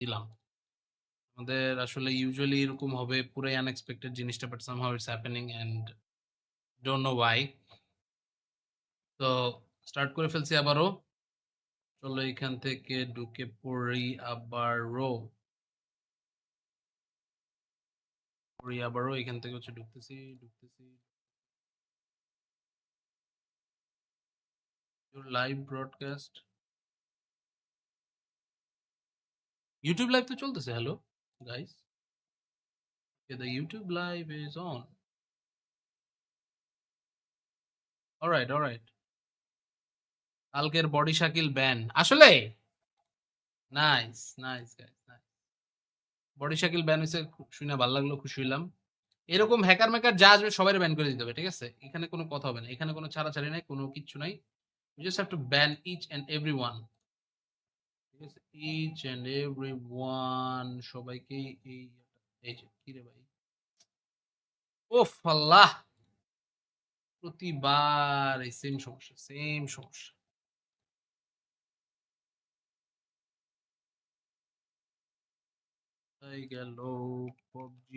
দিলাম। আমাদের আসলে ইউজুয়ালি এরকম হবে পুরাই আনএক্সপেক্টেড জিনিসটা, but somehow it's happening and don't know why. তো স্টার্ট করে ফেলছি আবারও। চলো এখান থেকে ঢুকে পড়ি আবারও। এখান থেকে হচ্ছে ঢুকতেছি। লাইভ ব্রডকাস্ট ইউটিউব লাইভ তো চলতেছে। Hello guys, the YouTube live is on. Alright. কালকের বডি শাকিল ব্যান আসলে nice guys, nice. Body Shakil ban হয়েছে শুনে ভালো লাগলো, খুশি হইলাম। এরকম হ্যাকার মেকার যা আসবে সবাই ব্যান করে দিতে হবে, ঠিক আছে? এখানে কোনো কথা হবে না, এখানে কোনো ছাড়াছাড়ি নাই, কোনো কিচ্ছু নাই। You just have to ban each and everyone. ঠিক আছে, each and everyone সবাইকে এই যে কি রে ভাই, ওফ আল্লাহ, প্রতিবার এই সেম সমস্যা। তাই গেল PUBG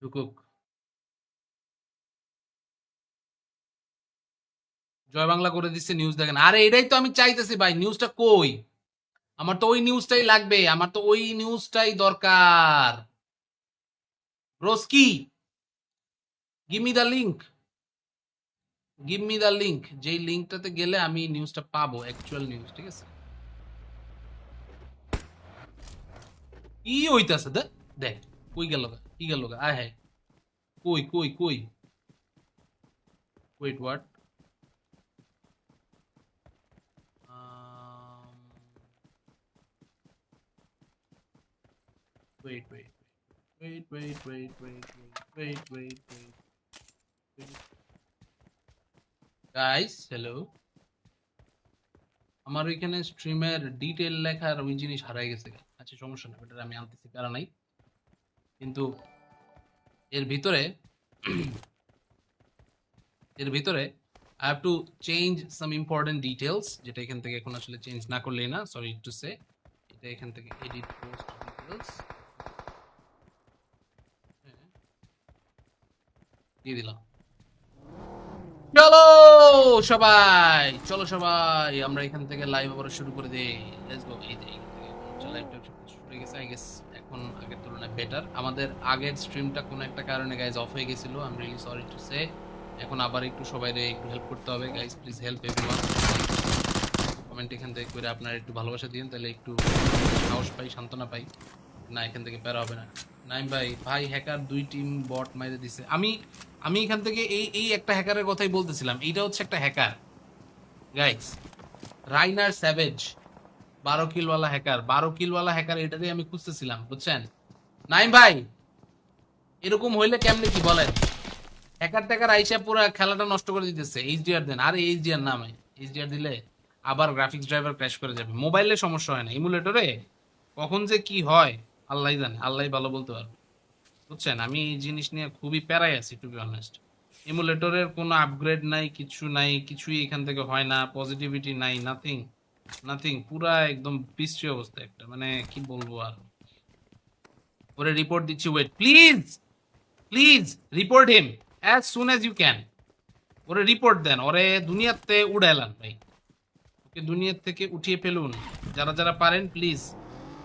ঢুকুক। জয় বাংলা করে দিচ্ছে, নিউজ দেখেন। আরে এটাই তো আমি চাইতেছি ভাই, নিউজটা কই? আমার তো ওই নিউজটাই লাগবে, আমার তো ওই নিউজটাই দরকার। ব্রোস্কি, গিভ মি দ্য লিঙ্ক। যেই লিঙ্কটাতে গেলে আমি নিউজটা পাবো, অ্যাকচুয়াল নিউজ, ঠিক আছে? কি হইতাছে দেখ, কই গেল গা, কি গেল গা, আয় হায়, কই wait what, wait wait wait guys, hello. আমার ওইখানে স্ট্রিমের ডিটেল লেখার ওই জিনিস হারাই গেছে। আচ্ছা সমস্যা না, এটা আমি আনতেছি, প্যারা নাই। কিন্তু এর ভিতরে I have to change some important details, যেটা এখান থেকে এখন আসলে চেঞ্জ না করলেই না, সরি টু সে। এটা এখান থেকে এডিট পোস্ট ডিটেলস দিয়ে দিলাম। চলো সবাই আমরা এখান থেকে লাইভ আবার শুরু করে দিই। Let's go. এই যে এখান থেকে লাইভটা শুরু হয়ে গেছে, আই গেস এখন আগের তুলনায় বেটার। আমাদের আগের স্ট্রিমটা কোনো একটা কারণে গাইজ অফ হয়ে গেছিল, I am really sorry to say. এখন আবার একটু সবাইরে একটু হেল্প করতে হবে guys, please help everyone. Comment এখান থেকে করে আপনারা একটু ভালোবাসা দিন, তাহলে একটু সাহস পাই, সান্ত্বনা পাই। না এখান থেকে প্যারা হবে না। নাইম ভাই হ্যাকার 2 টিম বট মাইরে দিছে। আমি এখান থেকে এই একটা হ্যাকারের কথাই বলতেছিলাম। এইটা হচ্ছে একটা হ্যাকার গাইস, রাইনার স্যাভেজ, 12 কিলওয়ালা হ্যাকার, 12 কিলওয়ালা হ্যাকার, এটাতেই আমি খুঁজতেছিলাম, বুঝছেন? নাইম ভাই এরকম হইলে কেমনে কি বলেন? হ্যাকার ট্যাকার আইসা পুরো খেলাটা নষ্ট করে দিতেছে। এইচডিআর দেন। আরে এইচডিআর নামে, এইচডিআর দিলে আবার গ্রাফিক্স ড্রাইভার ক্র্যাশ করে যাবে। মোবাইলে সমস্যা হয় না, ইমুলেটরে কখন যে কি হয় আল্লাহ জানে, আল্লাহ ভালো বলতে পারবে, বুঝছেন? আমি এই জিনিস নিয়ে খুবই প্যারাই আছি, টু বি অনেস্ট। ইমুলেটরের কোনো আপগ্রেড নাই, কিছু নাই, কিছুই এখান থেকে হয় না, পজিটিভিটি নাই, নাথিং, পুরা একদম বিশ্রী অবস্থা একটা, মানে কি বলবো আর। ওরে রিপোর্ট দিচ্ছি, wait please report him as soon as you can. ওরে রিপোর্ট দেন, ওরে দুনিয়াতে উড়াইলাম ভাই, ওকে দুনিয়ার থেকে উঠিয়ে ফেলুন। যারা যারা পারেন please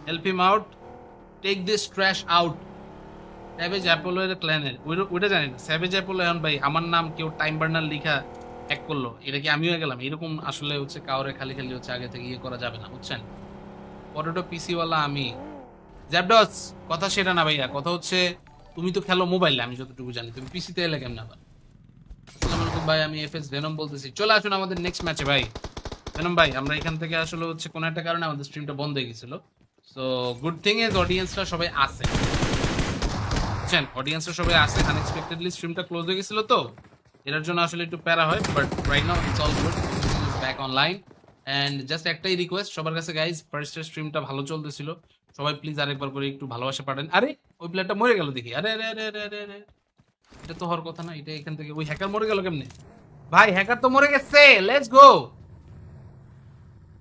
help him out, take this trash out. Savage Apollo এর ক্ল্যানের ওইটা জানি না। স্যাভেজ অ্যাপোলো এখন ভাই আমার নাম কেউ টাইম বার্নার লিখা হ্যাক করলো, এটা কি আমিও গেলাম? এরকম আসলে হচ্ছে কাউরে খালি হচ্ছে আগে থেকে ইয়ে করা যাবে না, বুঝছেন? পটেটো পিসিওয়ালা আমি। জ্যাপডস, কথা সেটা না ভাইয়া, কথা হচ্ছে তুমি তো খেলো মোবাইলে, আমি যতটুকু জানি, তুমি পিসিতে এলে কেমন আবার? আসসালামু আলাইকুম ভাই, আমি এফএস ভেনম বলতেছি। চলে আসুন আমাদের নেক্সট ম্যাচে ভাই। ভেনম ভাই, আমরা এখান থেকে আসলে হচ্ছে কোনো একটা কারণে আমাদের স্ট্রিমটা বন্ধ হয়ে গেছিল। সো গুড থিং ইজ অডিয়েন্সরা সবাই আছে, বুঝছেন? অডিয়েন্সরা সবাই আছে। আনএক্সপেক্টেডলি স্ট্রিমটা ক্লোজ হয়ে গেছিল, তো এটার জন্য আসলে একটু প্যারা হয়, but right now it's all good, back online. And just একটাই রিকোয়েস্ট সবার কাছে গাইজ, ফার্স্টের স্ট্রিমটা ভালো চলতেছিল, সবাই প্লিজ আরেকবার করে একটু ভালোবাসা পাঠান। আরে ওই প্লেয়ারটা মরে গেল দেখি, আরে আরে আরে আরে আরে, এটা তো হওয়ার কথা না। এটা এখান থেকে ওই হ্যাকার মরে গেল কেমনে? ভাই হ্যাকার তো মরে গেছে, লেটস গো।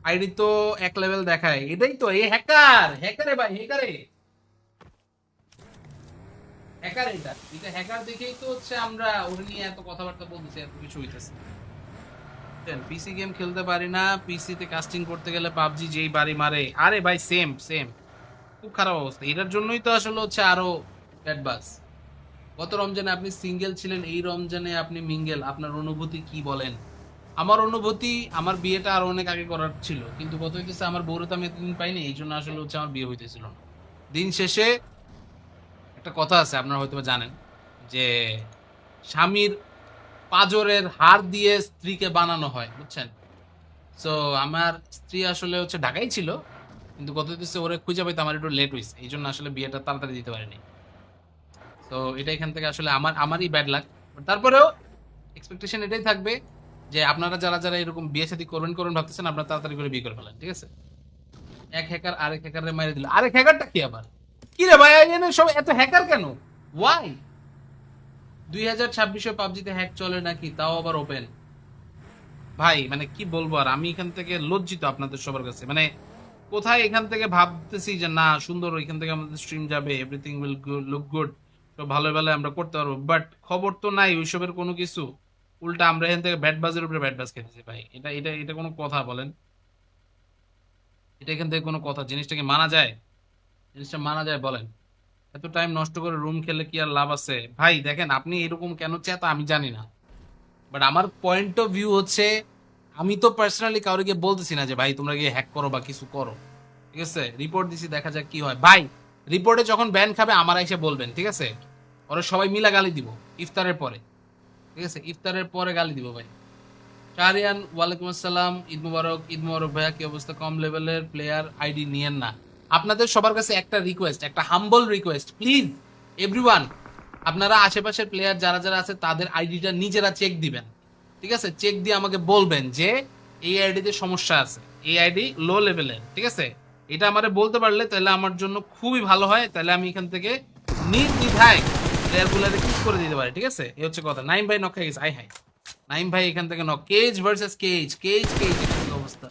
আইডি তো এক লেভেল দেখায়, এটাই তো এই হ্যাকার, হ্যাকারে ভাই, হ্যাকারে, হ্যাকার, এটা এটা হ্যাকার দেখেই তো হচ্ছে আমরা ওরে নিয়ে এত কথাবার্তা বলতেছি, এত কিছু হইতেছে। পিসি গেম খেলতে পারি না, পিসিতে কাস্টিং করতে গেলে পাবজি যেই বাড়ি মারে, আরে ভাই সেম সেম, খুব খারাপ অবস্থা। এটার জন্যই তো আসলে হচ্ছে আরো ব্যাড বাস। গত রমজানে আপনি সিঙ্গেল ছিলেন, এই রমজানে আপনি মিঙ্গেল, আপনার অনুভূতি কি বলেন? আমার অনুভূতি, আমার বিয়েটা আরো অনেক আগে করার ছিল, কিন্তু কত হইতেছে আমার বউরে তো আমি এতদিন পাইনি, এই জন্য আসলে হচ্ছে আমার বিয়ে হইতেছিল না। দিন শেষে একটা কথা আছে, আপনারা হয়তো বা জানেন, যে স্বামীর পাঁজরের হাড় দিয়ে স্ত্রীকে বানানো হয়, বুঝছেন? সো আমার স্ত্রী আসলে হচ্ছে ঢাকাই ছিল, কিন্তু গত হইতেছে ওরে খুঁজে পাইতে আমার একটু লেট হয়েছে, এই জন্য আসলে বিয়েটা তাড়াতাড়ি দিতে পারিনি। তো এটা এখান থেকে আসলে আমারই ব্যাড লাক। তারপরেও এক্সপেকটেশন এটাই থাকবে যে আপনারা যারা যারা এরকম বিয়ে শাদী করবেন করবেন ভাবতেছেন, আপনারা তাড়াতাড়ি করে বিয়ে করে ফেলেন, ঠিক আছে? এক হ্যাকার আরেক হ্যাকারে মাইরে দিল, আরেক হ্যাকারটা কি আবার? কি রে ভাই, এখানে সব এত হ্যাকার কেন? ওয়াই? 2026 পাবজিতে হ্যাক চলে নাকি, তাও আবার ওপেন? ভাই মানে কি বলবো আর, আমি এখান থেকে লজ্জিত আপনাদের সবার কাছে। মানে কোথায় এখান থেকে ভাবতেছি যে না সুন্দর, এখান থেকে আমাদের স্ট্রিম যাবে, এভরিথিং উইল লুক গুড, তো ভালো ভালো আমরা করতে পারবো, বাট খবর তো নাই ওইসবের কোনো কিছু। উল্টা আমরা এখান থেকে ব্যাট বাজের উপরে ব্যাট বাজ খেতেছি ভাই, এটা এটা এটা কোনো কথা বলেন? এটা এখান থেকে কোনো কথা? জিনিসটাকে মানা যায়? জিনিসটা মানা যায় বলেন? এত টাইম নষ্ট করে রুম খেলে কি আর লাভ আছে? ভাই দেখেন, আপনি এরকম কেন চেতা আমি জানি না, বাট আমার পয়েন্ট অফ ভিউ হচ্ছে, আমি তো পার্সোনালি কাউকে গিয়ে বলতেছি না যে ভাই তোমরা গিয়ে হ্যাক করো বা কিছু করো, ঠিক আছে? রিপোর্ট দিছি, দেখা যাক কি হয়। ভাই রিপোর্টে যখন ব্যান খাবে আমার এসে বলবেন, ঠিক আছে? ওরা সবাই মিলা গালি দিব ইফতারের পরে, ঠিক আছে? ইফতারের পরে গালি দিব ভাই। শাহরিয়ান, ওয়ালাইকুম আসসালাম, ঈদ মুবারক। ঈদ মুবারক ভাইয়া, কি অবস্থা? কম লেভেলের প্লেয়ার আইডি নিয়েন না। আপনাদের সবার কাছে একটা রিকোয়েস্ট, একটা হাম্বল রিকোয়েস্ট, প্লিজ এভরিওয়ান, আপনারা আশেপাশের প্লেয়ার যারা যারা আছে তাদের আইডিটা নিজেরা চেক দিবেন, ঠিক আছে? চেক দিয়ে আমাকে বলবেন যে এই আইডিতে সমস্যা আছে, এই আইডি লো লেভেলের, ঠিক আছে? এটা আমারে বলতে পারলে তাহলে আমার জন্য খুবই ভালো হয়, তাহলে আমি এখান থেকে নির্দ্বিধায় প্লেয়ারগুলোকে কিক করে দিতে পারি, ঠিক আছে? এই হচ্ছে কথা। নাইম ভাই নক হয়ে গেছে, আই হাই নাইম ভাই এখান থেকে knock. Cage versus cage, cage cage, এটা কি অবস্থা?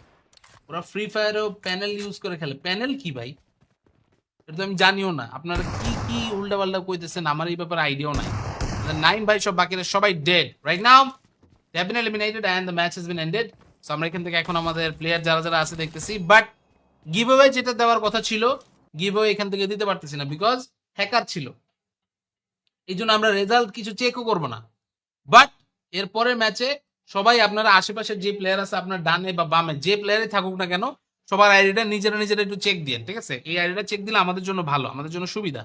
ওরা ফ্রি ফায়ারও প্যানেল ইউজ করে খেলে, প্যানেল কি ভাই? এটা তো আমি জানিও না, আপনারা কি কি উল্টা পাল্টা কইতেছেন, আমার এই ব্যাপারে আইডিয়াও নাই। নাইম ভাই সব বাকিরা সবাই dead right now, they have been eliminated and the match has been ended. So আমরা এখান থেকে এখন আমাদের প্লেয়ার যারা যারা আছে দেখতেছি, বাট গিভঅ্যাওয়ে যেটা দেওয়ার কথা ছিল, গিভঅ্যাওয়ে এখান থেকে দিতে পারতেছি না, বিকজ হ্যাকার ছিল। এই জন্য আমরা রেজাল্ট কিছু চেকও করবো না। বাট এর পরের ম্যাচে সবাই আপনারা আশেপাশের যে প্লেয়ার আছে আপনার ডানে বা বামে যে প্লেয়ারই থাকুক না কেন, সবার আইডিটা নিজেরা নিজেরা একটু চেক দিন, ঠিক আছে? এই আইডিটা চেক দিলে আমাদের জন্য ভালো, আমাদের জন্য সুবিধা।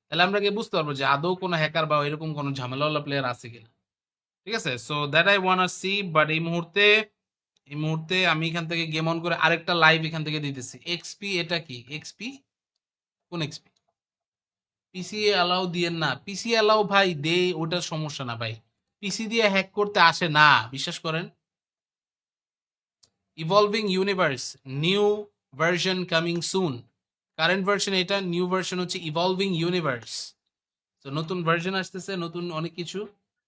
তাহলে আমরা গিয়ে বুঝতে পারবো যে আদৌ কোনো হ্যাকার বা এরকম কোনো ঝামেলাওয়ালা প্লেয়ার আছে কিনা, ঠিক আছে? So that I want C. But এই মুহূর্তে আমি এখান থেকে গেম অন করে আরেকটা লাইভ এখান থেকে দিতেছি। এক্সপি, এটা কি এক্সপি? কোন এক্সপি? পিসি অ্যালাউ দিয়েন না, পিসি অ্যালাউ ভাই দে, ওটার সমস্যা না ভাই, পিসি দিয়ে হ্যাক করতে আসে না, বিশ্বাস করেন। Evolving universe, new version coming soon. Current version এটা, নিউ ভার্সন হচ্ছে ইভলভিং ইউনিভার্স। তো নতুন ভার্সন আসতেছে, নতুন অনেক কিছু।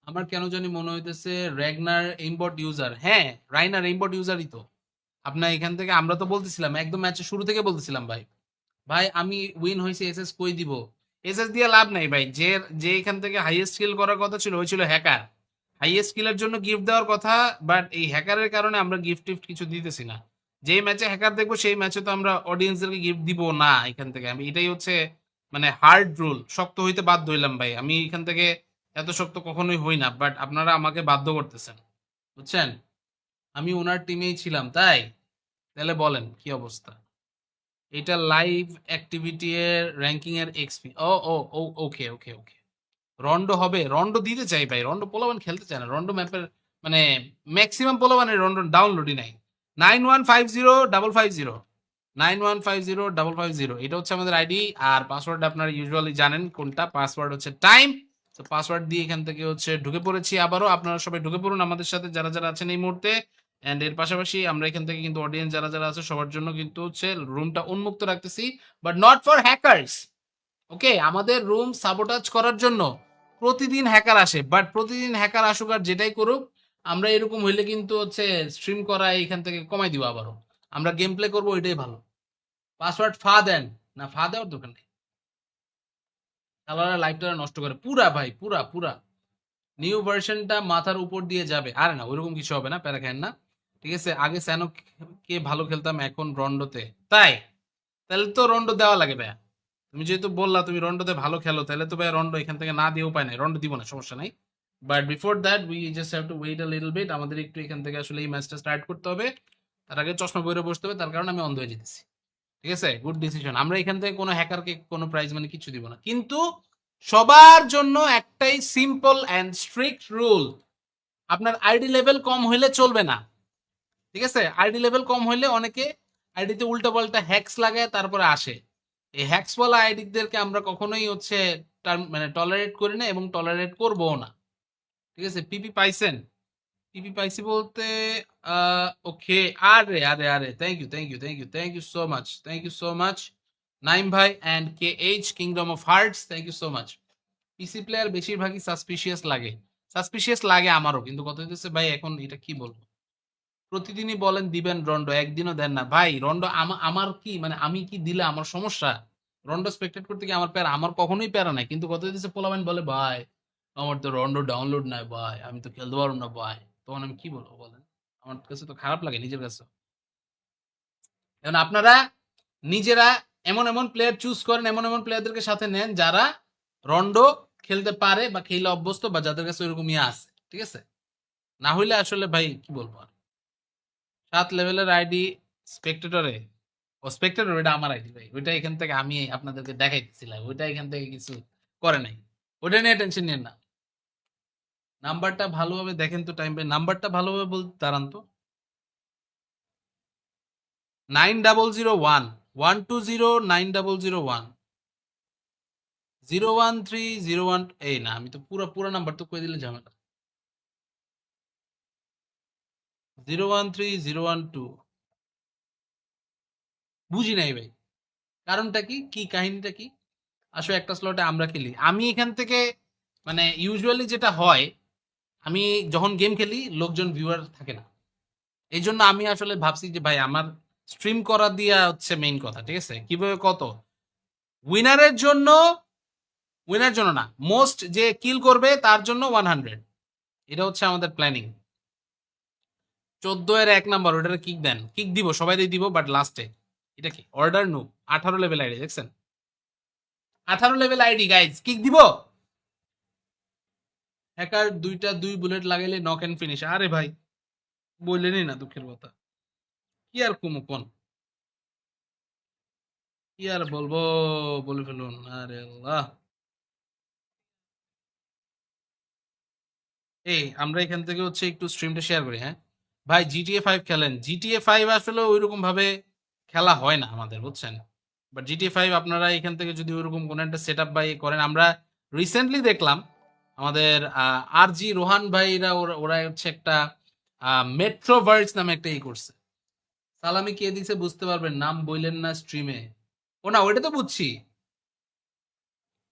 আমার কেন জানি মনে হইতেছে র্যাগনার এইমবট ইউজার, হ্যাঁ রাইনার এইমবট ইউজারই তো। আপনার এখান থেকে আমরা তো বলতেছিলাম একদম ম্যাচের শুরু থেকে বলতেছিলাম ভাই, ভাই আমি উইন হয়েছে, এসএস কই দিব? এসএস দিয়ে লাভ নাই ভাই, যে যে এখান থেকে হাইয়েস্ট কিল করার কথা ছিল ওই ছিল হ্যাকার, হাইয়েস্ট কিলের জন্য গিফট দেওয়ার কথা, বাট এই হ্যাকারের কারণে আমরা গিফট টিফট কিছু দিতেছি না। যেই ম্যাচে হ্যাকার দেখবো সেই ম্যাচে তো আমরা অডিয়েন্সদেরকে গিফট দিব না এখান থেকে, আমি এটাই হচ্ছে মানে হার্ড রুল, শক্ত হইতে বাধ্য হইলাম ভাই, আমি এখান থেকে এত শক্ত কখনোই হই না, বাট আপনারা আমাকে বাধ্য করতেছেন, বুঝছেন? আমি ওনার টিমেই ছিলাম তাই, তাহলে বলেন কি অবস্থা? এটা লাইভ অ্যাক্টিভিটি এর র্যাঙ্কিং এর এক্সপি, ও ও ও, ওকে ওকে ওকে। রন্ডো হবে, রন্ডো দিতে চাই ভাই, রন্ডো পোলাবান খেলতে চায় না, রন্ডো ম্যাপের মানে ম্যাক্সিমাম পোলাবানের রন্ডো ডাউনলোডই নাই। 9150 550, 9150 550, এটা হচ্ছে আমাদের আইডি। আর পাসওয়ার্ড আপনারা ইউজুয়ালি জানেন কোনটা, পাসওয়ার্ড হচ্ছে টাইম। তো পাসওয়ার্ড দিয়ে এখান থেকে হচ্ছে ঢুকে পড়েছি, আবারও আপনারা সবাই ঢুকে পড়ুন আমাদের সাথে যারা যারা আছেন এই মুহূর্তে। এন্ড এর পাশাপাশি আমরা এখান থেকে কিন্তু অডিয়েন্স যারা যারা আছে সবার জন্য কিন্তু হচ্ছে রুমটা উন্মুক্ত রাখতেছি, বাট নট ফর হ্যাকার্স। ওকে, আমাদের রুম সাবোটাজ করার জন্য প্রতিদিন হ্যাকার আসে, বাট প্রতিদিন হ্যাকার আসুক আর যেটাই করুক, আমরা এরকম হইলে কিন্তু হচ্ছে স্ট্রিম করা এখান থেকে কমাই দিব আবারও। আমরা গেম প্লে করবো, ওইটাই ভালো। পাসওয়ার্ড ফা দেন না, ফা দেওয়ার দরকার নেই। খেলোয়াড়রা লাইফটা নষ্ট করে পুরা ভাই, পুরা পুরা। নিউ ভার্সনটা মাথার উপর দিয়ে যাবে, আরে না ওইরকম কিছু হবে না, প্যারা খায়েন না। ঠিক আছে, আগে স্যানো কে ভালো খেলতাম, এখন রন্ডোতে। তাই তাহলে তো রন্ডো দেওয়া লাগে ভাইয়া। তুমি যেহেতু বললা তুমি রন্ডোতে ভালো খেলো, তাহলে তো ভাইয়া রন্ডো এখান থেকে না দিয়ে উপায় নাই, রন্ডো দিব না, সমস্যা নাই। But before that we just have to wait a little bit. আমাদের একটু এখান থেকে আসলে এই ম্যাচটা স্টার্ট করতে হবে। তার আগে চশমা পরে বসতে হবে, তার কারণে আমি অন্ধ হয়ে যেতেছি। ঠিক আছে, গুড ডিসিশন। আমরা এখান থেকে কোনো হ্যাকারকে কোনো প্রাইজ মানে কিছু দিব না, কিন্তু সবার জন্য একটাই সিম্পল অ্যান্ড স্ট্রিক্ট রুল, আপনার আইডি লেভেল কম হইলে চলবে না। ঠিক আছে, আইডি লেভেল কম হইলে অনেকে আইডিতে উল্টা পাল্টা হ্যাক্স লাগায় তারপরে আসে। এই হ্যাক্স ওয়ালা আইডিদেরকে আমরা কখনোই হচ্ছে মানে টলারেট করি না এবং টলারেট করবো না। ঠিক আছে, পিপি পাইছেন? পিপি পাইছি বলতে ওকে। আরে আরে আরে, thank you thank you thank you thank you so much, thank you so much Naim ভাই and K H kingdom of hearts, thank you so much. PC player বেশিরভাগই সাসপিশিয়াস লাগে, সাসপিশিয়াস লাগে আমারও, কিন্তু কথা হচ্ছে ভাই এখন এটা কি বলবো, প্রতিদিনই বলেন দিবেন রন্ডো, একদিনও দেন না ভাই রন্ডো। আমার কি মানে, আমি কি দিলে আমার সমস্যা? রন্ডো স্পেক্টেট করতে কি আমার প্যারা? আমার কখনোই প্যারা নাই, কিন্তু কথা হচ্ছে পোলাবেন বলে ভাই আমার তো রন্ডো ডাউনলোড নাই ভাই, আমি তো খেলতে পারবো না ভাই। তখন আমি কি বলবো বলেন? আমার কাছে তো খারাপ লাগে নিজের কাছে। এখন আপনারা নিজেরা এমন এমন প্লেয়ার চুজ করেন, এমন এমন প্লেয়ারদেরকে সাথে নেন যারা রন্ডো খেলতে পারে বা খেলে অভ্যস্ত, বা যাদের কাছে ওইরকম ইয়ে আছে। ঠিক আছে, না হইলে আসলে ভাই কি বলবো আর। 7 লেভেলের আইডি স্পেক্টেটরে, ও স্পেক্টেটর ওইটা আমার আইডি ভাই, ওইটা এখান থেকে আমি আপনাদেরকে দেখাইতেছিলাম, ওইটা এখান থেকে কিছু করে নাই, ওইটা নিয়ে টেনশন নিয়ে না। নাম্বারটা ভালোভাবে দেখেন তো টাইম ভাই, নাম্বারটা ভালোভাবে বলতে দাঁড়ান তো। 9001 120 9001 01301। এই না, আমি তো পুরো পুরো নাম্বার তো কই দিলে ঝামেলা। 013012। বুঝি নাই ভাই, কারণটা কি, কি কাহিনীটা কি? আসলে একটা স্লটে আমরা খেলি, আমি এখান থেকে মানে ইউজুয়ালি যেটা হয়, আমি যখন গেম খেলি লোকজন ভিউয়ার থাকে না, এই জন্য আমি আসলে ভাবছি যে ভাই আমার স্ট্রিম করা দিয়া হচ্ছে মেইন কথা। ঠিক আছে, কিভাবে কত উইনারের জন্য, উইনার জন্য না, মোস্ট যে কিল করবে তার জন্য 100, এটা হচ্ছে আমাদের প্ল্যানিং। 14-1 ওটারে কিক দেন, কিক দিব সবাই দিব, বাট লাস্টে এটা কি অর্ডার নো। 18 লেভেল আইডি দেখছেন, 18 লেভেল আইডি গাইজ, কিক দিব। হ্যাকার দুইটা 2 বুলেট লাগাইলে নক এন্ড ফিনিশ, আরে ভাই বললেনই না, দুঃখের কথা। কি আর কুমু কোন, কি আর বলবো, বলে ফেলুন, আরে আল্লাহ। এই আমরা এখান থেকে হচ্ছে একটু স্ট্রিমটা শেয়ার করি, হ্যাঁ ভাই। GTA 5 খেলেন, GTA 5 আসলে ওইরকম ভাবে খেলা হয় না আমাদের, বুঝছেন। বাট GTA 5 আপনারা এখান থেকে যদি ওইরকম কোনো একটা সেট আপ বাই করেন, আমরা রিসেন্টলি দেখলাম আমাদের আর জি রোহান ভাইরা, ওরা ওরা হচ্ছে একটা মেট্রোভার্স নামে একটা ই করছে। সালামি কে দিছে বুঝতে পারবেন, নাম বললেন না স্ট্রিমে। ও না, ওইটা তো বুঝছি,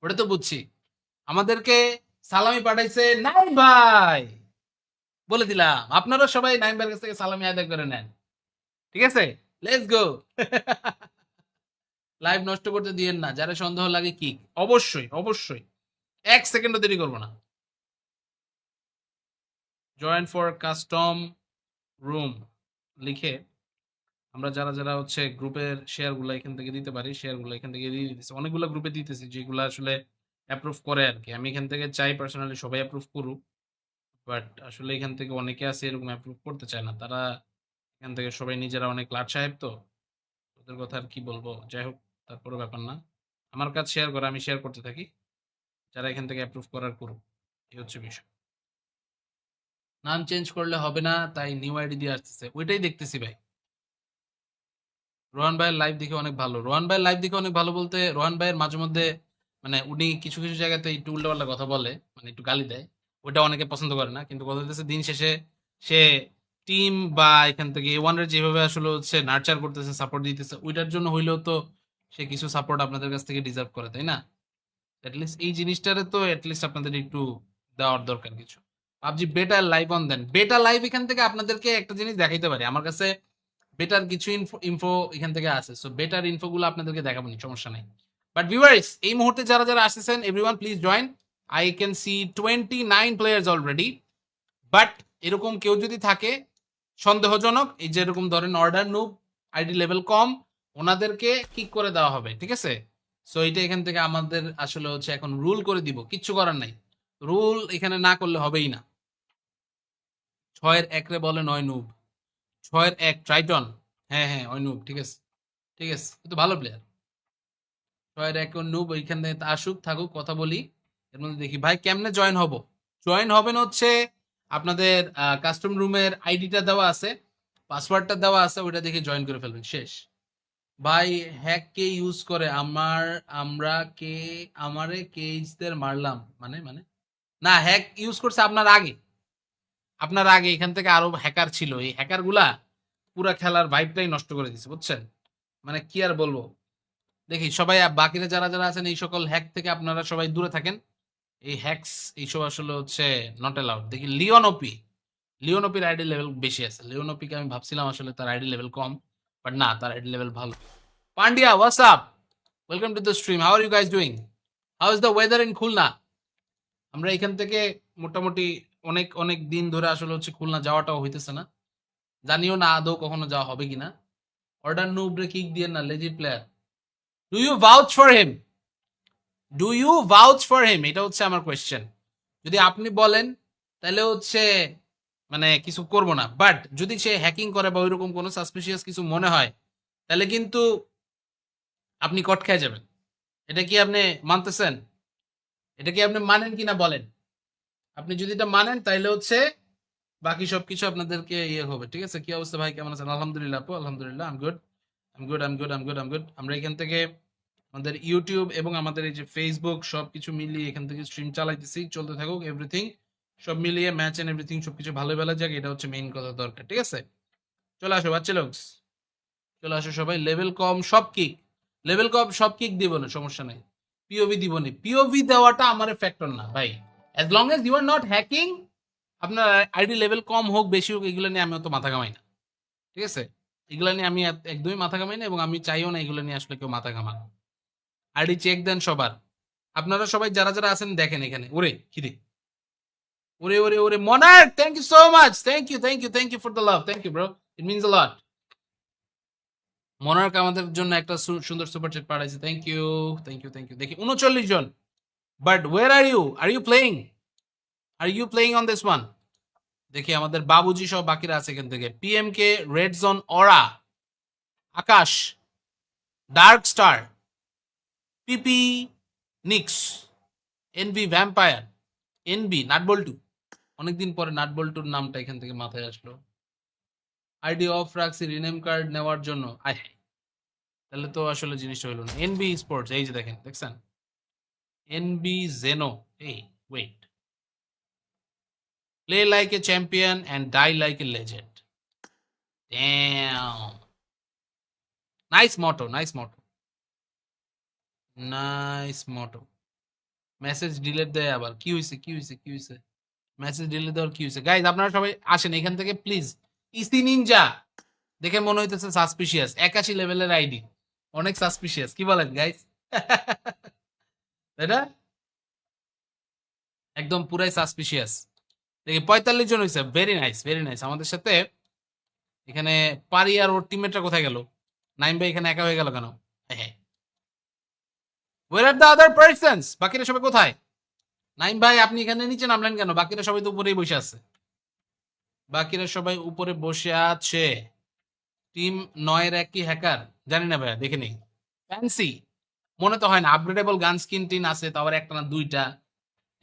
ওটা তো বুঝছি। আমাদেরকে সালামি পাঠাইছে নাইম ভাই, বলে দিলাম আপনারা সবাই নাইম ভাইয়ের কাছ থেকে সালামি আদায় করে নেন। ঠিক আছে, লেটস গো। লাইভ নষ্ট করতে দিয়েন না, যারা সন্দেহ লাগে কি, অবশ্যই অবশ্যই 1 সেকেন্ডও দেরি করবো না। জয়েন ফর কাস্টম রুম লিখে আমরা যারা যারা হচ্ছে গ্রুপের শেয়ার গুলো এখান থেকে দিতে পারি, শেয়ার গুলো এখান থেকে দিয়ে দিতেছি, অনেকগুলো গ্রুপে দিতেছি যেগুলো আসলে অ্যাপ্রুভ করে আর কি। আমি এখান থেকে চাই পার্সোনালি সবাই অ্যাপ্রুভ করুক, বাট আসলে এখান থেকে অনেকে আছে এরকম অ্যাপ্রুভ করতে চায় না, তারা এখান থেকে সবাই নিজেরা অনেক লাট সাহেব, তো ওদের কথা আর কি বলবো, যাই হোক, তারপরে ব্যাপার না। আমার কাজ শেয়ার করা, আমি শেয়ার করতে থাকি, যারা এখান থেকে অ্যাপ্রুভ করার করুক, এই হচ্ছে বিষয়। নাম চেঞ্জ করলে হবে না, তাই নিউ আইডি দিয়ে আসতেছে, ওইটাই দেখতেছি ভাই। রোহান ভাইয়ের লাইভ দেখে অনেক ভালো, রোহান ভাইয়ের লাইভ দেখে অনেক ভালো বলতে রোহান ভাইয়ের মাঝে মধ্যে মানে উনি কিছু কিছু জায়গাতে একটু উল্টাপাল্টা কথা বলে, মানে একটু গালি দেয়, ওটা অনেকে পছন্দ করে না, কিন্তু কথা হচ্ছে দিন শেষে সে টিম বা এখান থেকে A1 এর যেভাবে আসলে হচ্ছে নার্চার করতেছে, সাপোর্ট দিতেছে, ওইটার জন্য হইলেও তো সে কিছু সাপোর্ট আপনাদের কাছ থেকে ডিজার্ভ করে, তাই না? অ্যাটলিস্ট এই জিনিসটারে তো অ্যাটলিস্ট আপনাদের একটু দেওয়ার দরকার কিছু। পাবজি বেটা লাইভ অন দেন, বেটা লাইভ এখান থেকে আপনাদেরকে একটা জিনিস দেখাইতে পারি। আমার কাছে বেটার কিছু ইনফো এখান থেকে আছে, সো বেটার ইনফোগুলো আপনাদেরকে দেখাবো নি, সমস্যা নাই। বাট ভিউয়ার্স, এই মুহূর্তে যারা যারা আসতেছেন, everyone please join. I can see 29 players already. But এরকম কেউ যদি থাকে সন্দেহজনক, এই যে এরকম ধরেন অর্ডার নুব, আইডি লেভেল কম, ওনাদেরকে কিক করে দেওয়া হবে, ঠিক আছে? সো এটা এখান থেকে আমাদের আসলে হচ্ছে এখন রুল করে দিব, কিচ্ছু করার নাই, রুল এখানে না করলে হবেই না। 6-1 রে বলে 9 নুব, 6-1 ট্রাইটন, হ্যাঁ হ্যাঁ ওই নুব, ঠিক আছে ঠিক আছে, কিন্তু ভালো প্লেয়ার। 6-1 নুব ওইখান থেকে আসুক থাকুক, কথা বলি এর মধ্যে দেখি। ভাই কেমনে জয়েন হব? জয়েন হবেন হচ্ছে আপনাদের কাস্টম রুমের আইডিটা দেওয়া আছে, পাসওয়ার্ডটা দেওয়া আছে, ওইটা দেখে জয়েন করে ফেলবেন, শেষ। ভাই হ্যাক কে ইউজ করে আমরা কে আমারে কেজদের মারলাম মানে মানে না, হ্যাক ইউজ করছে আপনার আগে এখান থেকে আরো হ্যাকার ছিল, এই হ্যাকার গুলা পুরা খেলার ভাইবটাই নষ্ট করে দিছে, বুঝছেন? মানে কি আর বলবো। দেখি সবাই বাকিরা যারা যারা আছেন এই সকল হ্যাক থেকে আপনারা সবাই দূরে থাকেন। এই হ্যাকস এইসব আসলে হচ্ছে নট অ্যালাউড। দেখি লিওনওপির আইডি লেভেল বেশি আছে। লিওনওপিকে আমি ভাবছিলাম আসলে তার আইডি লেভেল কম, বাট না, তার আইডি লেভেল ভালো। Pandya, what's up? Welcome to the stream. How are you guys doing? How is the weather in Khulna? আমরা এখান থেকে মোটামুটি অনেক অনেক দিন ধরে আসলে হচ্ছে খুলনা যাওয়াটাও হইতেছে না, জানিও না আদৌ কখনো যাওয়া হবে কিনা। অর্ডার নুবরে কিক দিয়ে না, lazy player. Do you vouch for him? Do you vouch for him, এটা হচ্ছে আমার কোয়েশ্চেন। যদি আপনি বলেন তাহলে হচ্ছে মানে কিছু করব না, বাট যদি সে হ্যাকিং করে বা ওইরকম কোনো সাসপিশিয়াস কিছু মনে হয়, তাহলে কিন্তু আপনি কট খেয়ে যাবেন। এটা কি আপনি মানতেছেন? এটা কি আপনি মানেন কিনা বলেন? আপনি যদি এটা মানেন তাইলে হচ্ছে বাকি সবকিছু আপনাদেরকে ইয়ে হবে, ঠিক আছে? কি অবস্থা ভাই, কেমন আছেন? আলহামদুলিল্লাহ আপু, আলহামদুলিল্লাহ, আম গুড, আম গুড, আম গুড, আম গুড, আম গুড। আমরা এখান থেকে আমাদের ইউটিউব এবং আমাদের এই যে ফেসবুক সবকিছু মিলিয়ে এখান থেকে স্ট্রিম চালাইতেছি, চলতে থাকুক এভরিথিং, সব মিলিয়ে ম্যাচ এন্ড এভরিথিং সবকিছু ভালো ভালো যাক, এটা হচ্ছে মেইন কথা দরকার, ঠিক আছে? চলে আসো বাচ্চা লোকস, চলে আসো সবাই। লেভেল কম সব কিক, লেভেল কম সব কিক দিব না, সমস্যা নাই। পিওভি দিব না, পিওভি দেওয়াটা আমার ফ্যাক্টর না ভাই, as long as you are not hacking. আপনার আইডি লেভেল কম হোক বেশি হোক এগুলো নিয়ে আমি অত মাথা ঘামাই না, ঠিক আছে? এগুলো নিয়ে আমি একদমই মাথা ঘামাই না, এবং আমি চাইও না এগুলো নিয়ে আসলে কেউ মাথা ঘামান। আইডি চেক দেন সবার। আপনারা সবাই যারা যারা আছেন দেখেন এখানে, ওরে খিদে, ওরে ওরে ওরে Monarch, thank you so much, thank you for the love, thank you bro, it means a lot. Monarch আমাদের জন্য একটা সুন্দর সুপার চ্যাট পাঠাইছে, থ্যাংক ইউ। দেখি 39 জন, but where are you playing on this one? দেখি আমাদের বাবুজি সব বাকিরা আছে এখান থেকে। PMK, red zone, Aura, Akash, dark star, PP, Nix, NV vampire, NB, নাটবল্টু, অনেকদিন পরে নাটবল্টুর নামটা এখান থেকে মাথায় আসলো। আইডি অফ রাখছি রিনেম কার্ড নেওয়ার জন্য, আয় তাহলে তো আসলে জিনিসটা হইলো না। এনবি স্পোর্টস, এই যে দেখেন, দেখছেন? এনবি জেনো, এই wait, play like a champion and die like a legend. Damn, nice motto, nice motto. Message delete দেয় আবার, কি হইছে? মেসেজ ডিলিট দেওয়ার কি হইছে? গাইজ আপনারা সবাই আসেন এখান থেকে প্লিজ। ইসি নিনজা দেখে মনে হইতেছে সাসপিশিয়াস, 81 লেভেলের আইডি, অনেক সাসপিশিয়াস, কি বলেন গাইজ? এটা একদম পুরাই সাসপিশিয়াস। দেখি 45 জন হইছে, ভেরি নাইস। আমাদের সাথে এখানে পারি আর ওর টিমমেটরা কোথায় গেল? নাইম ভাই এখানে একা হয়ে গেল কেন? হ্যাঁ, ওয়ের আর দ্য আদার পার্সনস, বাকিরা সবাই কোথায়? নাইম ভাই আপনি এখানে নিচে নামলেন কেন? বাকিরা সবাই তো উপরেই বসে আছে, বাকিরা সবাই উপরে বসে আছে। টিম 9-1 কি হ্যাকার? জানি না ভাইয়া, দেখে নেই। ফ্যান্সি মনে তো হয় না, আপগ্রেডেবল গান স্কিন টিন আছে, তো আবার একটা না দুইটা,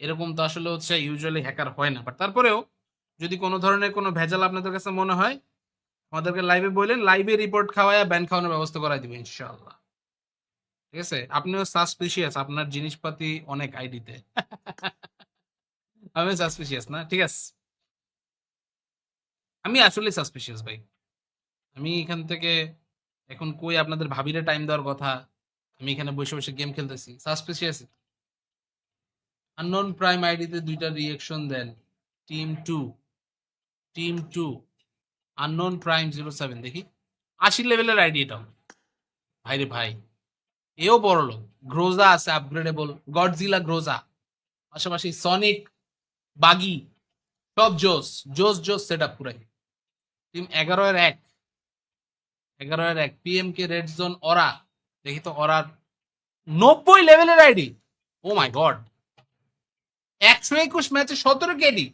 এরকম তো আসলে হচ্ছে ইউজুয়ালি হ্যাকার হয় না। বাট তারপরেও যদি কোনো ধরনের কোনো ভেজাল আপনাদের কাছে মনে হয়, আমাদেরকে লাইভে বললেন, লাইভে রিপোর্ট খাওয়ায় ব্যান খাওয়ানোর ব্যবস্থা করাই দিবে ইনশাআল্লাহ, ঠিক আছে? আপনিও সাসপিশিয়াস, আপনার জিনিসপাতি অনেক আইডিতে। আমি সাসপিশিয়াস না, ঠিক আছে? আমি আসলে সাসপিশিয়াস ভাই। আমি এখান থেকে এখন কই আপনাদের ভাবিরে টাইম দেওয়ার কথা, আমি এখানে বসে বসে গেম খেলতেছি, সাসপিশিয়াস। আননোন প্রাইম আইডিতে দুইটা রিয়েকশন দেন। টিম টু, আননোন প্রাইম 07, দেখি 80 লেভেলের আইডি এটাও। ভাই রে ভাই, এও বড় লোক। গ্রোজা আছে আপগ্রেডেবল, গডজিলা গ্রোজা, পাশাপাশি সনিক, বাগি, সব জোস, জোস জোস সেট আপ পুরাই। টিম 11-1, 11-1, পিএমকে রেড জোন অরা। দেখি তো অরার 90 লেভেলের আইডি। ও মাই গড, 121 ম্যাচে 17 কেডি।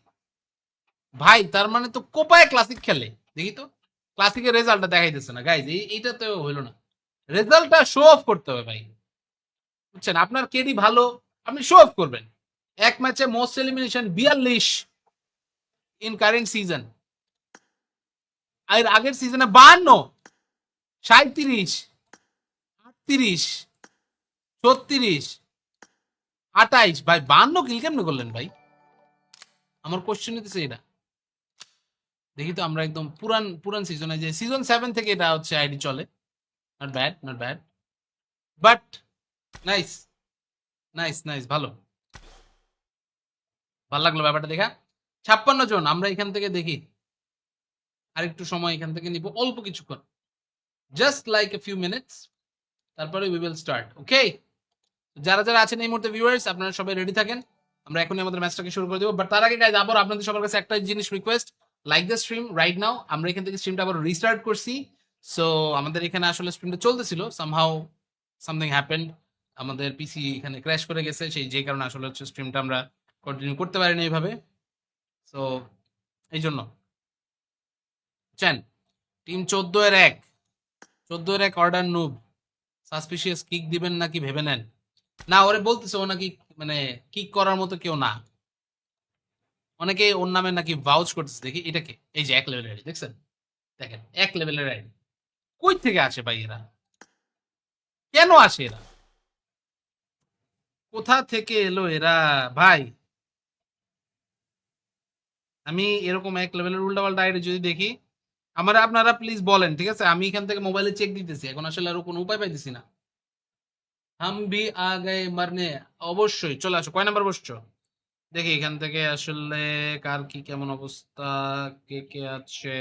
ভাই তার মানে তো কোপায় ক্লাসিক খেলে। দেখি তো ক্লাসিকের রেজাল্টটা দেখাইতেছে না গাইজ, এইটা তো হইলো না। রেজাল্টটা শো অফ করতে হবে ভাই, বুঝছেন? আপনার কেডি ভালো, আপনি শো অফ করবেন। এক ম্যাচে most elimination 42 in current season, আর আগের সিজনে 52, 37, 38, 36, 28। ভাই 52 কিল কেমনে করলেন ভাই? আমার কোশ্চেন হইতেছে এটা। দেখি তো আমরা একদম পুরান পুরান সিজনে, যে সিজন 7 থেকে এটা হচ্ছে আইডি চলে। Not bad, not bad, but nice, nice nice, ভালো ভালো লাগলো ব্যাপারটা দেখা। 56 জন। আমরা এখান থেকে দেখি আরেকটু সময় এখান থেকে নিব, অল্প কিছুক্ষণ, just like a few minutes, তারপরে উই উইল স্টার্ট। ওকে, যারা যারা আছেন এই মুহূর্তে ভিউয়ার্স, আপনারা সবাই রেডি থাকেন, আমরা এখনই আমাদের ম্যাচটাকে শুরু করে দেবো। বাট তার আগে গাইজ আবার আপনাদের সবার কাছে একটা জিনিস request, like the stream right now. আমরা এখান থেকে স্ট্রিমটা আবার রিস্টার্ট করছি। সো আমাদের এখানে আসলে স্ট্রিমটা চলতেছিল, সামহাউ সামথিং হ্যাপেন্ড, আমাদের পিসি এখানে ক্র্যাশ করে গেছে, সেই যে কারণে আসলে হচ্ছে স্ট্রিমটা আমরা কন্টিনিউ করতে পারিনি এইভাবে। সো এই জন্য chain team 14-1, 14-1 order noob. Suspicious kick দিবেন নাকি ভেবে নেন। না, ওরে বলতেছে ও নাকি মানে কিক করার মতো কেউ না। অনেকে ওর নামে নাকি ভাউচ করতেছে। দেখি এটাকে, এই যে 1 লেভেলের আইডি দেখছেন, দেখেন 1 লেভেলের আইডি। কই থেকে আসে ভাই এরা? কেন আসে এরা? কোথা থেকে এলো এরা ভাই? আমি এরকম 1 লেভেলের উল্টাপাল্টা আইডি যদি দেখি, আমার আপনারা প্লিজ বলেন, ঠিক আছে? আমি এখান থেকে মোবাইলে চেক দিতেছি, এখন আসলে আর কোনো উপায় পাইতেছি না। হাম ভি আ গায়ে মারনে। অবশ্যই চলে আসো। কয় নাম্বার বসছো দেখি এখান থেকে আসলে কার কি কেমন অবস্থা, কে কে আছে।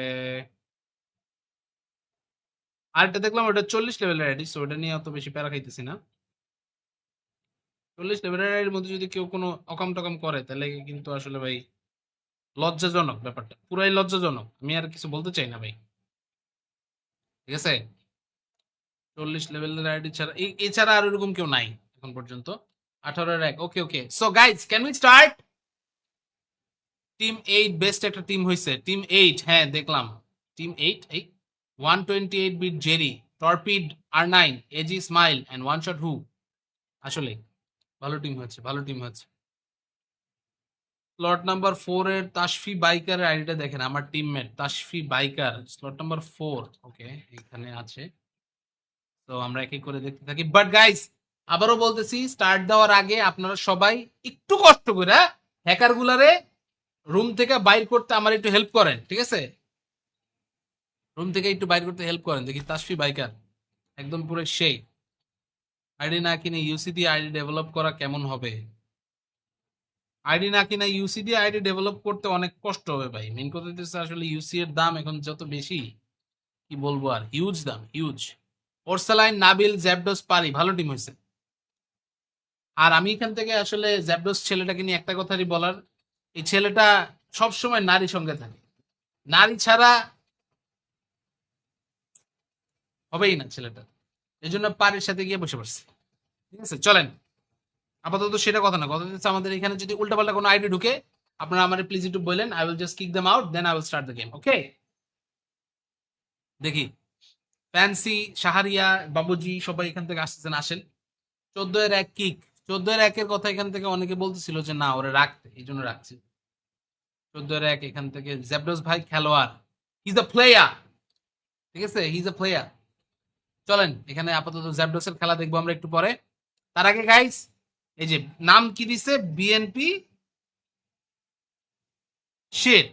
আরেকটা দেখলাম ওটা 40 লেভেলের আইডি, সো ওটা নিয়ে অত বেশি প্যারা খাইতেছি না। 40 লেভেলের আইডির মধ্যে যদি কেউ কোনো অকাম টকাম করে, তাহলে কিন্তু আসলে ভাই লজ্জাজনক ব্যাপারটা, পুরাই লজ্জাজনক। আমি আর কিছু বলতে চাই না ভাই, ঠিক আছে? 40 লেভেলের আইডি ছাড়া এছাড়া আর ওরকম কেউ নাই এখন পর্যন্ত। 18-1, okay okay. So guys can we start? Team 8 best একটা টিম হয়েছে, টিম 8। হ্যাঁ দেখলাম টিম 8, এই 128 bit Jerry, Torpid R9, AG smile and one shot হু। আসলে ভালো টিম হয়েছে, ভালো টিম হয়েছে। স্লট নাম্বার 4 এর তাশফি বাইকার আইডিটা দেখেন, আমার teammate Tashfi biker, slot number 4। ওকে, এখানে আছে। তো আমরা এক এক করে দেখতে থাকি। বাট গাইস আবারও বলতেছি, স্টার্ট দেওয়ার আগে আপনারা সবাই একটু কষ্ট করে হ্যাকার গুলারে রুম থেকে বাইর করতে আমার একটু হেল্প করেন, ঠিক আছে? রুম থেকে একটু বাইর করতে হেল্প করেন। দেখি তাশফি বাইকার একদম পুরো সেই। আইডি না কিনে ইউসি দিয়ে আইডি ডেভেলপ করা কেমন হবে? আইডি না কিনা ইউসি দিয়ে আইডি ডেভেলপ করতে অনেক কষ্ট হবে ভাই। মেন কথা হচ্ছে আসলে ইউসি এর দাম এখন যত বেশি, কি বলবো আর, হিউজ দাম, হিউজ। ওরসালাইন, নাবিল, জ্যাবডস, পারি ভালো টিম হয়েছে। আর আমি এখান থেকে আসলে জ্যাবডস ছেলেটাকে নিয়ে একটা কথাই বলার, এই ছেলেটা সবসময় নারী সঙ্গে থাকে, নারী ছাড়া হবেই না ছেলেটা। এই জন্য পারির সাথে গিয়ে বসে পড়ছে, ঠিক আছে? চলেন, আপাতত সেটা কথা না, কথা হচ্ছে আমাদের এখানে যদি উল্টাপাল্টা কোনো আইডি ঢুকে, আপনারা আমার প্লিজ একটু বললেন, I will just kick them out, then I will start the game. Okay, দেখি ফ্যান্সি, শাহরিয়া, বাবুজি সবাই এখান থেকে আসতেছেন, আসেন। 14-1 কিক, 14-1 কথা এখান থেকে অনেকে বলতেছিল যে না ওরে রাখতে, এই জন্য রাখছি। 14-1 এখান থেকে জ্যাবডস ভাই খেলোয়াড়, হি ইজ আ প্লেয়ার, ঠিক আছে? He is a player. চলেন এখানে আপাতত জ্যাবডসের খেলা দেখবো আমরা একটু পরে। তার আগে গাইস, এই যে নাম কি দিছে, বিএনপি শিট।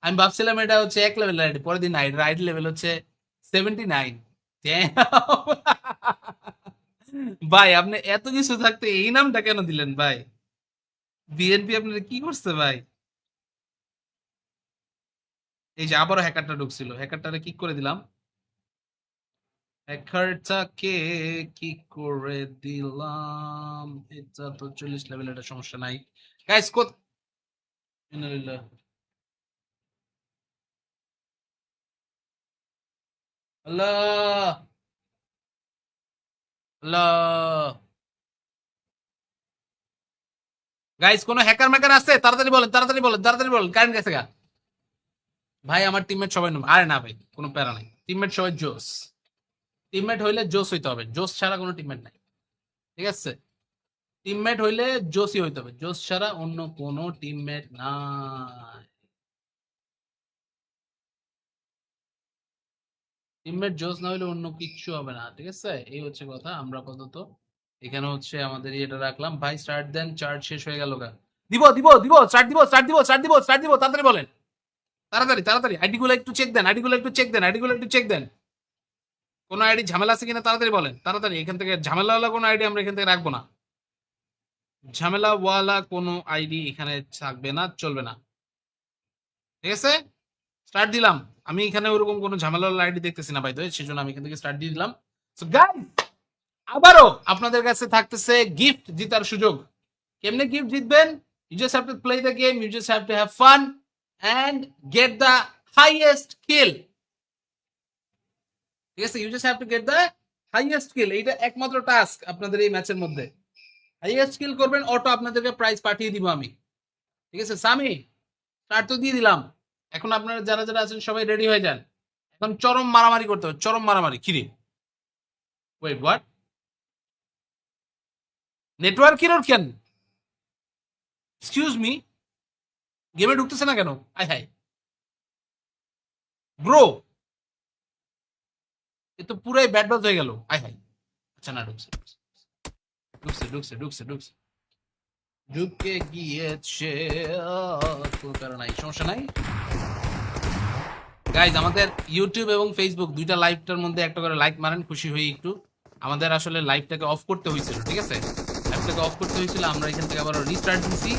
আমি ভাবছিলাম এটা হচ্ছে 1 লেভেল আইডি, পরের দিন আইডি লেভেল হচ্ছে 79। ভাই আপনি এত কিছু থাকতে এই নামটা কেন দিলেন ভাই? বিএনপি আপনার কি করছে ভাই? এই যে আবারও হ্যাকারটা ঢুকছিল, হ্যাকারটারে কিক করে দিলাম। হ্যাকারটাকে কি করে দিলাম, এটা তো 40 লেভেল, এটা সমস্যা নাই গাইস। কত ইন্নালিল্লাহ। আল্লাহ আল্লাহ। গাইস কোন হ্যাকার ম্যাকার আছে? তাড়াতাড়ি বলেন, তাড়াতাড়ি বলেন, তাড়াতাড়ি বলেন। কারেন্ট গেছে গা। ভাই আমার টিমমেট সবাই নম, আরে না ভাই কোনো প্যারা নাই, টিমমেট সবাই জোস। টিমমেট হইলে জোস হইতে হবে, জোস ছাড়া কোনো টিমমেট নাই, ঠিক আছে? টিমমেট হইলে জোসই হইতে হবে, জোস ছাড়া অন্য কোনো টিমমেট নাই। টিমমেট জোস না হইলে অন্য কিচ্ছু হবে না, ঠিক আছে? এই হচ্ছে কথা। আমরা আপাতত এখানে হচ্ছে আমাদের এটা রাখলাম। ভাই স্টার্ট দেন, চার্জ শেষ হয়ে গেল গা। দিব দিব দিব, স্টার্ট দিব, স্টার্ট দিব, স্টার্ট দিব, স্টার্ট দিব, তাড়াতাড়ি বলেন, তাড়াতাড়ি তাড়াতাড়ি। আইডি গুলো একটু চেক দেন, আইডি গুলো একটু চেক দেন, আইডি গুলো একটু চেক দেন। কোনো আইডি ঝামেলা আছে কিনা তাড়াতাড়ি বলেন, তাড়াতাড়ি। এখান থেকে ঝামেলাওয়ালা কোনো আইডি আমরা এখান থেকে রাখবো না। ঝামেলাওয়ালা কোনো আইডি এখানে থাকবে না, চলবে না, ঠিক আছে? স্টার্ট দিলাম। আমি এখানে ওরকম কোনো ঝামেলাওয়ালা আইডি দেখতেছি না ভাই, তো সেজন্য আমি এখান থেকে স্টার্ট দিয়ে দিলাম। সো গাইস, আবারও আপনাদের কাছে থাকতেছে গিফট জিতার সুযোগ। কেমনে গিফট জিতবেন? You just have to play the game, you just have to have fun and get the highest kill, ঠিক আছে? You just have to get the highest kill. এইটা একমাত্র টাস্ক আপনাদের এই ম্যাচের মধ্যে। হাইয়েস্ট কিল করবেন, অটো আপনাদেরকে প্রাইজ পাঠিয়ে দিব আমি, ঠিক আছে? সামি স্টার্ট তো দিয়ে দিলাম। এখন আপনারা যারা যারা আছেন সবাই রেডি হয়ে যান। এখন চরম মারামারি করতে হবে, চরম মারামারি। কিরে ওয়েট হোয়াট? নেটওয়ার্ক এরর কেন? এক্সকিউজ মি, গেমে ঢুকতেছে না কেন? আয় হাই ব্রো, এ তো পুরাই ব্যাড বাজ হয়ে গেল। আয় হাই। আচ্ছা না, ঢুকছে ঢুকছে ঢুকছে ঢুকছে ঢুকছে, ঢুকে গিয়েছে। কোনো কারণ নাই, সমস্যা নাই। গাইজ আমাদের ইউটিউব এবং ফেসবুক দুইটা লাইভটার মধ্যে একটা করে লাইক মারেন, খুশি হই একটু। আমাদের আসলে লাইভটাকে অফ করতে হয়েছিল, ঠিক আছে? লাইভটাকে অফ করতে হয়েছিল, আমরা এখান থেকে আবার রিস্টার্ট দিছি।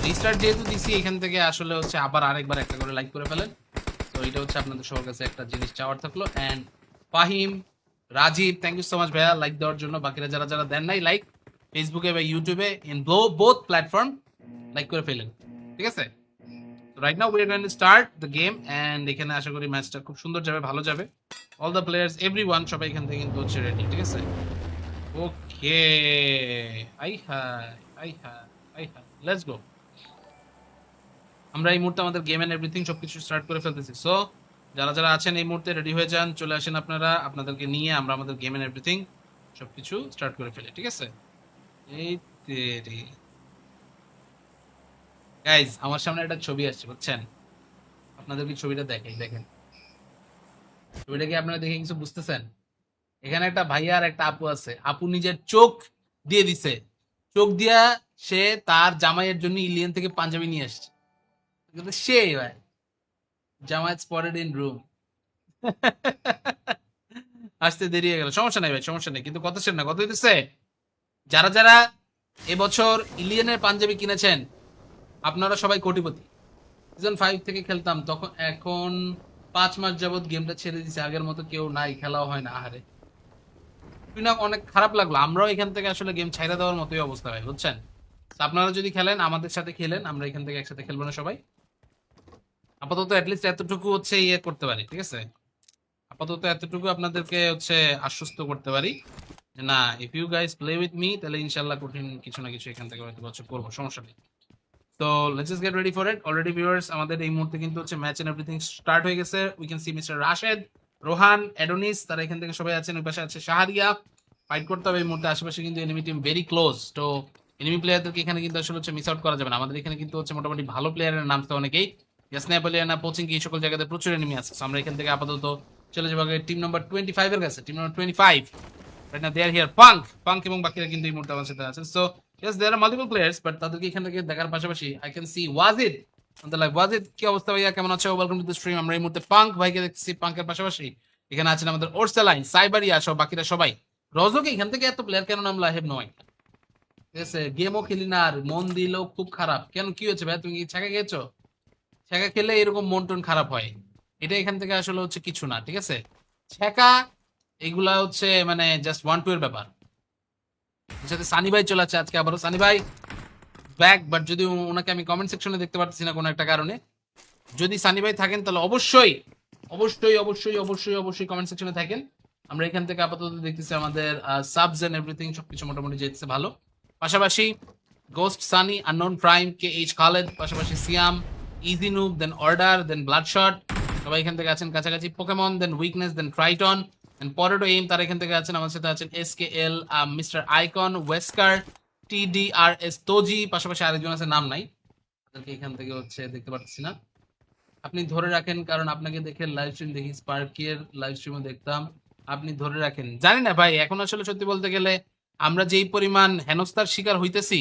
রিস্টার্ট যেহেতু দিছি, এখান থেকে আসলে হচ্ছে আবার আরেকবার একটা করে লাইক করে ফেলেন। তো এটা হচ্ছে আপনাদের সবার কাছে একটা জিনিস চাওয়ার থাকলো। And Fahim, Rajib, thank you so much ভাইয়া লাইক দেওয়ার জন্য। বাকিরা যারা যারা দেন নাই লাইক, ফেসবুকে বা ইউটিউবে ইন বোথ প্ল্যাটফর্ম লাইক করে ফেলেন, ঠিক আছে? Right now we are going to start the game and এখানে আশা করি ম্যাচটা খুব সুন্দর যাবে, ভালো যাবে। অল দ্য প্লেয়ার্স এভরিওয়ান সবাই এখান থেকে কিন্তু হচ্ছে রেডি, ঠিক আছে? Okay, I hi I hi I hi, let's go. আমরা এই মুহূর্তে আমাদের গেম এন্ড এভরিথিং সবকিছু স্টার্ট করে ফেলতেছি। সো যারা যারা আছেন এই মুহূর্তে রেডি হয়ে যান, চলে আসেন আপনারা, আপনাদেরকে নিয়ে আমরা আমাদের গেম এন্ড এভরিথিং সবকিছু স্টার্ট করে ফেলি, ঠিক আছে? এই তেরি গাইজ, আমার সামনে একটা ছবি আসছে বুঝছেন? আপনাদেরকে ছবিটা দেখাই, দেখেন ছবিটা কি আপনারা দেখে কিছু বুঝতেছেন? এখানে একটা ভাইয়া আর একটা আপু আছে। আপু নিজের চোখ দিয়ে দিছে, চোখ দিয়া সে তার জামাইয়ের জন্য ইলিয়ান থেকে পাঞ্জাবি নিয়ে আসছে। কিন্তু সে ভাই জামাই স্পটেড ইন রুম। আসতে দেরি হয়ে গেল, সমস্যা নাই ভাই, সমস্যা নেই। কিন্তু কত সেন না, কত হইতেছে? যারা যারা এবছর ইলিয়ানের পাঞ্জাবি কিনেছেন আপনারা সবাই কোটিপতি। সিজন 5 থেকে খেলতাম তখন, এখন 5 মাস যাবত গেমটা ছেড়ে দিছে, আগের মতো কেউ নাই, খেলাও হয় না। আহারে, শুনে অনেক খারাপ লাগলো। আমরাও এখান থেকে আসলে গেম ছাইড়া দেওয়ার মতোই অবস্থা হয় বুঝছেন? তো আপনারা যদি খেলেন আমাদের সাথে খেলেন, আমরা এখান থেকে একসাথে খেলবো না সবাই? আপাতত অ্যাটলিস্ট এতটুকু হচ্ছে ইয়ে করতে পারি, ঠিক আছে? আপাতত এতটুকু আপনাদেরকে হচ্ছে আশ্বস্ত করতে পারি যে না, if you guys play with me, তাহলে ইনশাল্লাহ কঠিন কিছু না কিছু এখান থেকে হয়তো হচ্ছে করবো, সমস্যা নেই। তো let's just get ready for it. Already viewers আমাদের এই মুহূর্তে কিন্তু হচ্ছে ম্যাচ এন্ড এভরিথিং স্টার্ট হয়ে গেছে। We can C mister Rashed, Rohan, Adonis, তারা এখান থেকে সবাই আছেন। ওই পাশে আছে শাহরিয়া। ফাইট করতে হবে এই মুহূর্তে। আশেপাশে কিন্তু এনিমি টিম ভেরি ক্লোজ। তো এনিমি প্লেয়ারদেরকে এখানে কিন্তু আসলে হচ্ছে মিস আউট করা যাবে না। আমাদের এখানে কিন্তু হচ্ছে মোটামুটি ভালো প্লেয়ারের নাম তো অনেকেই, স্ন্যাপলিয়ানা, পোচিং, এই সকল জায়গাতে প্রচুর এনিমি আছে। আমরা এখান থেকে আপাতত চলে যাবো টিম নাম্বার 25 এর কাছে। Team number 25 right now they are here. Punk এবং বাকিরা কিন্তু এই মুহূর্তে আমার সাথে আছেন। So yes there are multiple players, but তাদেরকে এখান থেকে দেখার পাশাপাশি I can see Wajid on the live. Wajid, কি অবস্থা ভাইয়া, কেমন আছো? Welcome to the stream. আমরা এই মুহূর্তে পাঙ্ক ভাইকে দেখতেছি। পাঙ্কের পাশাপাশি এখানে আছেন আমাদের ওরসেলাইন, সাইবারিয়া সহ বাকিরা সবাই। রজকে এখান থেকে এত প্লেয়ার কেন নামলা? হেভ নো আইডিয়া, ঠিক আছে? গেমও খেলি না, আর মন দিলেও খুব খারাপ। কেন, কি হয়েছে ভাই? তুমি কি ছ্যাঁকা খেয়েছো? ছ্যাঁকা খেলে এরকম মন টন খারাপ হয়, এটা এখান থেকে আসলে হচ্ছে কিছু না, ঠিক আছে? ছ্যাঁকা এইগুলা হচ্ছে মানে জাস্ট 1-2 এর ব্যাপার। এর সাথে সানি ভাই চলে আসছে আজকে আবারও। সানি ভাই ব্যাক, বাট যদি ওনাকে আমি কমেন্ট সেকশনে দেখতে পারতেছি না কোনো একটা কারণে। যদি সানি ভাই থাকেন তাহলে অবশ্যই অবশ্যই অবশ্যই অবশ্যই অবশ্যই কমেন্ট সেকশনে থাকেন। আমরা এখান থেকে আপাতত দেখতেছি আমাদের সাবস এন্ড এভরিথিং সবকিছু মোটামুটি যেতেছে ভালো। পাশাপাশি ghost Sunny, unknown prime, K H Khaled, পাশাপাশি সিয়াম, ইজি নুব, দেন অর্ডার, দেন ব্লাডশট, সবাই এখান থেকে আছেন কাছাকাছি। পোকেমন, দেন উইকনেস, দেন ট্রাইটন, দেন পরেটো এইম, তারা এখান থেকে আছেন। আমার সাথে আছেন এস কে এল, মিস্টার আইকন, ওয়েস্কার, TDRS তোজি, পাশাপাশি আরেকজন আছে নাম নাই, তাদেরকে এখান থেকে হচ্ছে দেখতে পাচ্ছি না। আপনি ধরে রাখেন, কারণ আপনাকে দেখে লাইভ স্ট্রিম দেখি, স্পার্কের লাইভ স্ট্রিমও দেখতাম। আপনি ধরে রাখেন, জানি না ভাই, এখন আসলে সত্যি বলতে গেলে আমরা যেই পরিমাণ হেনস্থার শিকার হইতেছি,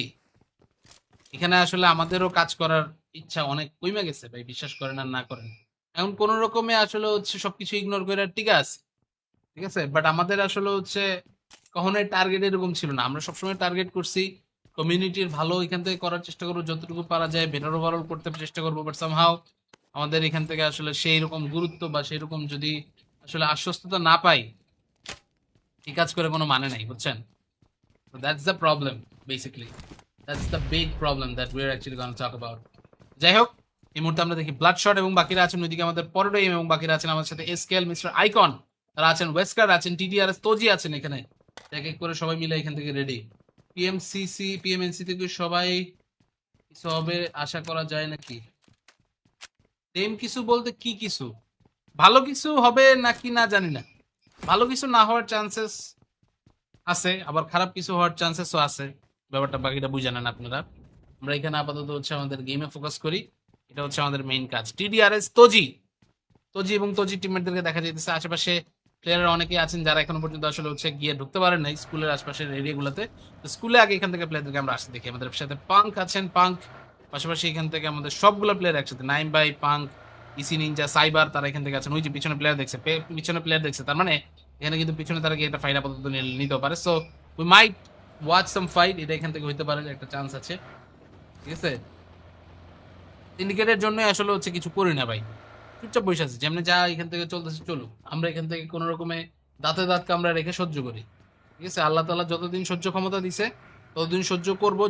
এখানে আসলে আমাদেরও কাজ করার ইচ্ছা অনেক কমে গেছে ভাই, বিশ্বাস করেন আর না করেন। এখন কোন রকমে আসলে হচ্ছে সবকিছু ইগনোর করে ঠিক আছে, ঠিক আছে, বাট আমাদের আসলে হচ্ছে কখনোই টার্গেট এরকম ছিল না। আমরা সবসময় টার্গেট করছি কমিউনিটির ভালো এখান থেকে করার চেষ্টা করবো, যতটুকু পারা যায় বেটার ওভারঅল করতে চেষ্টা করবো, বাট সামহাও আমাদের এখান থেকে আসলে সেই রকম গুরুত্ব বা সেই রকম যদি আসলে আশ্বস্ততা না পাই, এই কাজ করে কোনো মানে নাই, বুঝছেন? So that's the problem, basically. That's the big problem that we're actually going to talk about. যাই হোক, এই মুহূর্তে আমরা দেখি ব্লাড শট এবং বাকিরা আছেন ওইদিকে আমাদের পরোডো এম, এবং বাকিরা আছেন আমাদের সাথে এসকেএল, মিস্টার আইকন, তারা আছেন, ওয়েস্কার আছেন, TDRS তোজি আছেন এখানে। এক এক করে সবাই মিলে এখান থেকে রেডি। PMNC থেকে সবাই কিছু হবে আশা করা যায় নাকি? সেম কিছু বলতে কি কিছু? ভালো কিছু হবে নাকি না জানি না। ভালো কিছু না হওয়ার চান্সেস আছে, আবার খারাপ কিছু হওয়ার চান্সেসও আছে। ব্যাপারটা বাকিটা বুঝে নেন আপনারা। আমরা এখানে আপাতত হচ্ছে আমাদের গেমে ফোকাস করি, এটা হচ্ছে আমাদের মেইন কাজ। TDRS তোজি, তোজি এবং তোজি টিমমেটদেরকে দেখা যাইতেছে। আশেপাশে প্লেয়ার অনেকেই আছেন যারা এখনো পর্যন্ত আসলে হচ্ছে গিয়ে ঢুকতে পারেন নাই স্কুলের আশপাশের এরিয়াগুলোতে। তো স্কুলে আগে এখান থেকে প্লেয়ারদেরকে আমরা আসতে দেখি। আমাদের সাথে পাঙ্ক আছেন, পাঙ্ক, পাশাপাশি এখান থেকে আমাদের সবগুলো প্লেয়ার একসাথে, নাইম বাই, পাঙ্ক, ইসি নিনজা, সাইবার, তারা এখান থেকে আছেন। ওই যে পিছনে প্লেয়ার দেখছে, পিছনে প্লেয়ার দেখছে, তার মানে এখানে কিন্তু পিছনে তারা গিয়ে একটা ফাইট আপাতত নিতেও পারে। So we might watch some fight, এটা এখান থেকে হইতে পারে, একটা চান্স আছে, ঠিক আছে। সিন্ডিকেটের জন্য আসলে হচ্ছে কিছু করি না ভাই, চুপচাপ বসে আছি, যেমনি যা এখান থেকে চলতেছে চলুক, আমরা এখান থেকে কোনো রকমে দাঁতে দাঁত কামড়া রেখে সহ্য করি, ঠিক আছে। আল্লাহ তাআলা যতদিন সহ্য ক্ষমতা দিছে ততদিন সহ্য করব,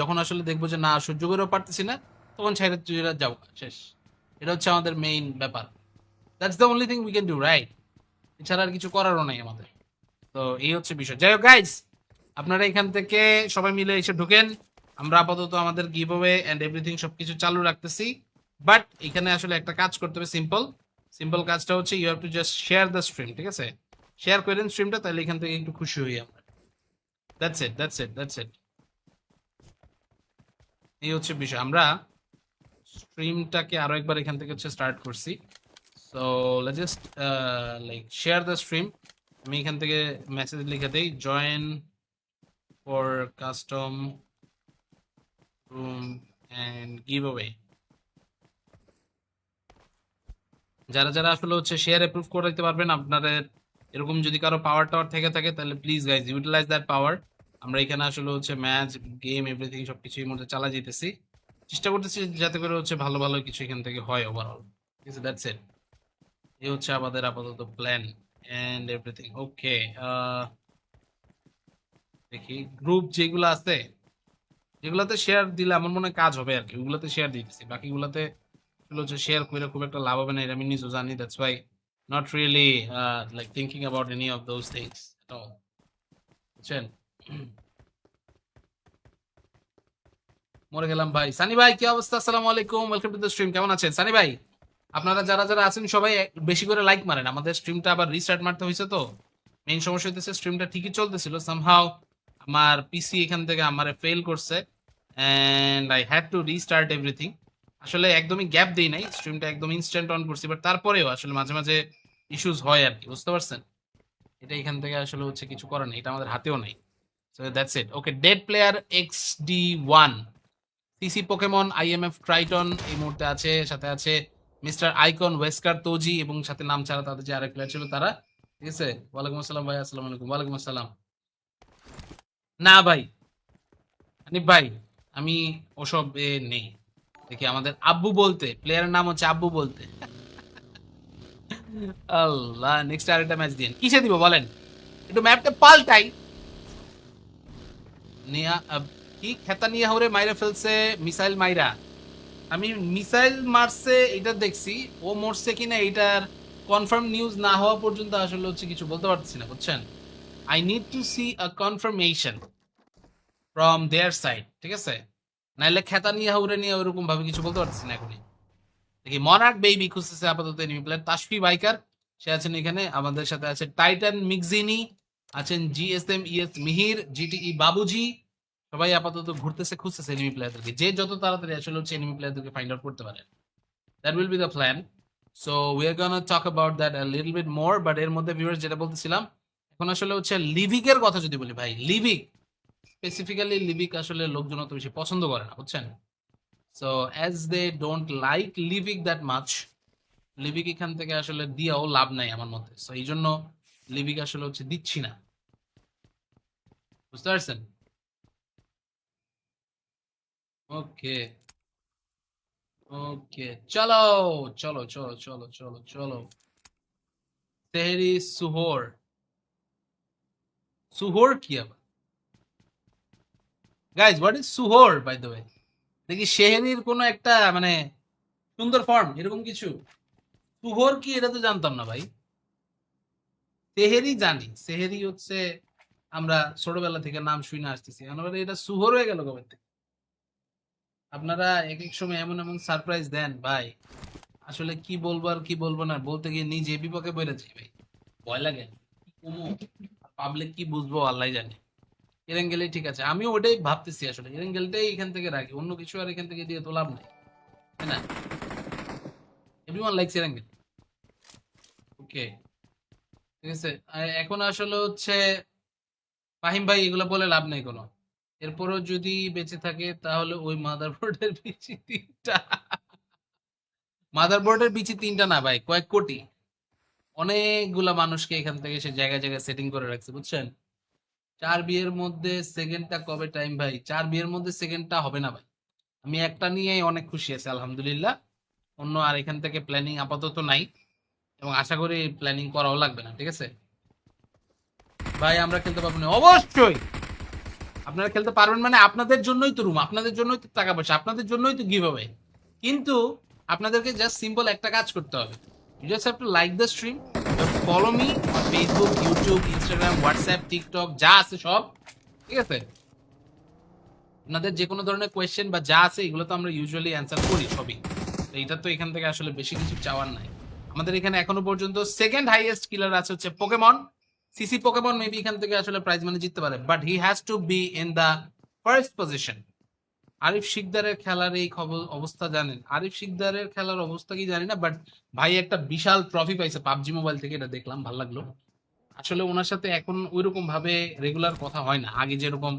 যখন আসলে দেখবো যে না সহ্য করেও পারতেছি না, তখন ছেড়ে চুইরা যাও, শেষ। এটা হচ্ছে আমাদের মেইন ব্যাপার। That's the only thing we can do, right? এছাড়া আর কিছু করারও নাই আমাদের। তো এই হচ্ছে বিষয়। যাই হোক গাইস, আপনারা এখান থেকে সবাই মিলে এসে ঢুকেন। আমরা আপাতত আমাদের গিভ অ্যাওয়ে এন্ড এভরিথিং সবকিছু চালু রাখতেছি, বাট এখানে আসলে একটা কাজ করতে হবে, সিম্পল সিম্পল কাজটা হচ্ছে you have to just share the stream, ঠিক আছে। শেয়ার করেন স্ট্রিমটা, তাহলে এখান থেকে একটু খুশি হই আমরা। That's it. এই হচ্ছে বিষয়। আমরা স্ট্রিমটাকে আরো একবার এখান থেকে হচ্ছে স্টার্ট করছি। So let's just like share the stream. আমি এখান থেকে মেসেজ লিখে দেই, join for custom room and give away. যারা যারা আসলে হচ্ছে শেয়ার অ্যাপ্রুভ করে দিতে পারবেন, আপনাদের এরকম যদি কারো পাওয়ার টাওয়ার থেকে থাকে, তাহলে please guys utilize that power. আমরা এখানে আসলে হচ্ছে ম্যাচ, গেম, এভরিথিং সবকিছু এই মুহূর্তে চালা যেতেছি, চেষ্টা করতেছি যাতে করে হচ্ছে ভালো ভালো কিছু এখান থেকে হয় ওভারঅল, ঠিক আছে। That's it. এই হচ্ছে আমাদের আপাতত প্ল্যান এন্ড এভরিথিং। ওকে, দেখি গ্রুপ যেগুলো আছে, যেগুলোতে শেয়ার দিলে আমার মনে হয় কাজ হবে আর কি, ওগুলোতে শেয়ার দিতেছি। বাকিগুলোতে আসলে হচ্ছে শেয়ার করে খুব একটা লাভ হবে না, এটা আমি নিজেও জানি। That's why not really like thinking about any of those things at all, বুঝছেন? মরে গেলাম ভাই। সানি ভাই কি অবস্থা? আসসালামু আলাইকুম, ওয়েলকাম টু দ্য স্ট্রিম। কেমন আছেন সানি ভাই? আপনারা যারা যারা আছেন সবাই বেশি করে লাইক মারেন। আমাদের স্ট্রিমটা আবার রিস্টার্ট মারতে হয়েছে, তো মেইন সমস্যা হইতেছে স্ট্রিমটা ঠিকই চলতেছিল, সামহাও আমার পিসি এখান থেকে আমারে ফেল করছে and I had to restart everything. আসলে একদমই গ্যাপ দেই নাই, স্ট্রিমটা একদম ইনস্ট্যান্ট অন করছি, বাট তারপরেও আসলে মাঝে মাঝে ইস্যুস হয় আর কি, বুঝতে পারছেন? এটা এখান থেকে আসলে হচ্ছে কিছু করার নেই, এটা আমাদের হাতেও নাই। So that's it. Okay, dead player XD1, CC Pokemon, IMF Triton এই মুহূর্তে আছে, সাথে আছে মিস্টার আইকন, ওয়েস্কার, তোজি, এবং সাথে নাম ছাড়া তাদের যে আরেক প্লেয়ার ছিল তারা, ঠিক আছে। ওয়ালাইকুম আসসালাম ভাই, আসসালামু আলাইকুম। ওয়ালাইকুম আসসালাম। না ভাই, হানিফ ভাই, আমি ওসব নেই। দেখি আমাদের আব্বু বলতে প্লেয়ারের নাম হচ্ছে আব্বু বলতে। আল্লাহ, নেক্সট আরেকটা ম্যাচ দিন, কিসে দিব বলেন, একটু ম্যাপটা পাল্টাই। নিয়া কি খেতা নিয়ে হরে মাইরা ফেলছে মিসাইল মাইরা। আমি মিসাইল মারছে এটা দেখছি, ও মরছে কিনা এটার কনফার্ম নিউজ না হওয়া পর্যন্ত আসলে হচ্ছে কিছু বলতে পারছি না, বুঝছেন। I need to see a confirmation from their side, ঠিক আছে। নাইলে খেতা নিয়ে হাউরে নিয়ে ওরকম ভাবে কিছু বলতে পারছি না এখনই। দেখি মনার্ক বেবি খুঁজতেছে আপাতত এনিমি প্লেয়ার, তাসফি বাইকার সে আছেন এখানে, আমাদের সাথে আছে টাইটান মিক্সিনি, আছেন জিএসএম ইএস মিহির, জিটিই বাবুজি, সবাই আপাতত ঘুরতেছে খুঁজতেছে এনিমি প্লেয়ারদেরকে, যে যত তাড়াতাড়ি আসলে হচ্ছে এনিমি প্লেয়ারদেরকে ফাইন্ড আউট করতে পারে। That will be the plan. So we are gonna talk about that a little bit more, but এর মধ্যে ভিউয়ার্স যেটা বলতেছিলাম, এখন আসলে হচ্ছে লিভিক এর কথা যদি বলি ভাই, লিভিক স্পেসিফিক্যালি লিভিক আসলে লোকজন অত বেশি পছন্দ করে না, বুঝছেন। So as they don't like Levik that much, Levik এখান থেকে আসলে দিয়েও লাভ নাই আমার মতে, সো এই জন্য লিভিক আসলে হচ্ছে দিচ্ছি না, বুঝতে পারছেন। ওকে ওকে, চলো চলো চলো চলো চলো চলো। তেহরি সুহোর, সুহোর কি আবার গাইজ, হোয়াট ইজ সুহোর বাই দ্য ওয়ে? দেখি শেহরির কোনো একটা মানে সুন্দর ফর্ম এরকম কিছু, সুহোর কি এটা তো জানতাম না ভাই। তেহেরি জানি, সেহেরি হচ্ছে আমরা ছোটবেলা থেকে নাম শুনে আসতেছি, আমরা এটা সুহর হয়ে গেল কবে থেকে? আপনারা এক এক সময় এমন এমন সারপ্রাইজ দেন ভাই, আসলে কি বলবো আর কি বলবো না, বলতে গিয়ে নিজে বিপক্ষে পড়ে যাই ভাই, ভয় লাগে। পাবলিক কি বুঝবো আল্লাহ জানে। এরেঙ্গেলেই ঠিক আছে, আমিও ওটাই ভাবতেছি, আসলে এরেঙ্গেলটাই এখান থেকে রাখি, অন্য কিছু আর এখান থেকে দিয়ে তো লাভ নাই, তাই না? Everyone likes এরেঙ্গেল। ওকে, ঠিক আছে। এখন আসলে হচ্ছে ফাহিম ভাই এগুলো বলে লাভ নেই কোনো, এরপরও যদি বেঁচে থাকে তাহলে ওই মাদারবোর্ডের পিছে তিনটা, মাদারবোর্ডের পিছে তিনটা না ভাই, কয়েক কোটি, অনেকগুলা মানুষকে এখান থেকে সে জায়গায় জায়গায় সেটিং করে রাখছে, বুঝছেন। 4 বিয়ের মধ্যে সেকেন্ডটা কবে টাইম ভাই? 4 বিয়ের মধ্যে সেকেন্ডটা হবে না ভাই। আমি একটা নিয়েই অনেক খুশি আছি আলহামদুলিল্লাহ। অন্য আর এখান থেকে প্ল্যানিং আপাতত নাই, এবং আশা করি প্ল্যানিং করাও লাগবে না, ঠিক আছে ভাই। আমরা খেলতে পারবো না অবশ্যই, আপনারা খেলতে পারবেন মানে আপনাদের জন্যই তো রুম, আপনাদের জন্যই তো টাকা পয়সা, আপনাদের জন্যই তো গিভ অ্যাওয়ে। কিন্তু আপনাদেরকে জাস্ট সিম্পল একটা কাজ করতে হবে, you just have to like the stream, follow me on Facebook, YouTube, Instagram, WhatsApp, TikTok যা আছে সব, ঠিক আছে। আপনাদের যে কোনো ধরনের কোয়েশ্চেন বা যা আছে এগুলো তো আমরা ইউজুয়ালি অ্যান্সার করি সবই, তো এটা তো এখান থেকে আসলে বেশি কিছু চাওয়ার নাই। আমাদের এখানে এখনো পর্যন্ত সেকেন্ড হাইয়েস্ট কিলার আছে হচ্ছে পোকেমন, সিসি পোকেমন মেবি এখান থেকে আসলে প্রাইজ মানি জিততে পারে, but he has to be in the first position. Arif শিকদারের খেলার এই খবর অবস্থা জানেন? আরিফ শিকদারের খেলার অবস্থা কি জানি না, বাট ভাই একটা বিশাল ট্রফি পাইছে পাবজি মোবাইল থেকে, এটা দেখলাম ভালো লাগলো। আসলে ওনার সাথে এখন ওইরকম ভাবে রেগুলার কথা হয় না, আগে যেরকম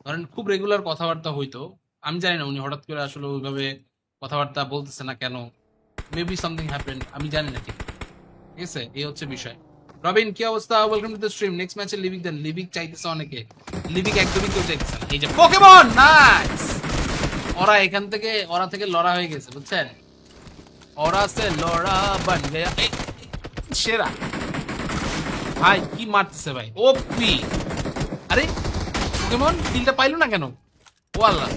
ধরেন খুব রেগুলার কথাবার্তা হইতো। আমি জানি না উনি হঠাৎ করে আসলে ওইভাবে কথাবার্তা বলতেছে না কেন, মেবি সামথিং হ্যাপেন্ড, আমি জানি না ঠিক, ঠিক আছে, এই হচ্ছে বিষয়। রবিন কি অবস্থা? Welcome to the stream. Next ম্যাচে লিভিক দেন, লিভিক চাইতেছে অনেকে, লিভিক একদমই কেউ চাইতেছে না। এই যে পোকেমন, নাইস, ওরা এখান থেকে ওরা থেকে লড়া হয়ে গেছে, বুঝছেন, ওরা সে লড়া বান গয়া, সেরা ভাই, কি মারতেছে ভাই, ওপি। আরে পোকেমন কিলটা পাইলো না কেন? ও আল্লাহ,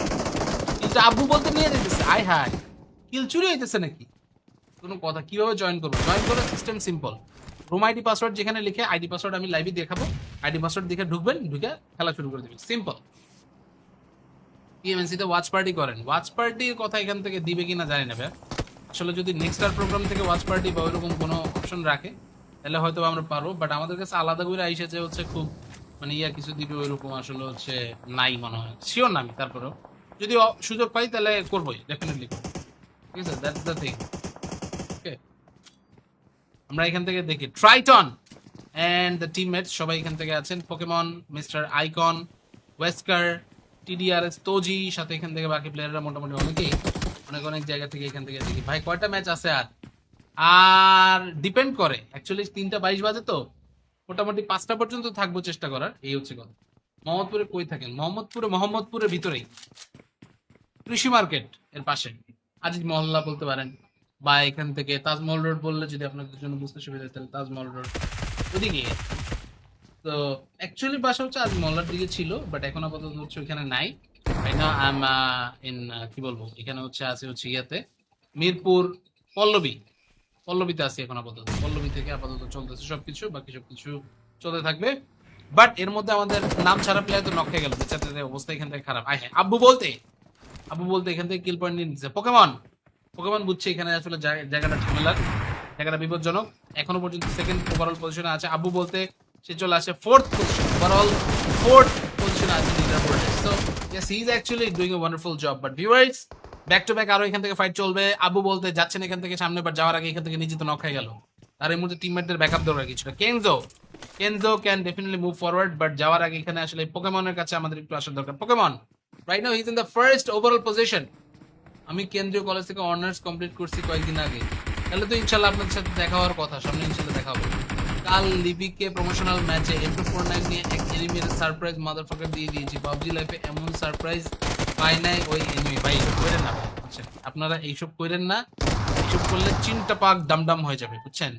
কিলটা আব্বু বলতে নিয়ে যেতেছে, আয় হায়, কিল চুরি হইতেছে নাকি? কোনো কথা, কিভাবে জয়েন করবো? জয়েন করার system simple, room ID password যেখানে লিখে, আইডি পাসওয়ার্ড আমি লাইভে দেখাবো, আইডি পাসওয়ার্ড দেখে ঢুকবেন, ঢুকে খেলা শুরু করে দেবেন, সিম্পল। পিএমএনসি তে ওয়াচ পার্টি করেন, ওয়াচ পার্টির কথা এখান থেকে দিবে কিনা জানি না ভাই, আসলে যদি নেক্সট আর প্রোগ্রাম থেকে ওয়াচ পার্টি বা ওইরকম কোনো অপশন রাখে তাহলে হয়তো আমরা পারবো, বাট আমাদের কাছে আলাদা করে আইসে যে হচ্ছে খুব মানে ইয়া কিছু দিবে ওইরকম আসলে হচ্ছে নাই মনে হয়, শিওর না আমি, তারপরেও যদি সুযোগ পাই তাহলে করবোই ডেফিনেটলি, ঠিক আছে, দ্যাটস দ্য থিং। ওকে, আমরা এখান থেকে দেখি ট্রাইটন এন্ড দ্য টিমমেটস সবাই এখান থেকে আছেন, পোকেমন, মিস্টার আইকন, ওয়েস্কার, টিডিআরএস, তোজি, সাথে এখান থেকে বাকি প্লেয়াররা মোটামুটি অনেকেই অনেক অনেক জায়গা থেকে এখান থেকে দেখি। ভাই কয়টা ম্যাচ আছে আর? আর ডিপেন্ড করে অ্যাকচুয়ালি, 3:22 বাজে তো, মোটামুটি 5টা পর্যন্ত থাকবো চেষ্টা করার, এই হচ্ছে কথা। মোহাম্মদপুরে কই থাকেন? মোহাম্মদপুরের ভিতরেই, কৃষি মার্কেট এর পাশে, আজিজ মহল্লা বলতে পারেন, বা এখান থেকে তাজমহল রোড বললে যদি আপনাদের জন্য বুঝতে সুবিধা হয়, তাহলে তাজমহল রোড ওদিকে। তো অ্যাকচুয়ালি বাসা হচ্ছে আজ মহল্লার দিকে ছিল, বাট এখন আপাতত হচ্ছে ওইখানে নাই। Right now I am in, কি বলবো, এখানে হচ্ছে আছে হচ্ছে ইয়াতে মিরপুর পল্লবী। পল্লবীতে আছি এখন আপাতত। পল্লবী থেকে আপাতত চলতেছে সবকিছু, বাকি সবকিছু চলতে থাকবে। বাট এর মধ্যে আমাদের নাম ছাড়া প্লেয়ার তো নক খেয়ে গেল, বেচারাদের অবস্থা এখান থেকে খারাপ। আয় হ্যাঁ, আব্বু বলতে এখান থেকে কিল পয়েন্ট নিয়ে নিচ্ছে। পোকেমন পোকেমন বুঝছে এখানে আসলে জায়গাটা ঝামেলার, জায়গাটা বিপজ্জনক। এখনো পর্যন্ত সেকেন্ড ওভারঅল পজিশনে আছে। আব্বু বলতে সে চলে আসে ফোর্থ পজিশন, ওভারঅল ফোর্থ পজিশনে আছে লিডার বোর্ডে। So yes, he is actually doing a wonderful job. But viewers, back to back আরো এখান থেকে ফাইট চলবে। আব্বু বলতে যাচ্ছেন এখান থেকে সামনে, বাট যাওয়ার আগে এখান থেকে নিজে তো নক হয়ে গেল। তার এই মুহূর্তে টিমমেটদের ব্যাকআপ দরকার কিছুটা। Kenzo can definitely move forward, but যাওয়ার আগে এখানে আসলে পোকেমনের কাছে আমাদের একটু আসার দরকার। Pokemon right now he is in the first overall position. আমি কেন্দ্রীয় কলেজ থেকে অনার্স কমপ্লিট করছি কয়েকদিন আগে। তাহলে তো ইনশাল্লাহ আপনাদের সাথে দেখা হওয়ার কথা, সামনে ইনশাল্লাহ দেখা হবে। কাল লিপিকে প্রমোশনাল ম্যাচে M249 নিয়ে এক এনিমির সারপ্রাইজ মাদারফাকার দিয়ে দিয়েছি। পাবজি লাইফে এমন সারপ্রাইজ পাই নাই ওই এনিমি। ভাই এইসব করেন না ভাই, বুঝছেন? আপনারা এইসব করেন না। এইসব করলে চিনটা পাক ডামডাম হয়ে যাবে, বুঝছেন?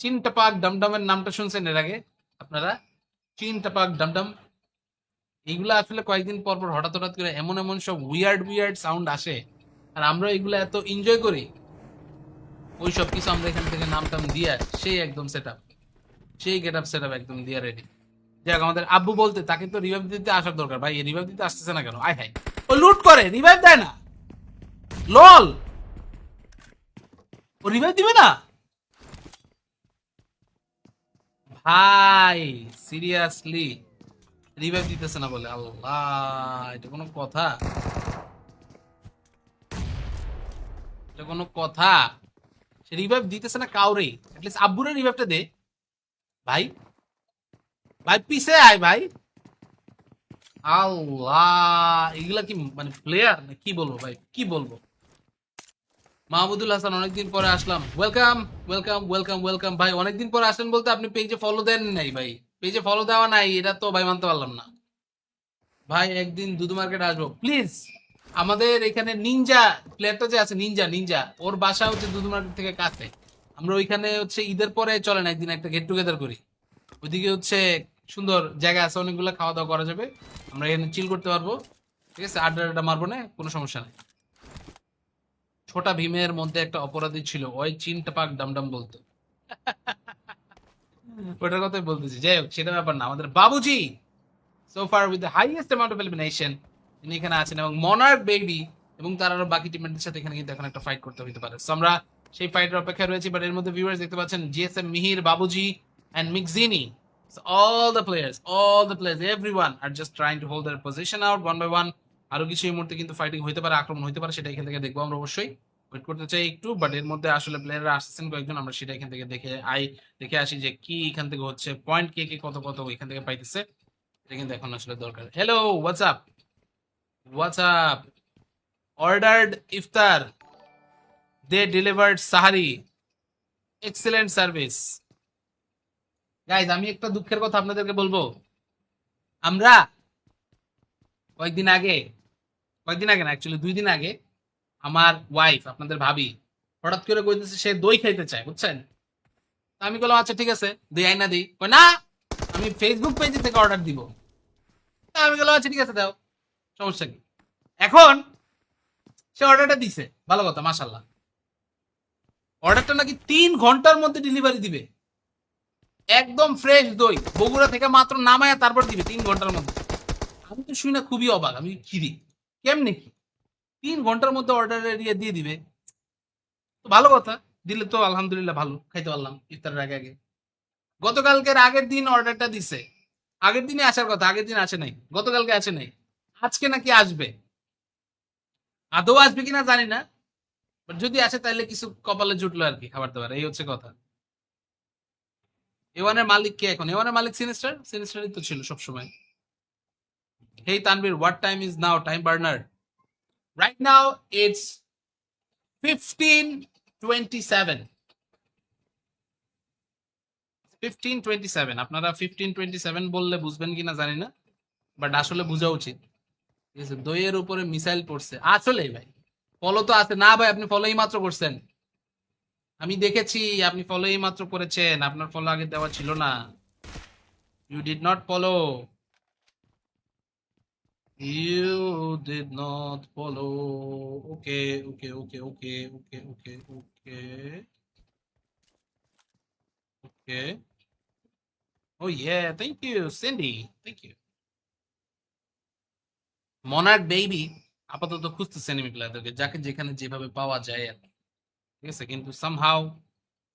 চিনটা পাক ডামডামের নামটা শুনছেন এর আগে আপনারা? চিনটা পাক ডামডাম, এইগুলা আসলে কয়েকদিন পর পর হঠাৎ হঠাৎ করে এমন এমন সব উইয়ার্ড সাউন্ড আসে, আর আমরা এগুলো এত এনজয় করি। ওই সব কিছু আমরা এখান থেকে নাম টাম দিয়ে সেই একদম সেট আপ, সেই গেট আপ সেট আপ একদম দিয়ে রেডি। যাক, আমাদের আব্বু বলতে তাকে তো রিভাইভ দিতে আসার দরকার। ভাই রিভাইভ দিতে আসতেছে না কেন? আয় হাই, ও লুট করে রিভাইভ দেয় না। লল, ও রিভাইভ দিবে না ভাই? সিরিয়াসলি রিভাইভ দিতেছে না বলে? আল্লাহ, এটা কোনো কথা? এটা কোনো কথা? সে রিভাইভ দিতেছে না কাউরে। অ্যাটলিস্ট আব্বুরে রিভাইভটা দে ভাই। ভাই পিছে আয় ভাই। আল্লাহ, এগুলা কি মানে প্লেয়ার না? কি বলবো ভাই, কি বলবো? মাহমুদুল হাসান, অনেকদিন পরে আসলাম। ওয়েলকাম ওয়েলকাম ওয়েলকাম ওয়েলকাম ভাই। অনেকদিন পরে আসলেন বলতে আপনি পেজে ফলো দেন নাই ভাই? পেজে ফলো দেওয়া নাই, এটা তো ভাই মানতে পারলাম না ভাই। একদিন দুদু মার্কেট আসবো প্লিজ। আমাদের এখানে নিনজা প্লেয়ারটা যে আছে, নিনজা নিনজা, ওর বাসা হচ্ছে দুদু মার্কেট থেকে কাছে। আমরা ওইখানে হচ্ছে ঈদের পরে চলেন একদিন একটা গেট টুগেদার করি। ওইদিকে হচ্ছে সুন্দর জায়গা আছে, অনেকগুলো খাওয়া দাওয়া করা যাবে। আমরা এখানে চিল করতে পারবো, ঠিক আছে? আড্ডা আড্ডা মারবো না, কোনো সমস্যা নেই। ছোটা ভীমের মধ্যে একটা অপরাধী ছিল, ওই চিনটা পাক ডামডাম বলতো। ওটার কথাই বলতেছি। যাই হোক, সেটা ব্যাপার না। আমাদের Babuji so far with the highest amount of elimination, তিনি এখানে আছেন, এবং মনার্ক বেবি এবং তার আরো বাকি টিমমেটদের সাথে এখানে কিন্তু এখন একটা ফাইট করতে হতে পারে। So আমরা সেই ফাইটের অপেক্ষায় রয়েছি। বাট এর মধ্যে ভিউয়ার্স দেখতে পাচ্ছেন জিএসএম মিহির, বাবুজি এন্ড মিকজিনি। So all the players, everyone are just trying to hold their position out one by one. আরো কিছু এই মুহূর্তে কিন্তু ফাইটিং হইতে পারে, আক্রমণ হইতে পারে, সেটা এখান থেকে দেখবো আমরা অবশ্যই। ওয়েট করতে চাই একটু, বাট এর মধ্যে আসলে প্লেয়াররা আসছেন কয়েকজন, আমরা সেটা এখান থেকে দেখে আসি যে কি এখান থেকে হচ্ছে, পয়েন্ট কে কে কত কত এখান থেকে পাইতেছে। এটা কিন্তু এখন আসলে দরকার। Hello, what's up, ordered iftar, they delivered sahari, excellent service. Guys, আমি একটা দুঃখের কথা আপনাদেরকে বলবো। আমরা কয়েকদিন আগে, কয়েকদিন আগে না, অ্যাকচুয়ালি 2 দিন আগে, আমার ওয়াইফ, আপনাদের ভাবি, হঠাৎ করে কইতেছে সে দই খাইতে চায়, বুঝছেন? তা আমি বললাম আচ্ছা ঠিক আছে, দই আইনা দিই। কই না, আমি ফেসবুক পেজ থেকে অর্ডার দিব। তা আমি বললাম আচ্ছা ঠিক আছে, দাও, সমস্যা কি। এখন সে অর্ডারটা দিছে, ভালো কথা, মাশাল্লাহ। অর্ডারটা নাকি 3 ঘন্টার মধ্যে ডেলিভারি দিবে। একদম ফ্রেশ দই, বগুড়া থেকে মাত্র নামায়া তারপর দিবে 3 ঘন্টার মধ্যে। আমি তো শুই না, খুবই অবাক। আমি কিরি, কেমনে কি 3 ঘন্টার মধ্যে অর্ডার এরিয়া দিয়ে দিবে? তো ভালো কথা, দিলে তো আলহামদুলিল্লাহ, ভালো, খাইতে পারলাম ইফতারের আগে আগে। গতকালকের আগের দিন অর্ডারটা দিছে, আগের দিনে আসার কথা, আগের দিন আসে নাই, গতকালকে আসে নাই, আজকে নাকি আসবে। আদৌ আসবে কিনা জানি না, বাট যদি আসে তাহলে কিছু কপালে জুটলো আর কি, খাবার দাবার, এই হচ্ছে কথা। এওয়ানের মালিক কে এখন? এওয়ানের মালিক সিনিস্টারই তো ছিল সবসময়। Hey Tanvir, what time is now? Time burner, right now it's 15:27। 15:27। আপনারা 15:27 বললে বুঝবেন কিনা জানি না, বাট আসলে বোঝা উচিত। ঠিক আছে, দইয়ের উপরে মিসাইল পড়ছে আসলে ভাই। ফলো তো আছে না ভাই? আপনি ফলো এই মাত্র করছেন। আমি দেখেছি আপনি ফলো এই মাত্র করেছেন, আপনার ফলো আগে দেওয়া ছিল না। You did not follow, you did not follow. Okay okay okay okay okay okay okay okay. Oh yeah, thank you Sendy, thank you. Monarch baby আপাতত খুঁজতেছে এনিমি প্লেয়ারদেরকে, যাকে যেখানে যেভাবে পাওয়া যায় আর কি। ঠিক আছে, কিন্তু সামহাউ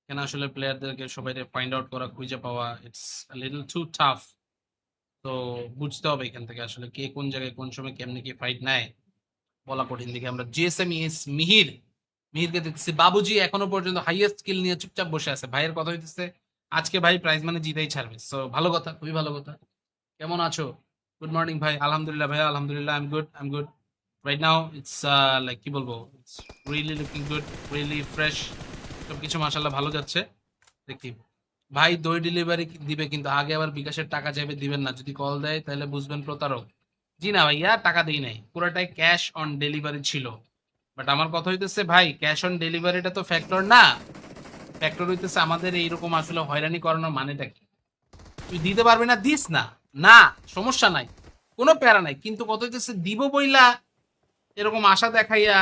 কেন আসলে প্লেয়ারদেরকে সবাই ফাইন্ড আউট করা, খুঁজে পাওয়া, ইটস লিটল টু টাফ। তো বুঝতে হবে এখান থেকে আসলে কে কোন জায়গায় কোন সময় কেমনে কি ফাইট নেয়, বলা কঠিন। দিকে আমরা জিএসএম ইস মিহির, মিহিরকে দেখতেছি বাবুজি এখনো পর্যন্ত হাইয়েস্ট কিল নিয়ে চুপচাপ বসে আছে। ভাইয়ের কথা হইতেছে আজকে ভাই প্রাইজ মানে জিতেই ছাড়বে, সো ভালো কথা, খুবই ভালো কথা। কেমন আছো? গুড মর্নিং ভাই। আলহামদুলিল্লাহ ভাইয়া, আলহামদুলিল্লাহ, I am good, I am good. Right now it's like কি বলবো, it's really looking good, really fresh, সবকিছু মাশাআল্লাহ ভালো যাচ্ছে। দেখি ভাই দই ডেলিভারি দিবে, কিন্তু আগে আবার বিকাশের টাকা চাইবে, দিবেন না। যদি কল দেয় তাহলে বুঝবেন প্রতারক। জি না ভাইয়া, টাকা দিই নাই, পুরোটাই ক্যাশ অন ডেলিভারি ছিল। বাট আমার কথা হইতেছে ভাই, ক্যাশ অন ডেলিভারিটা তো ফ্যাক্টর না। ফ্যাক্টর হইতেছে আমাদের এইরকম আসলে হয়রানি করানোর মানেটা কি? তুই দিতে পারবি না, দিস না, না, সমস্যা নাই, কোনো প্যারা নাই। কিন্তু কত হইতেছে দিব বইলা এরকম আশা দেখাইয়া,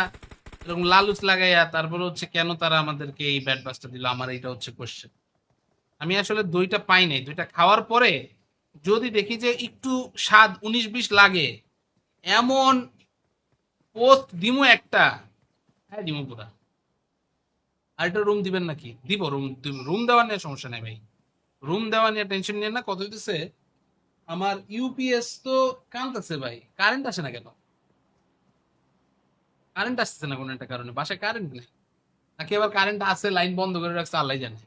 এরকম লালুচ লাগাইয়া, তারপরে হচ্ছে কেন তারা আমাদেরকে এই ব্যাড বাসটা দিল, আমার এইটা হচ্ছে কোশ্চেন। আমি আসলে দইটা পাই নাই, দইটা খাওয়ার পরে যদি দেখি যে একটু স্বাদ 19-20 লাগে, এমন পোস্ট দিমু একটা, হ্যাঁ দিমু পুরা। আর একটা রুম দিবেন নাকি? দিব, রুম রুম দেওয়া নিয়ে সমস্যা নাই ভাই, রুম দেওয়া নিয়ে টেনশন নিয়ে না। কত হইতেছে আমার ইউপিএস তো কানতেছে ভাই, কারেন্ট আসে না কেন? কারেন্ট আসতেছে না কোনো একটা কারণে, বাসায় কারেন্ট নেই, নাকি আবার কারেন্ট আছে লাইন বন্ধ করে রাখছে আল্লাহ জানে।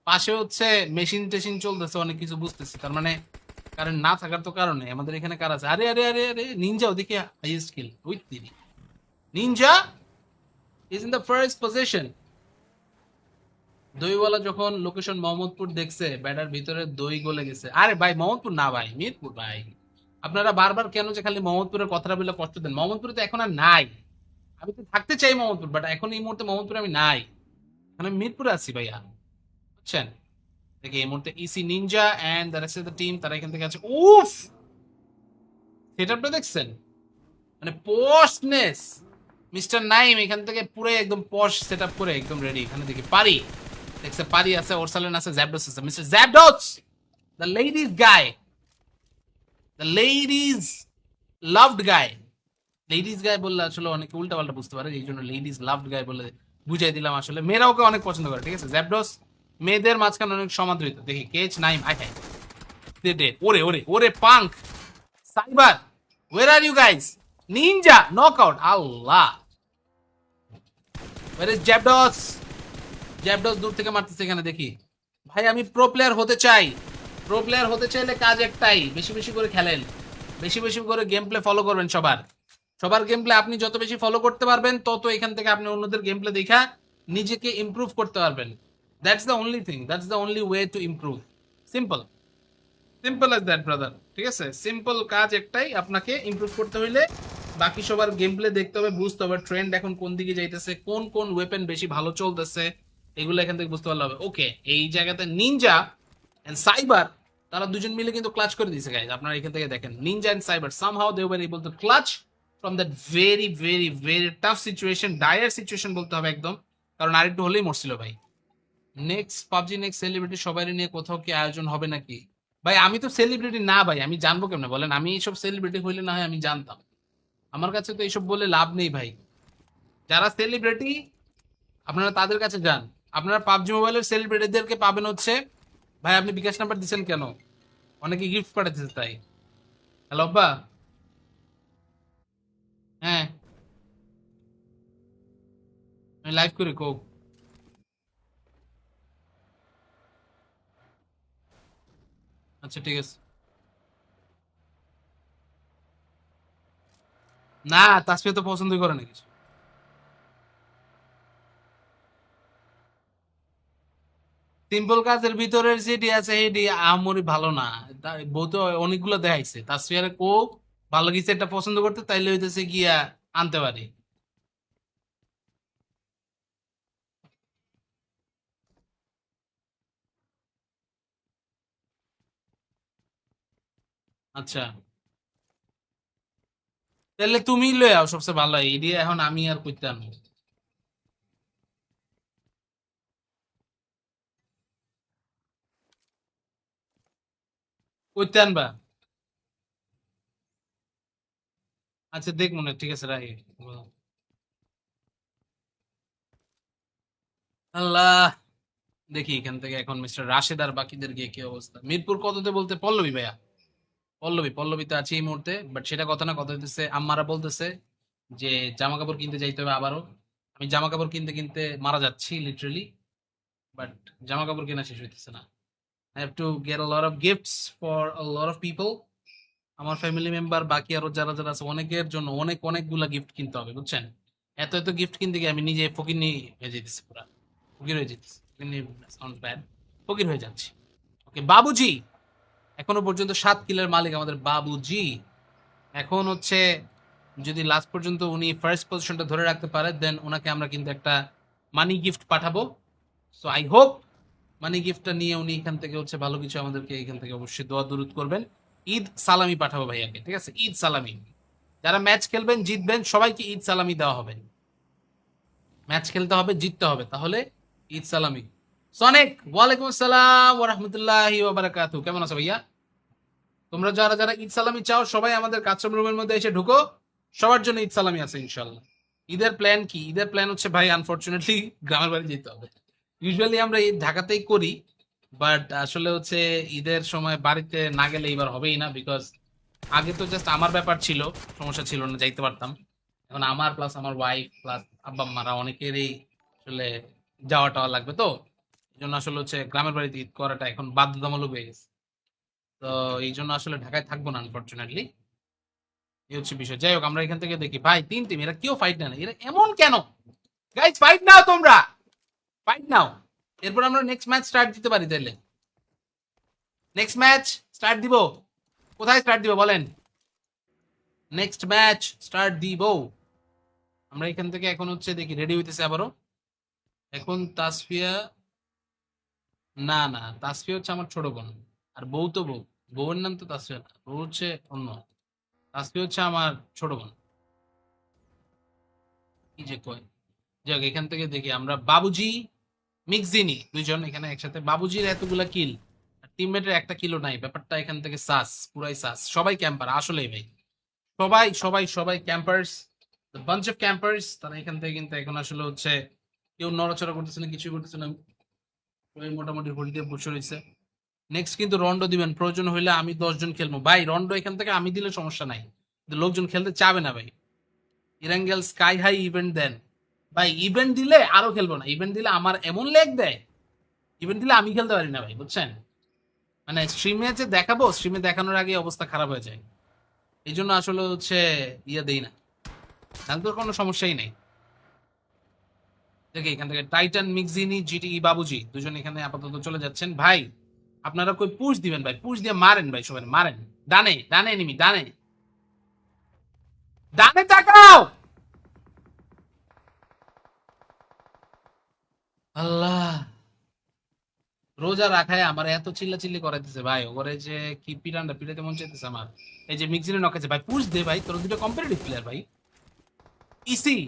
পাশে হচ্ছে মেশিন টেশিন চলতেছে, অনেক কিছু বুঝতেছি, তার মানে কারেন্ট না থাকার তো কারণে আমাদের এখানে কার আছে? আরে আরে আরে আরে, নিনজা ওদিকে হাইয়েস্ট কিল উইথ দিদি। Ninja is in the first position. দইওয়ালা যখন লোকেশন মোহাম্মদপুর দেখছে, ব্যাটার ভিতরে দই গলে গেছে। আরে ভাই মোহাম্মদপুর না ভাই, মিরপুর ভাই। আপনারা বারবার কেন যে খালি মোহাম্মদপুরের কথাটা বলে কষ্ট দেন? মোহাম্মদপুরে তো এখন আর নাই। আমি তো থাকতে চাই মোহাম্মদপুর, বাট এখন এই মুহূর্তে মোহাম্মদপুরে আমি নাই, এখন আমি মিরপুরে আছি ভাইয়া, বুঝছেন? দেখি এই মুহূর্তে EC Ninja and the rest of the team তারা এখান থেকে আছে। উফ, সেটআপটা দেখছেন? মানে পশনেস, মিস্টার নাইম এখান থেকে পুরো একদম পশ সেটআপ করে একদম রেডি। এখানে দেখি পারি, দেখছে পারি আছে, ওরসালেন আছে, জ্যাবডস আছে। Mister Jabods, the ladies guy, the ladies loved guy. Ladies guy বললে আসলে অনেকে উল্টা পাল্টা বুঝতে পারে, এই জন্য লেডিজ লাভড গাই বলে বুঝাই দিলাম। আসলে মেয়েরা ওকে অনেক পছন্দ করে, ঠিক আছে? জ্যাবডস মেয়েদের মাঝখানে অনেক সমাদৃত। দেখি কেচ নাইম, আই হাই, ওরে ওরে ওরে punk, cyber, where are you guys? Ninja knockout, Allah. Where is Jabods? Jabods দূর থেকে মারতেছে এখানে দেখি। ভাই আমি প্রো প্লেয়ার হতে চাই। প্রো প্লেয়ার হতে চাইলে কাজ একটাই, বেশি বেশি করে খেলেন, বেশি বেশি করে গেম প্লে ফলো করবেন। সবার সবার গেম প্লে আপনি যত বেশি ফলো করতে পারবেন, তত এখান থেকে আপনি অন্যদের গেম প্লে দেখা নিজেকে ইমপ্রুভ করতে পারবেন। That's the only thing, that's the only way to improve. Simple, simple as that brother, ঠিক আছে? সিম্পল কাজ একটাই, আপনাকে ইমপ্রুভ করতে হইলে বাকি সবার গেম প্লে দেখতে হবে, বুঝতে হবে ট্রেন্ড এখন কোন দিকে যাইতেছে, কোন কোন ওয়েপেন বেশি ভালো চলতেছে, এগুলো এখান থেকে বুঝতে পারলে হবে। ওকে, এই জায়গাতে নিনজা এন্ড সাইবার তারা দুজন মিলে কিন্তু ক্লাচ করে দিয়েছে গাইজ। আপনারা এখান থেকে দেখেন Ninja and Cyber somehow they were able to clutch from that very very very tough situation, dire situation বলতে হবে একদম, কারণ আরেকটু হলেই মরছিল ভাই। নেক্সট পাবজি নেক্সট সেলিব্রিটি সবাই নিয়ে কোথাও কি আয়োজন হবে নাকি? ভাই আমি তো সেলিব্রিটি না ভাই, আমি জানবো কেমনে বলেন? আমি এইসব সেলিব্রিটি হইলে না হয় আমি জানতাম, আমার কাছে তো এইসব বলে লাভ নেই ভাই। যারা সেলিব্রিটি আপনারা তাদের কাছে যান। আপনারা পাবজি মোবাইলের সেলিব্রিটিদেরকে পাবেন হচ্ছে, ভাই আপনি বিকাশ নাম্বার দিচ্ছেন কেন? অনেকে গিফট পাঠাতেছে তাই। হ্যালো আব্বা। হ্যাঁ, আমি লাইভ করি কোক। আচ্ছা ঠিক আছে। না, তাসফিয়া তো পছন্দই করে না কিছু। সিম্পল কাজের ভিতরে যেটি আছে সেটি আমরি ভালো না। বউ তো অনেকগুলো দেখাইছে, তাসফিয়ারে কোক ভালো কিছু একটা পছন্দ করতে, তাইলে হইতেছে গিয়া আনতে পারি। আচ্ছা, তাহলে তুমি লয়ে আও সবচেয়ে ভালো, এই দিয়ে এখন আমি আর কইতে আনবো। কইতে আনবা? আচ্ছা দেখ মনে, ঠিক আছে রাখি। আল্লাহ, দেখি এখান থেকে এখন মিস্টার রাশেদ আর বাকিদের গিয়ে কি অবস্থা। মিরপুর কততে বলতে পল্লবী ভাইয়া, পল্লবীতে আছে এই মুহূর্তে, বাট সেটা কথা না, কথা হইতেছে আম্মারা বলতেছে যে জামা কাপড় কিনতে যাইতে হবে আবারও। আমি জামা কাপড় কিনতে কিনতে মারা যাচ্ছি লিটারেলি, বাট জামা কাপড় কেনা শেষ হইতেছে না। I have to get a lot of gifts for a lot of people. আমার ফ্যামিলি মেম্বার বাকি আরো যারা যারা আছে অনেকের জন্য অনেকগুলা গিফট কিনতে হবে, বুঝছেন? এত গিফট কিনতে গিয়ে আমি নিজে ফকিন্নি হয়ে যেতেছি, পুরা ফকির হয়ে যেতেছি। ফকিন্নি সাউন্ড ব্যাড, ফকির হয়ে যাচ্ছি। ওকে বাবুজি, এখনো পর্যন্ত 7 কিলের মালিক আমাদের বাবুজি। এখন হচ্ছে যদি লাস্ট পর্যন্ত উনি ফার্স্ট পজিশনটা ধরে রাখতে পারে, দেন ওনাকে আমরা কিন্তু একটা মানি গিফট পাঠাবো। সো আই হোপ মানি গিফটটা নিয়ে উনি এখান থেকে হচ্ছে ভালো কিছু আমাদেরকে এখান থেকে অবশ্যই দোয়া দরুদ করবেন। ঈদ সালামি পাঠাবো ভাইয়াকে, ঠিক আছে? ঈদ সালামি, যারা ম্যাচ খেলবেন জিতবেন সবাইকে ঈদ সালামি দেওয়া হবে। ম্যাচ খেলতে হবে, জিততে হবে, তাহলে ঈদ সালামি। সনেক, ওয়ালাইকুম আসসালাম ওয়া রাহমাতুল্লাহি ওয়া বারাকাতুহু। কেমন আছো ভাইয়া? তোমরা যারা যারা ঈদ সালামি চাও সবাই আমাদের কাস্টম রুমের মধ্যে এসে ঢুকো, সবার জন্য ঈদ সালামি আছে ইনশাল্লাহ। ঈদের প্ল্যান কি? ঈদের প্ল্যান হচ্ছে ভাই আনফরচুনেটলি গ্রামের বাড়ি যেতে হবে। ইউজুয়ালি আমরা ঈদ ঢাকাতেই করি, বাট আসলে হচ্ছে ঈদের সময় বাড়িতে না গেলে এবার হবেই না, বিকজ আগে তো জাস্ট আমার ব্যাপার ছিল, সমস্যা ছিল না, যাইতে পারতাম। এখন আমার প্লাস আমার ওয়াইফ প্লাস আব্বা আম্মারা অনেকেরই আসলে যাওয়া টাওয়া লাগবে, তো এই জন্য আসলে হচ্ছে গ্রামের বাড়িতে ঈদ করাটা এখন বাধ্যতামূলক হয়ে গেছে। তো এই জন্য আসলে ঢাকায় থাকবো না আনফরচুনেটলি, এই হচ্ছে বিষয়। যাই হোক, আমরা এখান থেকে দেখি ভাই 3 টিম, এরা কেউ ফাইট না, এরা এমন কেন? গাইজ ফাইট নাও, তোমরা ফাইট নাও, এরপর আমরা নেক্সট ম্যাচ স্টার্ট দিতে পারি। তাহলে নেক্সট ম্যাচ স্টার্ট দিব, কোথায় স্টার্ট দিব বলেন? নেক্সট ম্যাচ স্টার্ট দিব আমরা এখান থেকে। এখন হচ্ছে দেখি রেডি হইতেছে আবারও। এখন তাসফিয়া, না না, তাসফিয়া হচ্ছে আমার ছোট বোন, আর বউ তো বউ, বউয়ের নাম তো তাসফিয়া না, বউ হচ্ছে অন্য। তাসফিয়া হচ্ছে আমার ছোট বোন। কি যে কয়, যাক এখান থেকে দেখি আমরা বাবুজি মিক্সিনি দুইজন এখানে একসাথে। বাবুজির এতগুলা কিল, টিমমেটের একটা কিলো নাই, ব্যাপারটা এখান থেকে সাস, পুরাই সাস। সবাই ক্যাম্পার আসলেই ভাই, সবাই ক্যাম্পার্স, বাঞ্চ অফ ক্যাম্পার্স। তারা এখান থেকে কিন্তু এখন আসলে হচ্ছে কেউ নড়াচড়া করতেছে না, কিছু করতেছে না, সবাই মোটামুটি হোল্ড দিয়ে বসে রয়েছে। নেক্সট কিন্তু রন্ডো দিবেন, প্রয়োজন হইলে আমি 10 জন খেলবো ভাই। রন্ডো এখান থেকে আমি দিলে সমস্যা নাই, কিন্তু লোকজন খেলতে চাবে না ভাই। ইরাঙ্গেল স্কাই হাই ইভেন্ট দেন ভাই, ইভেন্ট দিলে আরো খেলবো না, ইভেন্ট দিলে আমার এমন লেগ দেয়, ইভেন্ট দিলে আমি খেলতে পারি না ভাই, বুঝছেন? মানে স্ট্রিমে যে দেখাবো, স্ট্রিমে দেখানোর আগে অবস্থা খারাপ হয়ে যায়, এই জন্য আসলে হচ্ছে ইয়ে দেই না, তাহলে তো কোনো সমস্যাই নেই। দেখি এখান থেকে টাইটান মিক্সিনি জিটি বাবুজি দুজন এখানে আপাতত চলে যাচ্ছেন ভাই। আপনারা কই পুশ দিবেন ভাই, পুশ দিয়ে মারেন ভাই, সবাই মারেন। ডানে ডানে এনিমি, ডানে ডানে তাকাও। আল্লাহ, রোজা রাখায় আমার এত চিল্লাচিল্লি করাইতেছে ভাই, ওরে যে কি পিটানটা পিটাইতে মন চাইতেছে আমার। এই যে মিক্সিনে নকাইছে ভাই, পুশ দে ভাই, তোর দুটো কম্পিটিটিভ প্লেয়ার ভাই। EC,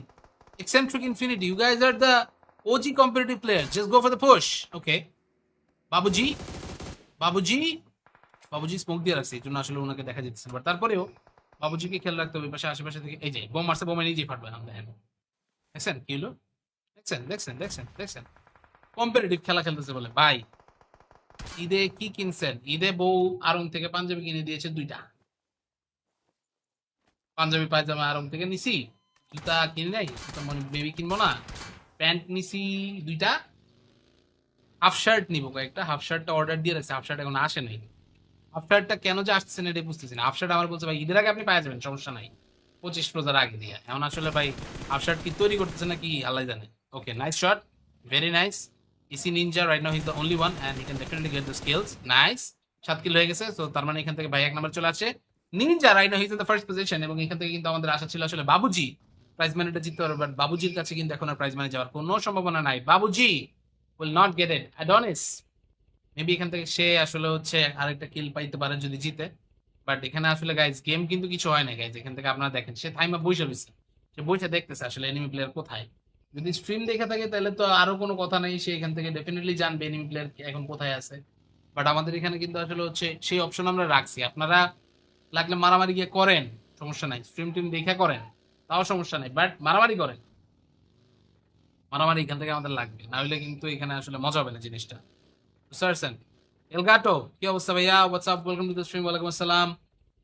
eccentric infinity, you guys are the OG competitive players, just go for the push. Okay Babuji, Babuji, Babuji smoke দিয়ে রাখছে, এই জন্য আসলে ওনাকে দেখা যেতেছে, বাট তারপরেও বাবুজিকে খেয়াল রাখতে হবে। পাশে আশেপাশে থেকে এই যে বোম মারছে, বোমে নিজেই ফাটবে না, দেখেন দেখছেন কি হলো, দেখছেন কম্পিটিটিভ খেলা খেলতেছে বলে ভাই। ঈদে কি কিনছেন? ঈদে বউ আরং থেকে পাঞ্জাবি কিনে দিয়েছে 2টা, পাঞ্জাবি পায়জামা আরং থেকে নিছি। জুতা কিনে নাই, জুতা মনে বেবি কিনবো না। প্যান্ট নিছি 2টা, হাফ শার্ট নিবো কয়েকটা, হাফ শার্টটা অর্ডার দিয়ে রাখছে, হাফ শার্ট এখন আসে নাই। হাফ শার্টটা কেন যে আসছে না এটা বুঝতেছি না। হাফ শার্ট আমার বলছে ভাই ঈদের আগে আপনি পাওয়া যাবেন, সমস্যা নাই, 25 রোজার আগে দিয়ে। এখন আসলে ভাই হাফ শার্ট কি তৈরি করতেছে নাকি আল্লাহ জানে। Okay nice shot, very nice. EC Ninja right now he is the only one and he can definitely get the skills. Nice, 7 kill হয়ে গেছে, তো তার মানে এখান থেকে ভাই 1 নাম্বার চলে আসে। Ninja right now he is in the first position, এবং এখান থেকে কিন্তু আমাদের আশা ছিল আসলে বাবুজি প্রাইজ মানিটা জিততে পারবে, বাট বাবুজির কাছে কিন্তু এখন আর প্রাইজ মানি যাওয়ার কোনো সম্ভাবনা নাই। Babuji will not get it. Adonis maybe এখান থেকে সে আসলে হচ্ছে আরেকটা কিল পাইতে পারে যদি জিতে, বাট এখানে আসলে গাইজ গেম কিন্তু কিছু হয় না গাইজ। এখান থেকে আপনারা দেখেন সে থাইমা বসে রয়েছে, সে বসে দেখতেছে আসলে এনিমি প্লেয়ার কোথায়। যদি স্ট্রিম দেখে থাকে তাহলে তো আরো কোনো কথা নেই, সে এখান থেকে ডেফিনেটলি জানবে এনিমি প্লেয়ার এখন কোথায় আছে। বাট আমাদের এখানে কিন্তু আসলে হচ্ছে সেই অপশন আমরা রাখছি। আপনারা লাগলে মারামারি গিয়ে করেন, সমস্যা নাই, স্ট্রিম টিম দেখে করেন, তাও সমস্যা নাই, বাট মারামারি করেন। মারামারি এখান থেকে আমাদের লাগবে, না হলে কিন্তু এখানে আসলে মজা হবে না জিনিসটা, বুঝতে পারছেন? এলগাটো, কি অবস্থা ভাইয়া? WhatsApp, welcome to the stream. ওয়ালাইকুম আসসালাম।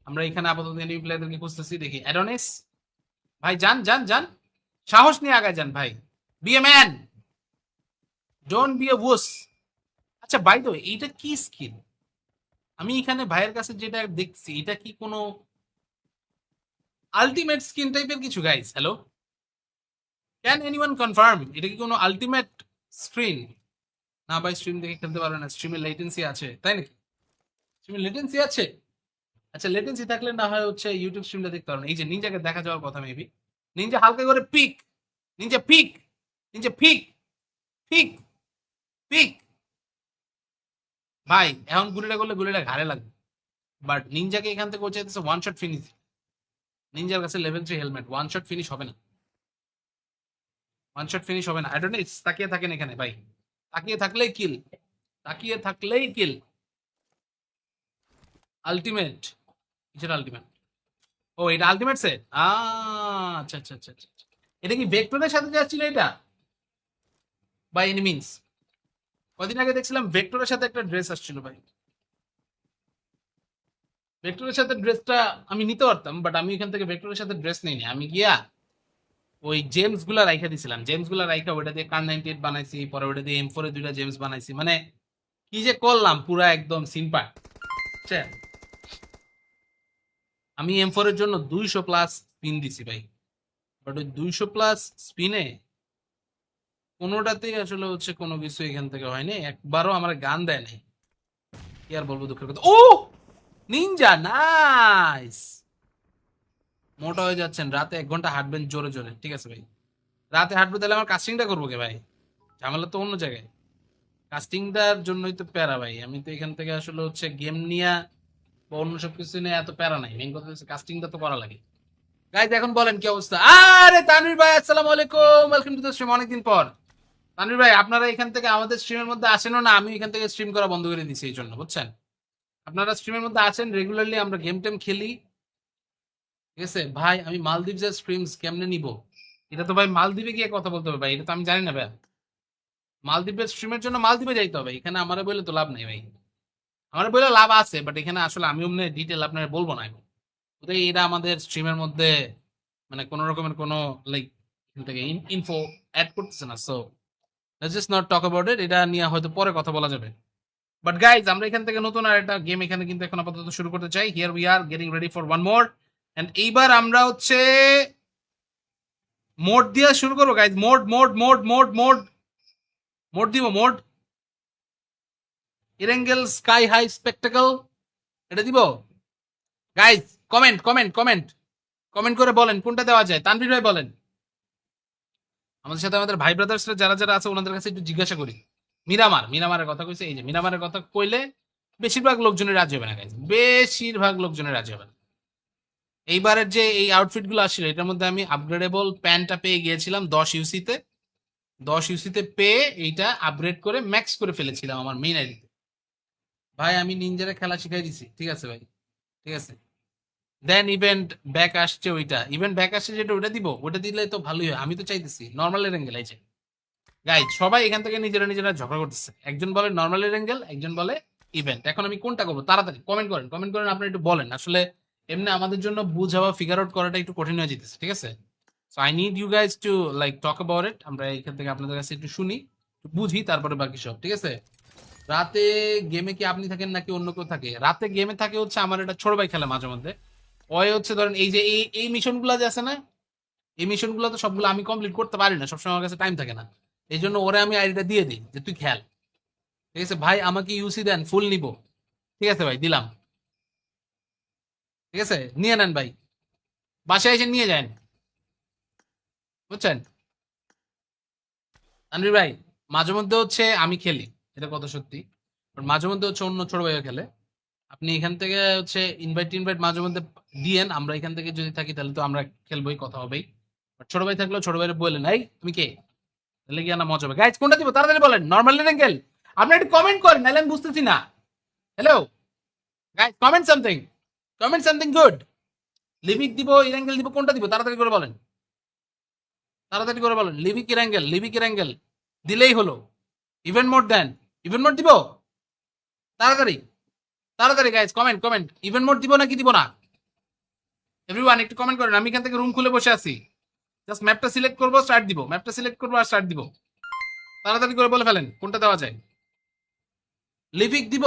আমরা এখানে আপাতত এনিমি প্লেয়ারদেরকে খুঁজতেছি, দেখি অ্যাডোনিস ভাই, যান যান যান, সাহস নিয়ে আগায় যান ভাই, be a man, don't be a wuss. আচ্ছা ভাই, তো এইটা কি স্কিল? আমি এখানে ভাইয়ের কাছে যেটা দেখছি, এটা কি কোনো আলটিমেট স্কিন টাইপের কিছু guys? Hello, can anyone confirm এটা কি কোনো আলটিমেট স্ক্রিন? না ভাই, স্ট্রিম দেখে খেলতে পারবে না, স্ট্রিমে লেটেন্সি আছে, তাই নাকি? স্ট্রিমে লেটেন্সি আছে? আচ্ছা, লেটেন্সি থাকলে না হয় হচ্ছে ইউটিউব স্ট্রিমটা দেখতে পারবেন। এই যে নিনজাকে দেখা যাওয়ার কথা মেবি, নিনজা হালকা করে peek, Ninja peek, Ninja peek, peek, peek. ভাই এখন গুলিটা করলে গুলিটা ঘাড়ে লাগবে, বাট নিনজাকে এখান থেকে হচ্ছে ওয়ান শট ফিনিশ। নিনজার কাছে level 3 helmet, one shot finish হবে না, ওয়ান শট ফিনিশ হবে না। আই ডোন্ট নো, তাকিয়ে থাকেন এখানে ভাই, তাকিয়ে থাকলেই কিল, তাকিয়ে থাকলেই কিল। আলটিমেট, কিসের আলটিমেট? ও, এটা আলটিমেট সেট। আচ্ছা আচ্ছা আচ্ছা আচ্ছা। এটা কি ভেক্টরের সাথে যাচ্ছিল এটা, বাই এনি মিনস? কদিন আগে দেখছিলাম ভেক্টরের সাথে একটা ড্রেস আসছিল ভাই। ভেক্টরের সাথে ড্রেসটা আমি নিতে পারতাম, বাট আমি এখান থেকে ভেক্টরের সাথে ড্রেস নিইনি। আমি গিয়া ওই জেমস গুলা রাইখা দিছিলাম, জেমস গুলা রাইখা ওটা দিয়ে কার 98 বানাইছি, পরে ওটা দিয়ে M4 এর 2টা জেমস বানাইছি। মানে কি যে করলাম, পুরা একদম সিম্পাট। আমি M4 এর জন্য 200 প্লাস স্পিন দিছি ভাই, বাট ওই 200 প্লাস স্পিনে কোনোটাতেই আসলে হচ্ছে কোনো কিছু এখান থেকে হয়নি, একবারও আমার গান দেয় নাই। কি আর বলবো, দুঃখের কথা। ও, নিনজা নাইস। মোটা হয়ে যাচ্ছেন, রাতে 1 ঘন্টা হাঁটবেন জোরে জোরে, ঠিক আছে ভাই? রাতে হাঁটবো তাহলে আমার কাস্টিংটা করবো কে ভাই? ঝামেলা তো অন্য জায়গায়, কাস্টিংটার জন্যই তো প্যারা ভাই। আমি তো এখান থেকে আসলে হচ্ছে গেম নিয়ে বা অন্য সবকিছু নিয়ে এত প্যারা নাই, মেইন কথা হচ্ছে কাস্টিংটা তো করা লাগে। গাইজ এখন বলেন কি অবস্থা? আরে তানভীর ভাই, আসসালামু আলাইকুম, ওয়েলকাম টু দ্য স্ট্রিম, অনেকদিন পর। তানভীর ভাই, আপনারা এখান থেকে আমাদের স্ট্রিমের মধ্যে আসেনও না, আমি এখান থেকে স্ট্রিম করা বন্ধ করে দিছি এই জন্য, বুঝছেন? আপনারা স্ট্রিমের মধ্যে আছেন রেগুলারলি, আমরা গেম টেম খেলি, ঠিক আছে ভাই? আমি মালদ্বীপের স্ট্রিমস কেমনে নিব? এটা তো ভাই মালদ্বীপে গিয়ে কথা বলতে হবে ভাই, এটা তো আমি জানি না ভাই। মালদ্বীপের স্ট্রিমের জন্য মালদ্বীপে যাইতে হবে, এখানে আমারে বলে তো লাভ নেই ভাই। আমার বলে লাভ আছে, বাট এখানে আসলে আমি অমনি ডিটেল আপনার বলবো না এখন। ওদের এটা আমাদের স্ট্রিমের মধ্যে মানে কোনো রকমের কোনো লাইক এখান থেকে ইনফো অ্যাড করতেছে না, so let's just not talk about ইট। এটা নিয়ে হয়তো পরে কথা বলা যাবে। বাট গাইজ, আমরা এখান থেকে নতুন আর একটা গেম এখানে কিন্তু এখন আপাতত শুরু করতে চাই। Here we are getting ready for one more, and এইবার আমরা হচ্ছে মোড দিয়ে শুরু করবো গাইজ। Mode mode mode mode mode mode দিব, mode Erangel sky high spectacle, এটা দিব গাইজ। কমেন্ট কমেন্ট কমেন্ট কমেন্ট করে বলেন কোনটা দেওয়া যায়। তানভীর ভাই বলেন। আমাদের সাথে আমাদের ভাই ব্রাদার্সরা যারা যারা আছে ওনাদের কাছে একটু জিজ্ঞাসা করি। মিরামার, মিরামারের কথা কইছে, এই যে মিরামারের কথা কইলে বেশিরভাগ লোকজনের রাজি হবে না গাইজ, বেশিরভাগ লোকজনের রাজি হবে না। এইবারের যে এই আউটফিট গুলো আসছিল, এটার মধ্যে আমি আপগ্রেডেবল প্যান্টটা পেয়ে গিয়েছিলাম 10 ইউসিতে। 10 ইউসিতে পেয়ে এইটা আপগ্রেড করে ম্যাক্স করে ফেলেছিলাম আমার মেইন আইডিতে। ভাই আমি নিনজারে খেলা শিখাই দিছি, ঠিক আছে ভাই, ঠিক আছে। দেন ইভেন্ট ব্যাক আসছে, ওইটা ইভেন্ট ব্যাক আসছে যেটা, ওটা দিব, ওটা দিলে তো ভালোই হয়। আমি তো চাইতেছি নর্মালের অ্যাঙ্গেল আছে গাইজ। সবাই এখান থেকে নিজেরা নিজেরা ঝগড়া করতেছে, একজন বলে নর্মালের অ্যাঙ্গেল, একজন বলে ইভেন্ট। এখন আমি কোনটা করবো? তাড়াতাড়ি কমেন্ট করেন, কমেন্ট করেন, আপনি একটু বলেন। আসলে এমনি আমাদের জন্য বুঝা বা ফিগার আউট করাটা একটু কঠিন হয়ে যেতেছে, ঠিক আছে? So I need you guys to like talk about it. আমরা এখান থেকে আপনাদের কাছে একটু শুনি, একটু বুঝি, তারপরে বাকি সব, ঠিক আছে? রাতে গেমে কি আপনি থাকেন নাকি অন্য কেউ থাকে? রাতে গেমে থাকে হচ্ছে আমার একটা ছোট ভাই, খেলে মাঝে মধ্যে। ওই হচ্ছে ধরেন এই যে এই মিশন গুলা যে আছে না, এই মিশন গুলো তো সবগুলো আমি কমপ্লিট করতে পারি না, সবসময় আমার কাছে টাইম থাকে না। এই জন্য ওরে আমি আইডিটা দিয়ে দিই যে তুই খেল, ঠিক আছে ভাই? আমাকে ইউসি দেন, ফুল নিব, ঠিক আছে ভাই, দিলাম, ঠিক আছে, নিয়ে নেন ভাই, বাসায় এসে নিয়ে যান, বুঝছেন? তানভীর ভাই, মাঝে মধ্যে হচ্ছে আমি খেলি, এটা কত সত্যি, বাট মাঝে মধ্যে হচ্ছে অন্য ছোট ভাইও খেলে। আপনি এখান থেকে হচ্ছে ইনভাইট মাঝে মধ্যে দিয়েন, আমরা এখান থেকে যদি থাকি তাহলে তো আমরা খেলবোই, কথা হবেই। But ছোট ভাই থাকলেও ছোট ভাইয়ের বললেন, এই তুমি কে, তাহলে কি না মজা হবে। গাইজ কোনটা দিব তাড়াতাড়ি বলেন, নর্মাল রেঙ্গেল? আপনি একটু কমেন্ট করেন, নাহলে আমি বুঝতেছি না। Hello guys, comment something good. Levik দিব, ইরেঙ্গেল দিব, কোনটা দিব তাড়াতাড়ি করে বলেন, তাড়াতাড়ি করে বলেন। লিভিক ইরেঙ্গেল দিলেই হলো। ইভেন্ট মোড দেন, ইভেন্ট মোড দিব তাড়াতাড়ি, তাড়াতাড়ি গাইজ কমেন্ট। ইভেন্ট মোড দিব নাকি দিব না? এভরিওয়ান একটু কমেন্ট করেন। আমি এখান থেকে রুম খুলে বসে আছি, জাস্ট ম্যাপটা সিলেক্ট করবো, স্টার্ট দিব। ম্যাপটা সিলেক্ট করবো আর স্টার্ট দিব। তাড়াতাড়ি করে বলে ফেলেন কোনটা দেওয়া যায়। লিভিক দিব,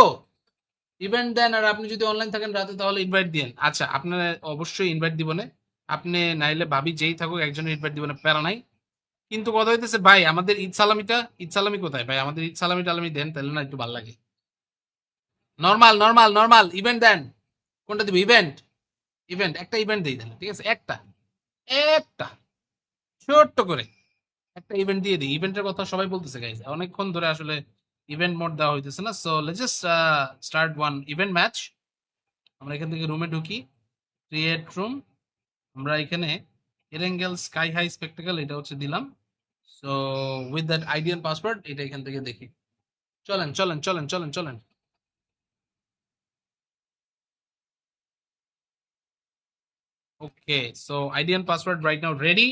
ইভেন্ট দেন। আর আপনি যদি অনলাইন থাকেন রাতে তাহলে ইনভাইট দিন। আচ্ছা আপনার অবশ্যই ইনভাইট দিব না, আপনি নাইলে ভাবি যেই থাকুক একজনের ইনভাইট দিব না, প্যারা নাই। কিন্তু কথা হইতেছে ভাই, আমাদের ঈদ সালামি কোথায় ভাই? আমাদের ঈদ সালামি টালামি দেন তাহলে না একটু ভালো লাগে। নর্মাল ইভেন্ট দেন। কোনটা দিব? ইভেন্ট একটা ইভেন্ট দিই তাহলে, ঠিক আছে? একটা একটা ছোট্ট করে একটা ইভেন্ট দিয়ে দিই। ইভেন্টের কথা সবাই বলতেছে গাইজ, অনেকক্ষণ ধরে আসলে ইভেন্ট মোড দেওয়া হইতেছে না। So let's just start one event match. আমরা এখান থেকে রুমে ঢুকি, ক্রিয়েট রুম। আমরা এখানে এরেঙ্গেল স্কাই হাই স্পেকটাকল এটা হচ্ছে দিলাম। So with that ID and password এটা এখান থেকে দেখি। চলেন। Okay, so ID and password right now ready.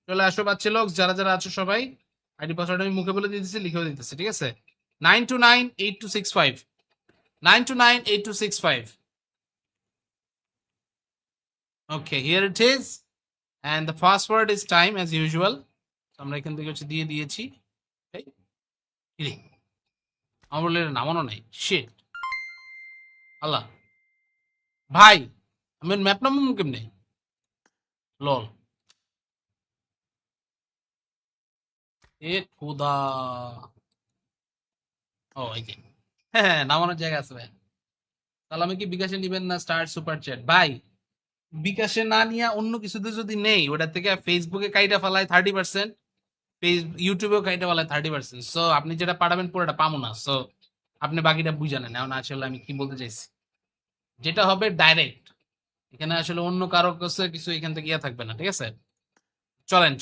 চলে আসো বাচ্চা লোক, যারা যারা আছো সবাই। আইডি পাসওয়ার্ড আমি মুখে বলে দিতেছি, লিখেও দিতেছি, ঠিক আছে? 9298265, 9298265। Okay, here it is, and the password is time as usual. আমরা এখান থেকে হচ্ছে দিয়ে দিয়েছি। এই, কিরে, আমার বলে নামানো নাই, শিট, আল্লাহ ভাই, আমি ম্যাপ নামাবো কেমনে? লল, এ খোদা। ও এই যে, হ্যাঁ নামানোর জায়গা আছে ভাই। তাহলে আমি কি বিকাশে নিবেন না স্টার সুপার চ্যাট ভাই? বিকাশে না নিয়ে অন্য কিছুতে যদি নেই, ওটা থেকে ফেসবুকে কাইটা ফেলায় 30%, ইউটিউবেও কাইটা ফেলায় 30%। সো আপনি যেটা পাঠাবেন পুরোটা পাবো না। সো আপনি বাকিটা বুঝে নেন। এখন আসলে আমি কি বলতে চাইছি, যেটা হবে ডাইরেক্ট, এখানে আসলে অন্য কারো কাছে কিছু এখান থেকে ইয়ে থাকবে না, ঠিক আছে? চলেন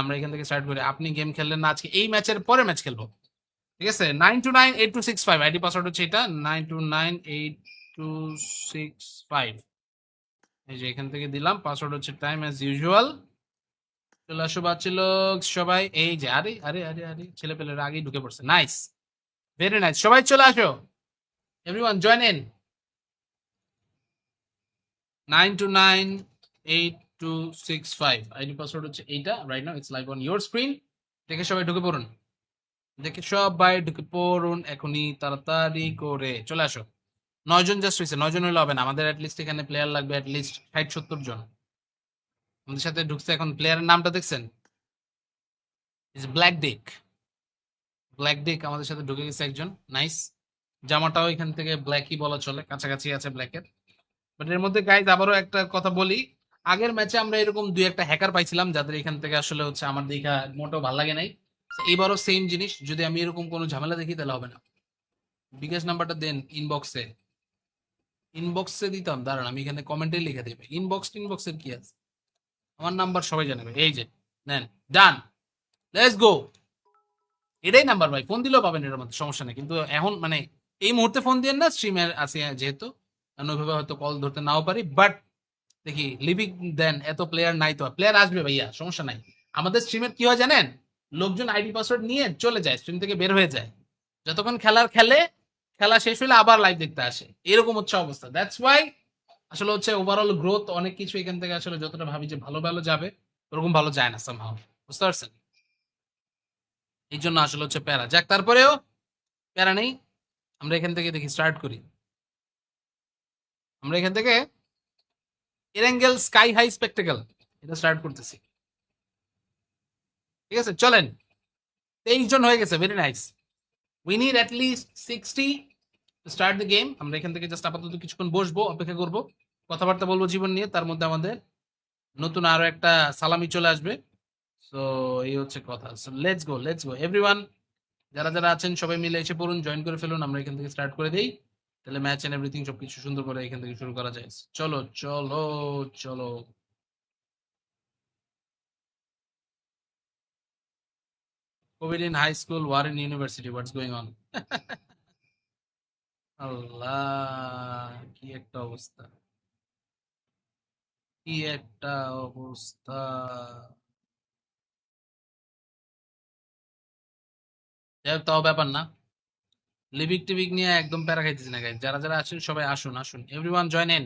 আমরা এখান থেকে স্টার্ট করি। আপনি গেম খেললেন না আজকে, এই ম্যাচের পরে ম্যাচ খেলবো, ঠিক আছে? 9298265 আইডি পাসওয়ার্ড হচ্ছে এটা, 9298265। এই যে এখান থেকে দিলাম, পাসওয়ার্ড হচ্ছে টাইম অ্যাজ ইউজুয়াল। চলে আসো বাচ্চা লোক সবাই। এই যে আরে ছেলে পেলেরা আগেই ঢুকে পড়ছে। নাইস, ভেরি নাইস, সবাই চলে আসো। Everyone join in. 9298265 ID password হচ্ছে এইটা। Right now it's live on your screen. দেখে সবাই ঢুকে পড়ুন, এখনই তাড়াতাড়ি করে চলে আসো। 9 জন জাস্ট হয়েছে, 9 জন হলে হবে না, আমাদের অ্যাটলিস্ট এখানে প্লেয়ার লাগবে অ্যাটলিস্ট 60-70 জন। আমাদের সাথে ঢুকছে এখন, প্লেয়ারের নামটা দেখছেন? ইজ ব্ল্যাক ডিক আমাদের সাথে ঢুকে গেছে একজন। নাইস, জামাটাও এখান থেকে ব্ল্যাকই বলা চলে, কাছাকাছি আছে ব্ল্যাকের। বাট এর মধ্যে গাইজ আবারও একটা কথা বলি, আগের ম্যাচে আমরা এরকম দুই একটা হ্যাকার পাইছিলাম যাদের এখান থেকে আসলে হচ্ছে আমার দেখা মোটেও ভালো লাগে নাই। এইবারও সেম জিনিস, যদি আমি এরকম কোনো ঝামেলা দেখি তাহলে হবে না। বিকাশ নাম্বারটা দেন ইনবক্সে দিতাম, দাঁড়ান আমি এখানে কমেন্টে লিখে দেবে। ইনবক্সের কি আছে? আমার নাম্বার সবাই জানাবে, এই যে নেন, ডান, লেটস গো। এটাই নাম্বার ভাই, ফোন দিলেও পাবেন, এর মধ্যে সমস্যা নেই। কিন্তু এখন মানে এই মুহূর্তে ফোন দিয়ে না, স্ট্রিমে আছে যেহেতু, ওইভাবে হয়তো কল ধরতে নাও পারি। বাট দেখি লিভিক দেন, এত প্লেয়ার নাই তো, প্লেয়ার আসবে ভাইয়া, সমস্যা নাই। আমাদের স্ট্রিমের কি হয় জানেন, লোকজন আইডি পাসওয়ার্ড নিয়ে চলে যায়, স্ট্রিম থেকে বের হয়ে যায়, যতক্ষণ খেলে, খেলা শেষ হলে আবার লাইভ দেখতে আসে, এরকম হচ্ছে অবস্থা। দ্যাটস ওয়াই আসলে হচ্ছে ওভারঅল গ্রোথ অনেক কিছু এখান থেকে আসলে যতটা ভাবি যে ভালো ভালো যাবে, ওরকম ভালো যায় না সামহাও, বুঝতে পারছেন? এই জন্য আসলে হচ্ছে প্যারা যাক, তারপরেও প্যারা নেই। আমরা এখান থেকে দেখি স্টার্ট করি। আমরা এখান থেকে এরেঙ্গেল স্কাই হাই স্পেকটেকল এটা স্টার্ট করতেছি, ঠিক আছে? চলেন, 23 জন হয়ে গেছে, very nice. We need at least 60 two start the game. আমরা এখান থেকে জাস্ট আপাতত কিছুক্ষণ বসবো, অপেক্ষা করব, কথাবার্তা বলবো জীবন নিয়ে। তার মধ্যে আমাদের নতুন আরো একটা সালামি চলে আসবে। সো এই হচ্ছে কথা। সো লেটস গো এভরিওয়ান, যারা যারা আছেন সবাই মিলে এসে পড়ুন, জয়েন করে ফেলুন। আমরা এখান থেকে স্টার্ট করে দেই। তাহলে ম্যাচ এন্ড এভরিথিং সবকিছু সুন্দর করে এখান থেকে শুরু করা যায়। চলো চলো চলো। Covid in high school, war in university, what's going on? Allah, কি একটা অবস্থা, কি একটা অবস্থা। যাই হোক, তাও ব্যাপার না। লিবিক টিবিক নিয়ে একদম প্যারা খাইতেছি না গাইজ। যারা যারা আছেন সবাই আসুন আসুন, এভরিওয়ান জয়েন ইন।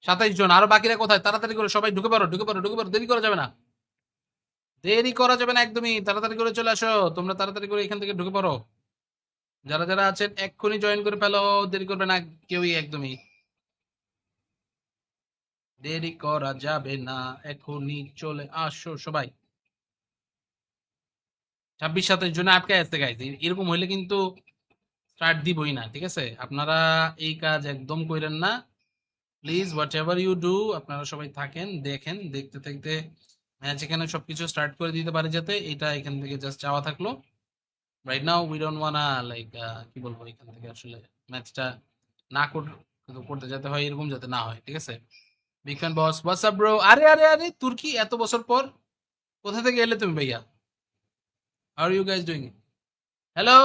27 জন, আরো বাকিরা কোথায়? তাড়াতাড়ি করে সবাই ঢুকে পড়ো, ঢুকে পড়ো, ঢুকে পড়ো, দেরি করা যাবে না। দেরি করা যাবে না একদমই, তাড়াতাড়ি করে চলে আসো তোমরা, তাড়াতাড়ি করে এখান থেকে ঢুকে পড়ো। যারা যারা আছেন এক্ষুনি জয়েন করে ফেলো, দেরি করবে না কেউই একদমই। দেরি করা যাবে না, এখনই চলে আসো সবাই। 26-27 জনে আটকে আসতে গাইজ, এরকম হইলে কিন্তু স্টার্ট দিবই না, ঠিক আছে? আপনারা এই কাজ একদম কইরেন না প্লিজ। হোয়াট এভার ইউ ডু, আপনারা সবাই থাকেন, দেখেন, দেখতে দেখতে ম্যাচ এখানে সবকিছু স্টার্ট করে দিতে পারে, যাতে এটা এখান থেকে জাস্ট চাওয়া থাকলো। Right now we don't wanna like, কি বলবো, এখান থেকে আসলে ম্যাচটা না করতে যেতে হয়, এরকম যাতে না হয়, ঠিক আছে? বিগ ফ্যান বস, হোয়াটস আপ ব্রো? আরে আরে আরে, তুর্কি এত বছর পর কোথা থেকে এলে তুমি ভাইয়া? How are you guys doing? Hello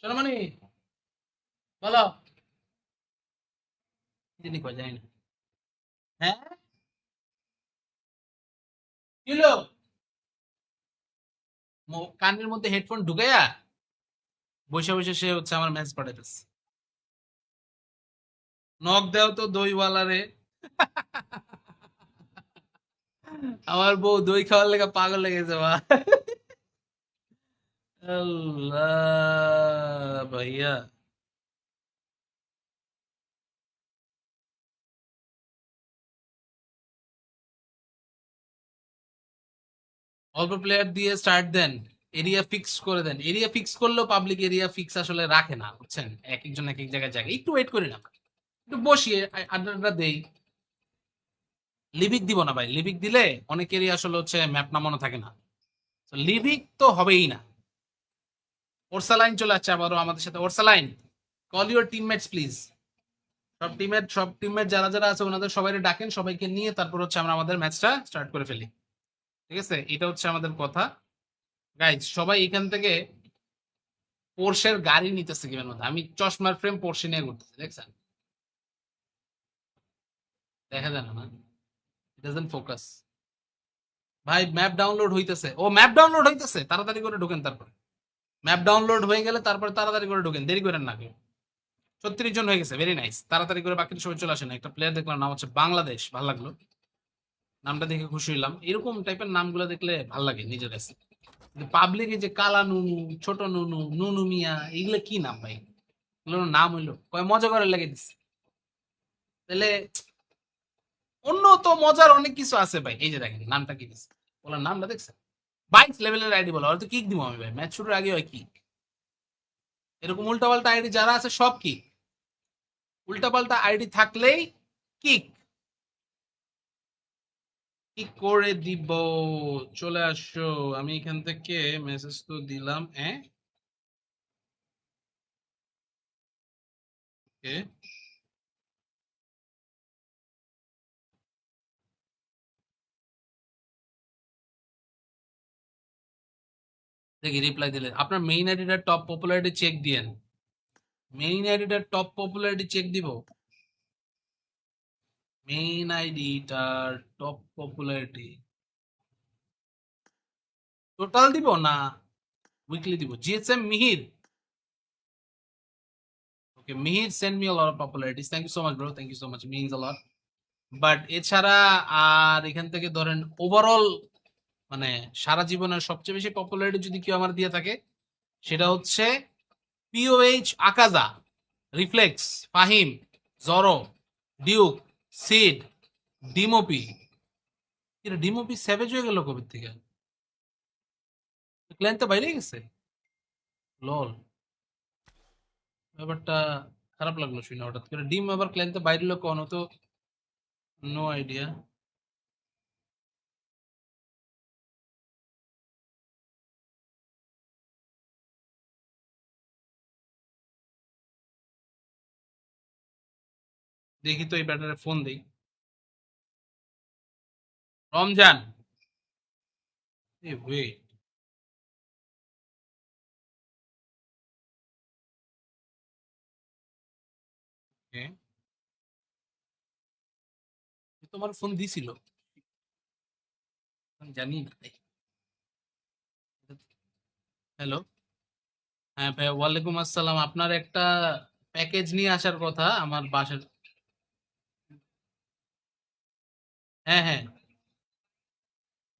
সোনামণি, বলো। যিনি কয় জানি না। হ্যাঁ, কি হলো? কানের মধ্যে হেডফোন ঢুকাইয়া বসে বসে সে হচ্ছে আমার ম্যাচ পাঠাইতেছে। নক দেও তো দইওয়ালা রে। আমার বউ দই খাওয়ার লেগে পাগল লেগেছে বা। আল্লাহ ভাইয়া। অল্প প্লেয়ার দিয়ে স্টার্ট দেন, এরিয়া ফিক্স করে দেন। এরিয়া ফিক্স করলেও পাবলিক এরিয়া ফিক্স আসলে রাখে না, বুঝছেন? এক একজন এক এক জায়গায় জায়গায় একটু ওয়েট করি না, একটু বসিয়ে আড্ডা দেই। লিভিক দিব না ভাই, লিভিক দিলে অনেকেরই আসলে হচ্ছে ম্যাপ নামানো থাকে না। লিভিক তো হবেই না। ওরসালাইন চলে আসছে আবারও আমাদের সাথে। Orsaline, call your teammates please. সব টিমমেট যারা যারা আছে ওনাদের সবাই ডাকেন, সবাইকে নিয়ে তারপর হচ্ছে আমরা আমাদের ম্যাচটা স্টার্ট করে ফেলি, ঠিক আছে? এটা হচ্ছে আমাদের কথা গাইজ। সবাই এখান থেকে পোর্শের গাড়ি নিতেছে গেমের মধ্যে। আমি চশমার ফ্রেম পোর্শে নিয়ে ঘুরতেছি, দেখছেন? দেখা যায় না না, ডাজন্ট ফোকাস। ভাই ম্যাপ ডাউনলোড হইতেছে, ও ম্যাপ ডাউনলোড হইতেছে, তাড়াতাড়ি করে ঢোকেন। তারপর ম্যাপ ডাউনলোড হয়ে গেলে তারপর তাড়াতাড়ি করে ঢোকেন, দেরি করেন না কেউ। 36 জন হয়ে গেছে, ভেরি নাইস। তাড়াতাড়ি করে বাকি সবাই চলে আসেন। একটা প্লেয়ার দেখলাম, নাম হচ্ছে বাংলাদেশ, ভালো লাগলো নামটা দেখে, খুশি হইলাম। এরকম টাইপের নামগুলো দেখলে ভাল লাগে নিজের কাছে। পাবলিক এই যে কালা নুনু, ছোট নুনু, নুনু মিয়া, এগুলো কি নাম ভাই? এগুলোর নাম হইলো কয় মজা করে লেগে দিচ্ছে। তাহলে অন্য তো মজার অনেক কিছু আছে ভাই। এই যে দেখেন নামটা কি দিচ্ছে, বলার নামটা দেখছেন? 22 লেভেলের আইডি বলা, হয়তো কিক দিব আমি ভাই, ম্যাচ শুরুর আগে হয় কিক। এরকম উল্টাপাল্টা আইডি যারা আছে সব কিক, উল্টাপাল্টা আইডি থাকলেই কিক। কি করে দিব? চলে আসো। আমি এখান থেকে মেসেজ তো দিলাম, হ্যাঁ। ওকে, দেখি রিপ্লাই দিলে। আপনার মেইন আইডিটা টপ পপুলারিটি চেক দিয়েন। মেইন আইডিটা টপ পপুলারিটি চেক দিব। মেইন আইডিটার টপ পপুলারিটি টোটাল দিব না উইকলি দিব? GSM Mihir, okay Mihir send me a lot of popularities, thank you so much bro, thank you so much, means a lot. But এছাড়া আর এখান থেকে ধরেন ওভারঅল মানে সারা জীবনের সবচেয়ে বেশি পপুলারিটি যদি কেউ আমার দিয়ে থাকে, সেটা হচ্ছে POH Akaza, reflex, Fahim, Zoro, duke, Sid, Demopi. এটা ডিমোপি স্যাভেজ হয়ে গেল কবে থেকে? ক্ল্যান তো বাইরে গেছে। লল, ব্যাপারটা খারাপ লাগলো শুনে হঠাৎ করে। ডিম আবার ক্ল্যান তো বাইরে লোক কোনো তো, নো আইডিয়া। দেখি তো এই ব্যাটারে ফোন দেই। রমজান, এ ওয়েট, তোমার ফোন দিছিল? আমি জানি না। হ্যালো। হ্যাঁ ভাই, ওয়ালাইকুম আসসালাম। আপনার একটা প্যাকেজ নিয়ে আসার কথা আমার বাসার। হ্যাঁ হ্যাঁ,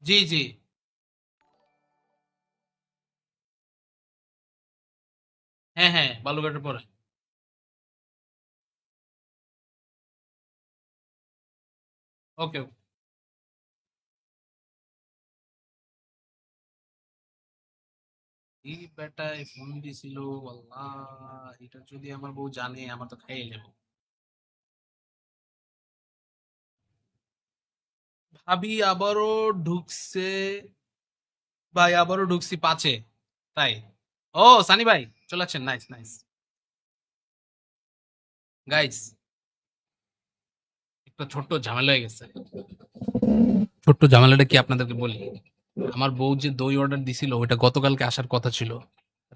জি জি। হ্যাঁ হ্যাঁ, বালুঘাটের পরে। ওকে। এই বেটায় ফোন দিছিল, আল্লাহ, এটা যদি আমার বউ জানে আমার তো খাইয়ে নেব। ভাবি আবারও ঢুকছে, ভাই আবারও ঢুকছি পাঁচে। তাই? ও সানি ভাই, চলে আসছেন, নাইস নাইস। গাইস, একটা ছোট্ট ঝামেলা হয়ে গেছে। ছোট্ট ঝামেলাটা কি আপনাদেরকে বলি। আমার বউ যে দই অর্ডার দিছিল ওইটা গতকালকে আসার কথা ছিল।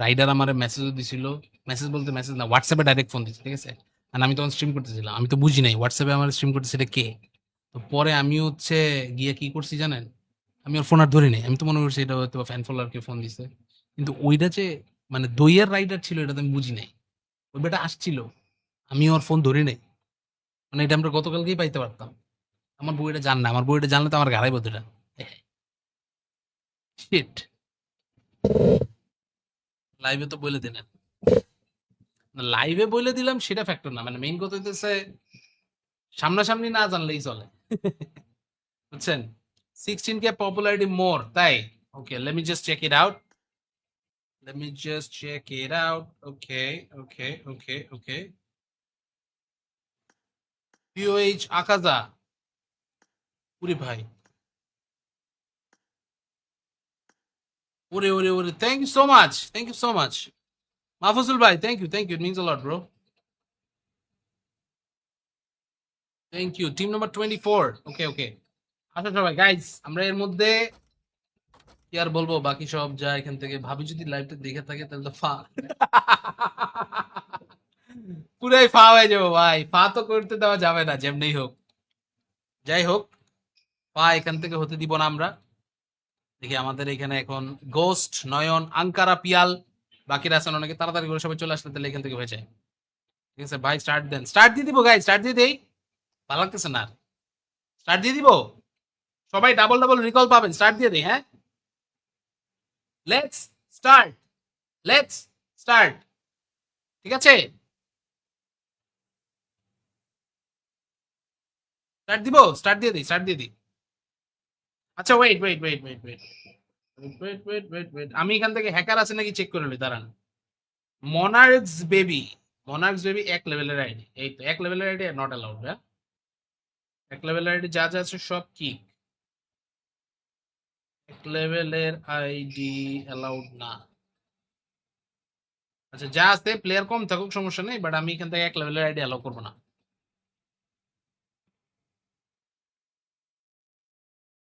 রাইডার আমারে মেসেজও দিছিল। মেসেজ বলতে মেসেজ না, হোয়াটসঅ্যাপে ডাইরেক্ট ফোন দিচ্ছে, ঠিক আছে? আর আমি তখন স্ট্রিম করতেছিলাম, আমি তো বুঝি নাই হোয়াটসঅ্যাপে আমার স্ট্রিম করতেছে এটা কে। তো পরে আমি হচ্ছে গিয়ে কি করছি জানেন? আমি ওর ফোন আর ধরি নাই, আমি তো মনে করছি এটা হয়তো ফ্যান ফলোয়ারকে ফোন দিছে। কিন্তু ওইটা যে মানে দইয়ের রাইডার ছিল এটা তো আমি বুঝি নাই। ওই বেটা আসছিল, আমি ওর ফোন ধরি নাই। মানে এটা আমরা গতকালকেই পাইতে পারতাম। আমার বউ এটা জান না, আমার বউ এটা জানলে তো আমার ঘাড়াই বদুটা। শিট। লাইভে তো বলে দিলেন। লাইভে বলে দিলাম সেটা ফ্যাক্টর না, মানে মেইন কথা হইতেছে সামনাসামনি না জানলেই চলে। বুঝছেন? 16K পপুলারিটি মোর, তাই? Okay, let me just check it out. Let me just check it out. Okay okay okay okay. POH Akaza, ওরে ভাই, ওরে ওরে ওরে, thank you so much, thank you so much. Mahfuzul ভাই, thank you, it means a lot bro. Thank you. Team number 24। Okay okay. আচ্ছা সবাই guys, আমরা এর মধ্যে কি আর বলবো, বাকি সব যা এখান থেকে ভাবি যদি লাইভটা দেখে থাকে তাহলে তো ফা পুরাই ফা হয়ে যাবো ভাই। ফা তো করতে দেওয়া যাবে না যেমনি হোক। যাই হোক, ফা এখান থেকে হতে দিব না আমরা। দেখি আমাদের এখানে এখন গোস্ট, নয়ন, আঙ্কারা, পিয়াল, বাকিরা আছেন অনেকে, তাড়াতাড়ি করে সবাই চলে আসলে তাহলে এখান থেকে হয়ে যায়। ঠিক আছে ভাই, স্টার্ট দেন, স্টার্ট দিয়ে দিব গাই, স্টার্ট দিয়ে দেই। ভালো লাগতেছে না, স্টার্ট দিয়ে দিব। সবাই ডাবল ডাবল রিকল পাবেন, স্টার্ট দিয়ে দেই, হ্যাঁ। Let's start, let's start. ঠিক আছে, স্টার্ট দিব, স্টার্ট দিয়ে দিই, স্টার্ট দিয়ে দিই। আচ্ছা wait wait wait wait wait wait wait wait wait, আমি এখান থেকে হ্যাকার আছে নাকি চেক করে নিই, দাঁড়ান। মনার্কস বেবি, মনার্কস বেবি এক লেভেলের আইডি, এই তো এক লেভেলের আইডি নট অ্যালাউড, হ্যাঁ। এক লেভেলের আইডি যা যা আছে সব কি, এক লেভেলের আইডি অ্যালাউড না। আচ্ছা যা আছে প্লেয়ার কম থাকুক সমস্যা নেই, বাট আমি এখান থেকে এক লেভেলের আইডি অ্যালাউ করবো না।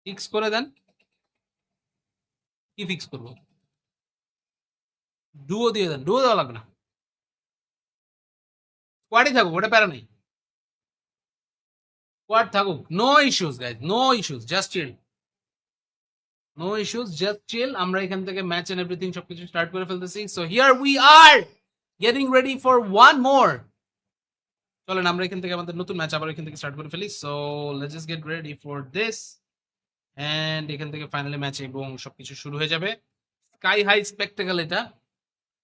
ফিক্স করে দেন। কি ফিক্স করবো? ডুও দিয়ে দেন, ডুও দেওয়া লাগবে না, স্কোয়াডই থাকুক, ওটা প্যারা নেই। স্কোয়াড থাকুক, no issues guys, no issues, just chill. No issues, just chill. আমরা এখান থেকে ম্যাচ এন্ড এভরিথিং সবকিছু স্টার্ট করে ফেলতেছি। So here we are getting ready for one more. চলেন আমরা এখান থেকে আমাদের নতুন ম্যাচ আবার এখান থেকে স্টার্ট করে ফেলি। So let's just get ready for this. And এখান থেকে ফাইনালি ম্যাচ এবং সবকিছু শুরু হয়ে যাবে। স্কাই হাই স্পেকটেকল এটা,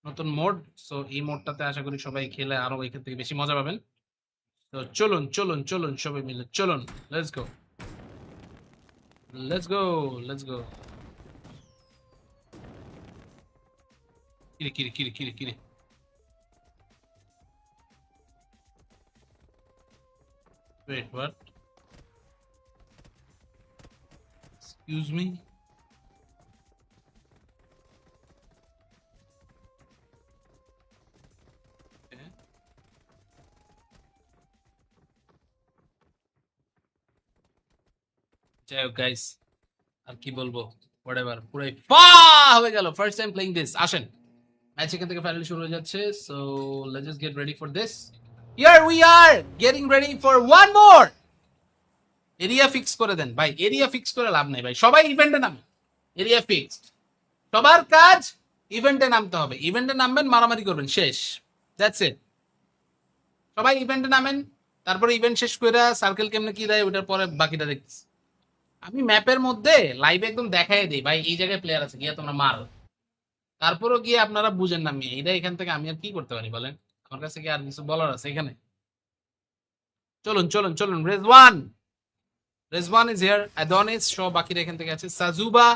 নতুন মোড। সো এই মোডটাতে আশা করি সবাই খেলে আরো এখান থেকে বেশি মজা পাবেন। তো চলুন চলুন চলুন সবাই মিলে চলুন, let's go, let's go, let's go. কিরে কিরে কিরে কিরে কিরে, ওয়েট হোয়াট, এক্সকিউজ মি। যাই হোক গাইস, আর কি বলবো, হোয়াটএভার, পুরাই হয়ে গেল ফার্স্ট টাইম প্লেইং দিস। আসেন, ম্যাচ এখান থেকে ফাইনালি শুরু হয়ে যাচ্ছে, so let's just get ready for this. Here we are getting ready for one more. Area fix করে দেন ভাই, এরিয়া ফিক্স করে লাভ নেই ভাই, সবাই ইভেন্টে নামে। এরিয়া ফিক্সড, সবার কাজ ইভেন্টে নামতে হবে, ইভেন্টে নামবেন, মারামারি করবেন, শেষ, দ্যাটস ইট। সবাই ইভেন্টে নামেন, তারপরে ইভেন্ট শেষ করে সার্কেল কেমনে কি দেয় ওটার পরে বাকিটা দেখতেছি। আমি ম্যাপের মধ্যে লাইভে একদম দেখাই দিই ভাই, এই জায়গায় প্লেয়ার আছে, গিয়ে তোমরা মারো। তারপরও গিয়ে আপনারা বুঝেন না, আমি এটা এখান থেকে আমি আর কি করতে পারি বলেন? আমার কাছে কি আর কিছু বলার আছে এখানে? চলুন চলুন চলুন, রেজওয়ান, রেজওয়ান ইজ হিয়ার, অ্যাডনিস সহ বাকিরা এখান থেকে আছে, সাজুবা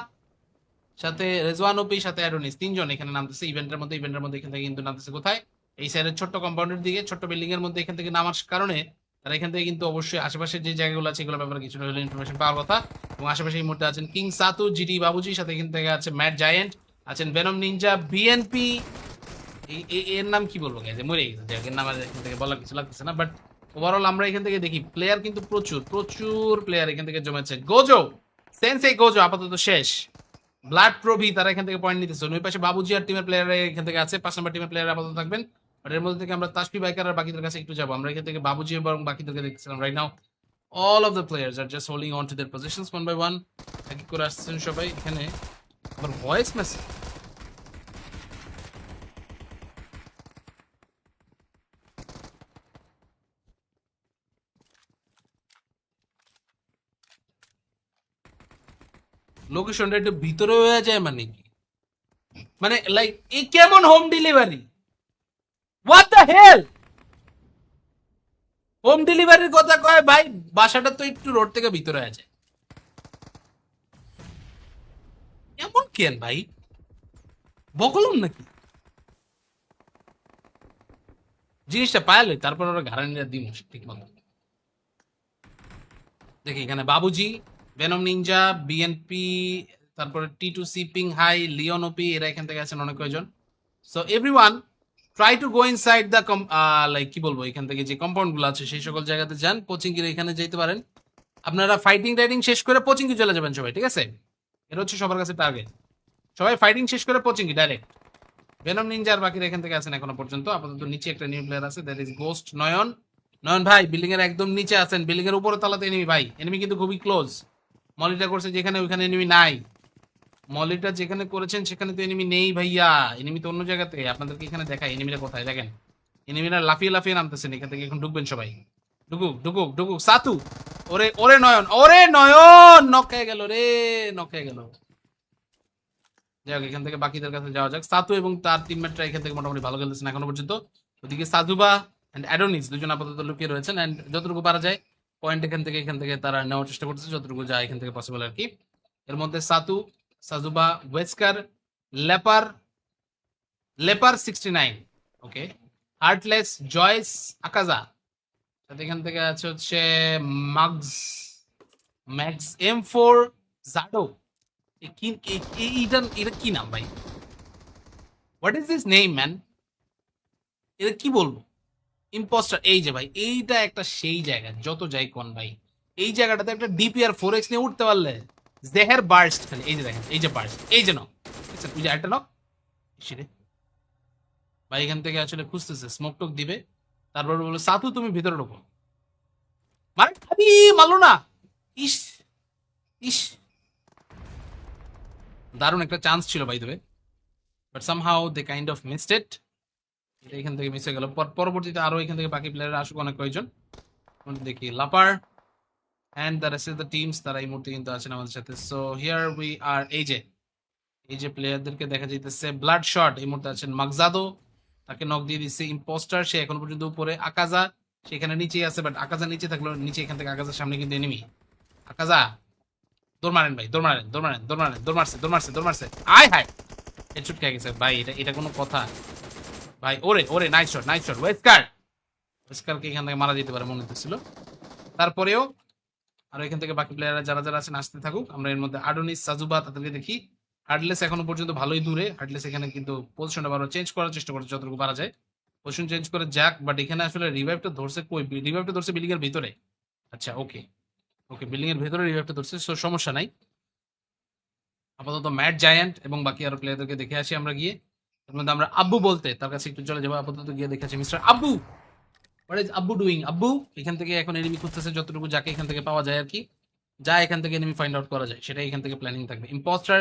সাথে রেজওয়ান ওপি সাথে অ্যাডনিস, তিনজন এখানে নামতেছে ইভেন্টের মধ্যে। ইভেন্টের মধ্যে এখান থেকে কিন্তু নামতেছে কোথায়? এই সাইডের ছোট্ট কম্পাউন্ডের দিকে, ছোট্ট বিল্ডিং এর মধ্যে এখান থেকে নামার কারণে তারা এখান থেকে কিন্তু অবশ্যই আশেপাশের যে জায়গাগুলো আছে এগুলোর ব্যাপারে কিছুটা হলে ইনফরমেশন পাওয়ার কথা। এবং আশেপাশে এই মুহূর্তে আছেন কিং সাতু, জিটি বাবুজি, সাথে এখান থেকে আছে ম্যাট জায়ান্ট, আছেন ভেনম নিনজা, বিএনপি। এর নাম কি বলবো গাইজ, মরে গেছে, যাক এর নাম আর এখান থেকে বলার কিছু লাগতেছে না। বাট ওভারঅল আমরা এখান থেকে দেখি প্লেয়ার কিন্তু প্রচুর প্রচুর প্লেয়ার এখান থেকে জমেছে। গোজো, সেন্সেই গোজো আপাতত শেষ। ব্লাড প্রভি তারা এখান থেকে পয়েন্ট নিতেছে। ওই পাশে বাবুজি আর টিমের প্লেয়ার এখান থেকে আছে, 5 নম্বর টিমের প্লেয়ার আপাতত থাকবেন। বাট এর মধ্যে থেকে আমরা তাসফি বাইকার আর বাকিদের কাছে একটু যাবো। আমরা এখান থেকে বাবুজি এবং বাকিদেরকে দেখছিলাম। Right now all of the players are just holding on to their positions one by one. এক এক করে আসছেন সবাই এখানে। আবার ভয়েস মেসেজ, লোকেশনটা একটু ভিতরে হয়ে যায় মানে কি? মানে লাইক এই কেমন home delivery? What the hell? Home ডেলিভারির কথা কয় ভাই, বাসাটা তো একটু রোড থেকে ভিতরে আছে, এমন কেন ভাই? বকলম নাকি জিনিসটা পায়ালে, তারপর ওরা ঘাড়া নিয়ে দিন ঠিক মতো। দেখি এখানে বাবুজি, ভেনম নিনজা, বিএনপি, তারপরে T2C, পিং হাই, লিওন ওপি, এরা এখান থেকে আছেন অনেক কয়জন। So everyone try to go inside the like কি বলবো, এখান থেকে যে কম্পাউন্ড গুলো আছে সেই সকল জায়গাতে যান। কোচিংকির এখানে যেতে পারেন আপনারা, ফাইটিং টাইটিং শেষ করে কোচিংকি চলে যাবেন সবাই, ঠিক আছে? এটা হচ্ছে সবার কাছে টার্গেট, সবাই ফাইটিং শেষ করে কোচিংকি ডাইরেক্ট। ভেনম নিনজার বাকিরা এখান থেকে আছেন এখনো পর্যন্ত। আপাতত নিচে একটা নিউ প্লেয়ার আছে, দ্যাট ইজ গোস্ট নয়ন। নয়ন ভাই বিল্ডিং এর একদম নিচে আছেন, বিল্ডিং এর উপরে তলাতে এনিমি ভাই, এনিমি কিন্তু খুবই ক্লোজ। মলিটা করছে যেখানে, ওইখানে এনিমি নাই। মলিটা যেখানে করেছেন সেখানে তো এনিমি নেই ভাইয়া, এনিমি তো অন্য জায়গাতে। আপনাদেরকে এখানে দেখাই এনিমিরা কোথায়, দেখেন এনিমিরা লাফিয়ে লাফিয়ে নামতেছেন এখান থেকে। এখন ঢুকবেন সবাই, ঢুকুক ঢুকুক ঢুকুক। সাতু, ওরে ওরে নয়ন, ওরে নয়ন নক হয়ে গেল রে, নক হয়ে গেল। যাই হোক এখান থেকে বাকিদের কাছে যাওয়া যাক। সাতু এবং তার টিমমেটরা এখান থেকে মোটামুটি ভালো খেলতেছেন এখনো পর্যন্ত। ওদিকে সাধুবা এন্ড অ্যাডোনিস দুজন আপাতত লুকিয়ে রয়েছেন, এন্ড যতটুকু পারা যায় পয়েন্ট এখান থেকে তারা নেওয়ার চেষ্টা করতেছে, যতটুকু যায় এখান থেকে পসিবল আর কি। এর মধ্যে সাতু, সাজুবা, ওয়েস্কার, লেপার, লেপার 69, ওকে, হার্টলেস, জয়েস, আকাজা, সাথে এখান থেকে আছে হচ্ছে মাগস, ম্যাক্স, M4, জাডো। এটা কি নাম ভাই? What is this name man? এটা কি বলবো? ইম্পোস্টার। এই যে ভাই এইটা একটা সেই জায়গা, যত যাই কোন ভাই এই জায়গাটাতে একটা DPR 4X নিয়ে উঠতে পারলে জেহের বার্স্ট খালি। এই যে দেখেন, এই যে বার্স্ট, এই যে নক, দেখছেন ওই যে একটা নক। সেরে ভাই এখান থেকে আসলে খুঁজতেছে, স্মোক টোক দিবে, তারপর বললো সাতু তুমি ভিতরে ঢোকো। মানে খালি মারলো না। ইস ইস, দারুণ একটা চান্স ছিল by the way, but somehow they kind of missed it. এটা এখান থেকে মিস হয়ে গেল। পরবর্তীতে আরো এখান থেকে বাকি প্লেয়াররা আসুক অনেক কয়েকজন। দেখি Lapar and the rest of the teams, তারা এই মুহূর্তে কিন্তু আছেন আমাদের সাথে। সো হিয়ার উই আর, এই যে প্লেয়ারদেরকে দেখা যাইতেছে, ব্লাড শট এই মুহূর্তে আছেন মাগজাদো, তাকে নক দিয়ে দিচ্ছে। ইম্পোস্টার সে এখনো পর্যন্ত উপরে। আকাজা সেখানে নিচেই আছে, বাট আকাজা নিচে থাকলো, নিচে এখান থেকে আকাজার সামনে কিন্তু এনিমি। আকাজা দৌড় মারেন ভাই, দৌড় মারেন, দৌড় মারেন, দৌড় মারেন, দৌড় মারছে, দৌড় মারছে, দৌড় মারছে, আয় হায় হেডশট খেয়ে গেছে ভাই। এটা এটা কোনো কথা ভাই? ওরে ওরে, নাইস শট, নাইস শট। ওয়েস্কার, ওয়েস্কারকে এখান থেকে মারা যেতে পারে মনে হচ্ছিল। তারপরেও আর এখান থেকে বাকি প্লেয়াররা যারা যারা আছেন আসতে থাকুক। আমরা এর মধ্যে আডোনিস, সাজুবা তাদেরকে দেখি। হার্ডলেস এখনো পর্যন্ত ভালোই দূরে। হার্ডলেস এখানে কিন্তু পজিশনটা বারবার চেঞ্জ করার চেষ্টা করছে যতটুকু পারা যায়, পজিশন চেঞ্জ করে যাক। বাট এখানে আসলে রিভাইভটা ধরছে কই? রিভাইভটা ধরছে বিল্ডিং এর ভিতরে। আচ্ছা ওকে ওকে, বিল্ডিং এর ভেতরে রিভাইভটা ধরছে, সো সমস্যা নাই। আপাতত ম্যাট জায়ান্ট এবং বাকি আরো প্লেয়ারদেরকে দেখে আসি আমরা গিয়ে। তার মধ্যে আমরা আব্বু বলতে তার কাছে একটু চলে যাবো, আপাতত গিয়ে দেখে আসি মিস্টার আব্বু। হোয়াট ইজ আব্বু ডুইং? আব্বু এখান থেকে এখন এনিমি খুঁজতেছে, যতটুকু যাকে এখান থেকে পাওয়া যায় আর কি, যা এখান থেকে এনিমি ফাইন্ড আউট করা যায় সেটাই এখান থেকে প্ল্যানিং থাকবে। ইম্পোস্টার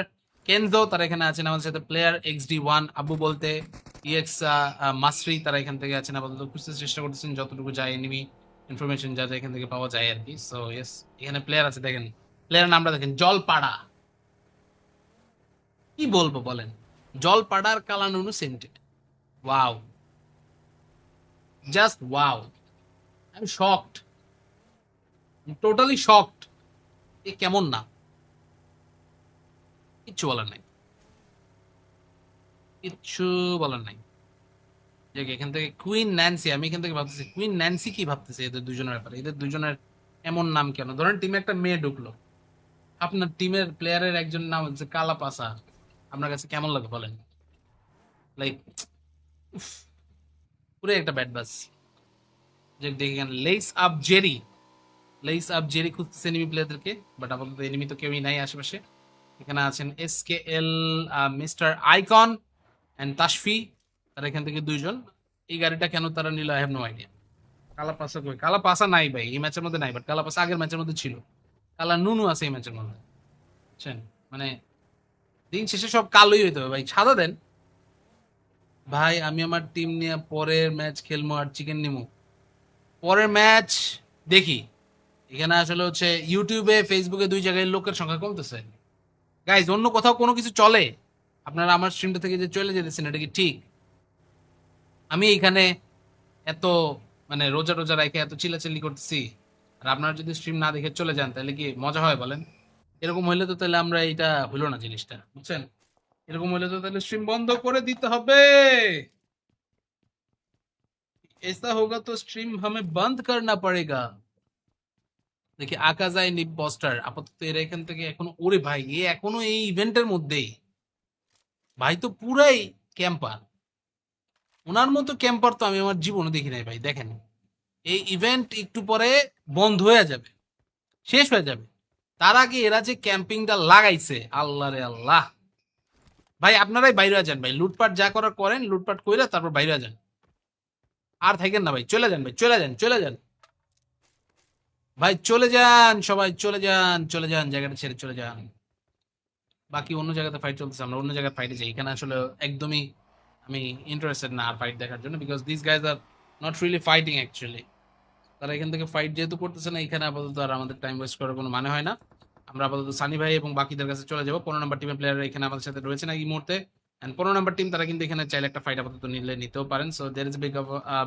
কেনজো তারা এখানে আছেন আমাদের সাথে, প্লেয়ার XD1 আব্বু বলতে, ইএক্স মাসরি তারা এখান থেকে আছেন, আপাতত খুঁজতে চেষ্টা করতেছেন যতটুকু যায় এনিমি ইনফরমেশন যা যা এখান থেকে পাওয়া যায় আর কি। সো ইয়েস, এখানে প্লেয়ার আছে দেখেন, প্লেয়ার নামটা দেখেন, জলপাড়া। কি বলবো বলেন, জলপাড়ার কালানুনু সেন্টেড। Wow, just wow, I am shocked, totally shocked. এ কেমন না, কিচ্ছু বলার নাই, কিচ্ছু বলার নাই। যে এখান থেকে কুইন ন্যান্সি, আমি এখান থেকে ভাবতেছি কুইন ন্যান্সি কি ভাবতেছে এদের দুজনের ব্যাপারে, এদের দুজনের এমন নাম কেন? ধরেন টিমে একটা মেয়ে ঢুকলো, আপনার টিমের প্লেয়ারের একজন নাম হচ্ছে কালা পাসা, আপনার কাছে কেমন লাগে বলেন? লাইক পুরো একটা ব্যাড বাস। যে দেখে এখানে Lay's up Jerry, Lay's up Jerry খুঁজতেছে এনিমি প্লেয়ারদেরকে, বাট আপাতত এনিমি তো কেউই নাই আশেপাশে। এখানে আছেন SKL, mister icon and Tashfi, তারা এখান থেকে দুইজন। এই গাড়িটা কেন তারা নিল আই হ্যাভ নো আইডিয়া। কালা পাসা কই? কালা পাসা নাই ভাই এই ম্যাচের মধ্যে নাই, বাট কালা পাসা আগের ম্যাচের মধ্যে ছিল। কালা নুনু আছে এই ম্যাচের মধ্যে, বুঝছেন? মানে দিন শেষে সব কালোই হইতে হবে ভাই, সাদা দেন ভাই। আমি আমার টিম নিয়ে পরের ম্যাচ খেলবো আর চিকেন নিমু, পরের ম্যাচ দেখি। এখানে আসলে হচ্ছে ইউটিউবে ফেসবুকে দুই জায়গায় লোকের সংখ্যা কমতেছে গাইজ, অন্য কোথাও কোনো কিছু চলে, আপনারা আমার স্ট্রিমটা থেকে যে চলে যেতেছেন এটা কি ঠিক? আমি এইখানে এত মানে রোজা রোজা রেখে এত চিল্লাচিল্লি করতেছি, আর আপনারা যদি স্ট্রিম না দেখে চলে যান তাহলে কি মজা হয় বলেন? এরকম হইলে তো তাহলে আমরা এটা হইলো না জিনিসটা, বুঝছেন? এরকম হইলে তো তাহলে স্ট্রিম বন্ধ করে দিতে হবে। ऐसा होगा तो स्ट्रीम हमें बंद करना पड़ेगा। দেখি আকাজাই নিপ বস্টার, আপাতত এরা এখান থেকে এখনো, ওরে ভাই এ এখনো এই ইভেন্টের মধ্যেই, ভাই তো পুরাই ক্যাম্পার। ওনার মতো ক্যাম্পার তো আমি আমার জীবনে দেখি নাই ভাই। দেখেন এই ইভেন্ট একটু পরে বন্ধ হয়ে যাবে, শেষ হয়ে যাবে, তার আগে এরা যে ক্যাম্পিংটা লাগাইছে, আল্লাহ রে আল্লাহ। ভাই আপনারাই বাইরে যান ভাই, লুটপাট যা করার করেন, লুটপাট কইরা তারপর বাইরে যান, আর থাকেন না ভাই, চলে যান ভাই, চলে যান, চলে যান ভাই, চলে যান সবাই, চলে যান, চলে যান, জায়গাটা ছেড়ে চলে যান। বাকি অন্য জায়গাতে ফাইট চলতেছে, আমরা অন্য জায়গায় ফাইটে যাই, এখানে আসলে একদমই আমি ইন্টারেস্টেড না আর ফাইট দেখার জন্য, because this guys are not really fighting actually. তারা এখান থেকে ফাইট যেহেতু করতেছে না, এখানে আপাতত আর আমাদের টাইম ওয়েস্ট করার কোনো মানে হয় না। আমরা আপাতত সানি ভাই এবং বাকিদের কাছে চলে যাবো। 15 নম্বর টিমের প্লেয়াররা এখানে আমাদের সাথে রয়েছে না এই মুহূর্তে, অ্যান্ড 15 নম্বর টিম তারা কিন্তু এখানে চাইলে একটা ফাইট আপাতত নিলে নিতেও পারেন, so there is big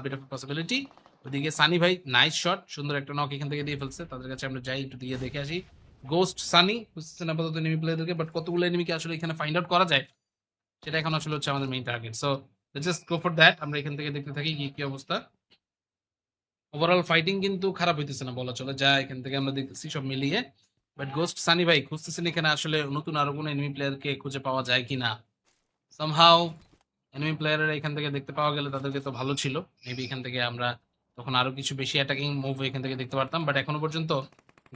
bit of possibility. ওদিকে সানি ভাই নাইস শট, সুন্দর একটা নক এখান থেকে দিয়ে ফেলছে, তাদের কাছে আমরা যাই একটু দিয়ে দেখে আসি। গোস্ট সানি বুঝতেছেন আপাতত এনিমি প্লেয়ারদেরকে, বাট কতগুলো এনিমিকে আসলে এখানে ফাইন্ড আউট করা যায় সেটা এখন আসলে হচ্ছে আমাদের main target. So just go for that, আমরা এখান থেকে দেখতে থাকি কি কি অবস্থা। ওভারঅল ফাইটিং কিন্তু খারাপ হইতেছে না বলা চলে, যা এখান থেকে আমরা দেখতেছি সব মিলিয়ে। বাট গোস্ট সানি ভাই খুঁজতেছেন এখানে আসলে নতুন আরো কোনো এনিমি প্লেয়ারকে খুঁজে পাওয়া যায় কিনা। সামহাউ এনিমি প্লেয়ারের এখান থেকে দেখতে পাওয়া গেলে তাদেরকে তো ভালো ছিল, মেবি এখান থেকে আমরা তখন আরো কিছু বেশি অ্যাটাকিং মুভ এখান থেকে দেখতে পারতাম, বাট এখনো পর্যন্ত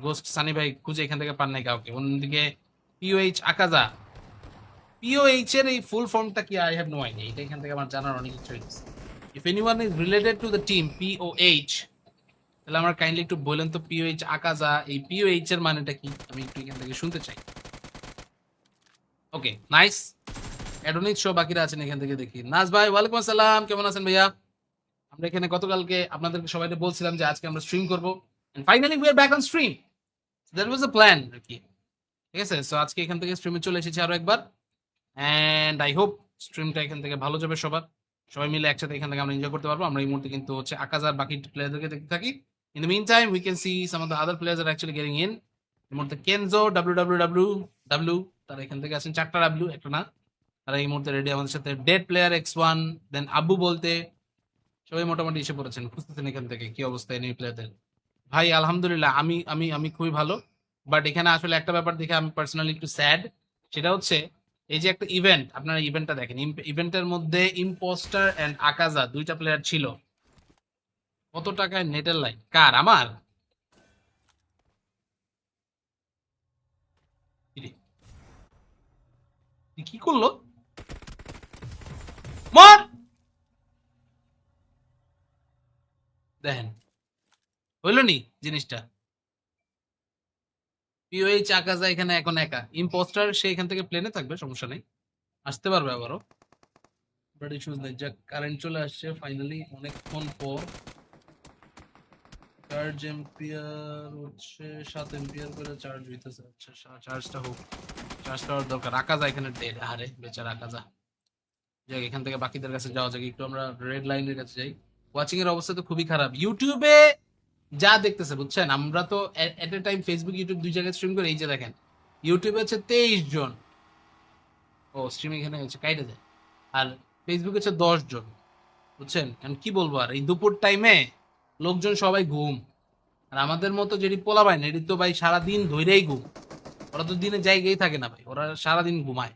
গোস্ট সানি ভাই খুঁজে এখান থেকে পান নাই কাউকে। অন্যদিকে পিওএইচ আকাজা, পিওএইচ এর এই ফুল ফর্মটা কি? আই হ্যাভ নো আইডিয়া, এটা এখান থেকে আমার জানার অনেক ইচ্ছা হইতেছে। If anyone is related to the team pOH, তাহলে আমার কাইন্ডলি একটু বলেন তো পিওএইচ আকাজা, এই পিওএইচ এর মানেটা কি? আমি একটু এখান থেকে শুনতে চাই। ওকে নাইস, অ্যাডোনিক শো বাকিরা আছেন এখান থেকে দেখি। নাজ ভাই ওয়ালাইকুম আসসালাম, কেমন আছেন ভাইয়া? আমরা এখানে গতকালকে আপনাদেরকে সবাইকে বলছিলাম যে আজকে আমরা স্ট্রিম করব, and finally we are back on stream, that was the plan আর কি। ঠিক আছে, সো আজকে এখান থেকে স্ট্রিমে চলে এসেছি আরো একবার, এন্ড আই হোপ স্ট্রিমটা এখান থেকে ভালো যাবে সবার, সবাই মিলে একসাথে এখান থেকে আমরা এনজয় করতে পারবো। আমরা এই মুহূর্তে কিন্তু হচ্ছে আকাশ আর বাকি প্লেয়ারদেরকে দেখতে থাকি। In the meantime we can see some of the other players are actually getting in. এর মধ্যে কেনজো ডাব্লিউ, তারা এখান থেকে আছেন 4টা ডাব্লিউ, একটা না। তারা এই মুহূর্তে রেডি আমাদের সাথে। ডেড প্লেয়ার X1, দেন আব্বু বলতে, সবাই মোটামুটি এসে পড়েছেন, খুঁজতেছেন এখান থেকে কি অবস্থা এনিমি প্লেয়ারদের। ভাই আলহামদুলিল্লাহ আমি আমি আমি খুবই ভালো, বাট এখানে আসলে একটা ব্যাপার দেখে আমি পার্সোনালি একটু স্যাড। সেটা হচ্ছে এই যে একটা ইভেন্ট, আপনারা ইভেন্টটা দেখেন, ইভেন্টের মধ্যে ইম্পোস্টার এন্ড আকাজা দুইটা প্লেয়ার ছিল। কত টাকায় নেটের লাইন কার? আমার কি করলো? মর! দেখেন হইলো নি জিনিসটা। পিওএইচ আকাজা এখানে এখন একা ইম্পোস্টার, সে এখান থেকে প্লেনে থাকবে, সমস্যা নেই, আসতে পারবে আবারও, বাট ইস্যুস নেই। যাক, কারেন্ট চলে আসছে ফাইনালি অনেকক্ষণ পর। চার্জ এম্পিয়ার হচ্ছে 7 এম্পিয়ার করে চার্জ হইতেছে। আচ্ছা, চার্জটা হোক, চার্জটা হওয়ার দরকার। আকাজা এখানে ডেড, আরে বেচারা আকাজা। যাক, এখান থেকে বাকিদের কাছে যাওয়া যাক, একটু আমরা রেড লাইনের কাছে যাই। ওয়াচিং এর অবস্থা তো খুবই খারাপ ইউটিউবে, যা দেখতেছে বুঝছেন। আমরা তো এট এ টাইম ফেসবুক ইউটিউব দুই জায়গায় স্ট্রিম করি, এই যে দেখেন ইউটিউবে হচ্ছে 23 জন, ও স্ট্রিম এখানে হচ্ছে কাইটে যায়, আর ফেসবুকে হচ্ছে 10 জন, বুঝছেন। এখন কি বলবো, আর এই দুপুর টাইমে লোকজন সবাই ঘুম, আর আমাদের মতো যেটি পোলা পায় না, এটি তো ভাই সারাদিন ধৈরেই ঘুম। ওরা তো দিনে জায়গায় থাকে না ভাই, ওরা সারাদিন ঘুমায়।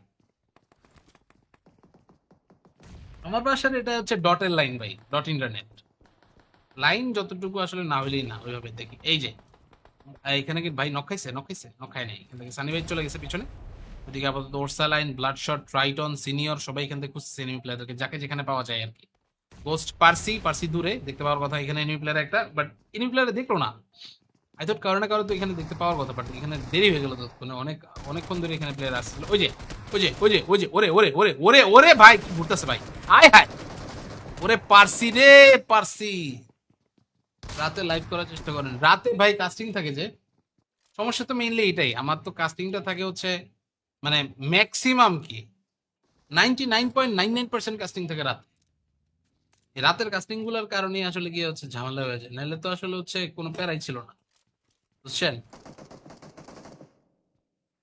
আমার বাসার এটা হচ্ছে ডটের লাইন ভাই, ডট ইন্টারনেট লাইন, যতটুকু আসলে না হইলেই না, ওইভাবে দেখি। এই যে এখানে কি ভাই নক খাইছে? নক খাইছে? নক খায় নাই, এখান থেকে সানি ভাই চলে গেছে পিছনে। ওদিকে আপাতত ওরসালাইন, ব্লাডশট, ট্রাইটন, সিনিয়র সবাই এখান থেকে খুঁজছে এনিমি প্লেয়ারদেরকে, যাকে যেখানে পাওয়া যায় আর কি। গোস্ট, পার্সি দূরে দেখতে পাওয়ার কথা, এখানে এনিমি প্লেয়ার একটা, বাট এনিমি প্লেয়ার দেখলো না। আই থট কারো না কারো তো এখানে দেখতে পাওয়ার কথা, বাট এখানে দেরি হয়ে গেল ততক্ষণে, অনেকক্ষণ ধরে এখানে প্লেয়ার আসছিল। ওই যে ওরে ওরে ওরে ওরে ওরে ভাই, কি ঘুরতেছে ভাই, হায় হায়, ওরে পার্সি রে, পার্সি। রাতে লাইভ করার চেষ্টা করেন, রাতে ভাই কাস্টিং থাকে যে, সমস্যা তো মেইনলি এটাই, আমার তো কাস্টিংটা থাকে হচ্ছে মানে ম্যাক্সিমাম কি 99.99% কাস্টিং থাকে রাতে। এই রাতের কাস্টিং গুলোর কারণে আসলে গিয়ে হচ্ছে ঝামেলা হয়ে যায়, নাহলে তো আসলে হচ্ছে কোনো প্যারাই ছিল না, বুঝছেন।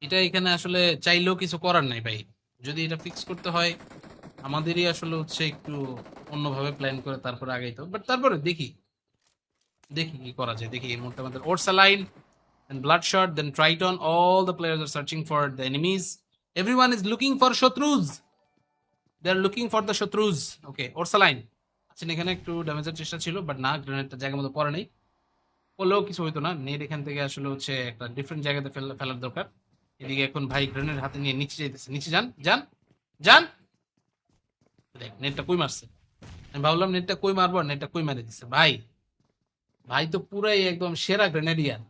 এটা এখানে আসলে চাইলেও কিছু করার নাই ভাই, যদি এটা ফিক্স করতে হয় আমাদেরই আসলে হচ্ছে একটু অন্যভাবে প্ল্যান করে তারপরে আগেই তো, বাট তারপরে দেখি দেখি কি করা যায়। দেখি এই মুহূর্তে আমাদের Orsaline, then Bloodshot, then Triton. All the players are searching for the enemies. Everyone is looking for Shatrus. They are looking for the Shatrus. Okay, Orsaline আচ্ছা, এখানে একটু ড্যামেজের চেষ্টা ছিল, বাট না, গ্রেনেডটা জায়গা মতো পড়ে নেই, পড়লেও কিছু হইতো না। নেট এখান থেকে আসলে হচ্ছে একটা ডিফারেন্ট জায়গাতে ফেলার দরকার। এদিকে এখন ভাই গ্রেনেড হাতে নিয়ে নিচে যাইতেছে, নিচে যান যান যান। দেখ নেটটা কই মারছে, আমি ভাবলাম নেটটা কই মারবো, নেটটা কই মারে দিচ্ছে ভাই। ভাই তো পুরাই একদম সেরা গ্রেনেডিয়ান,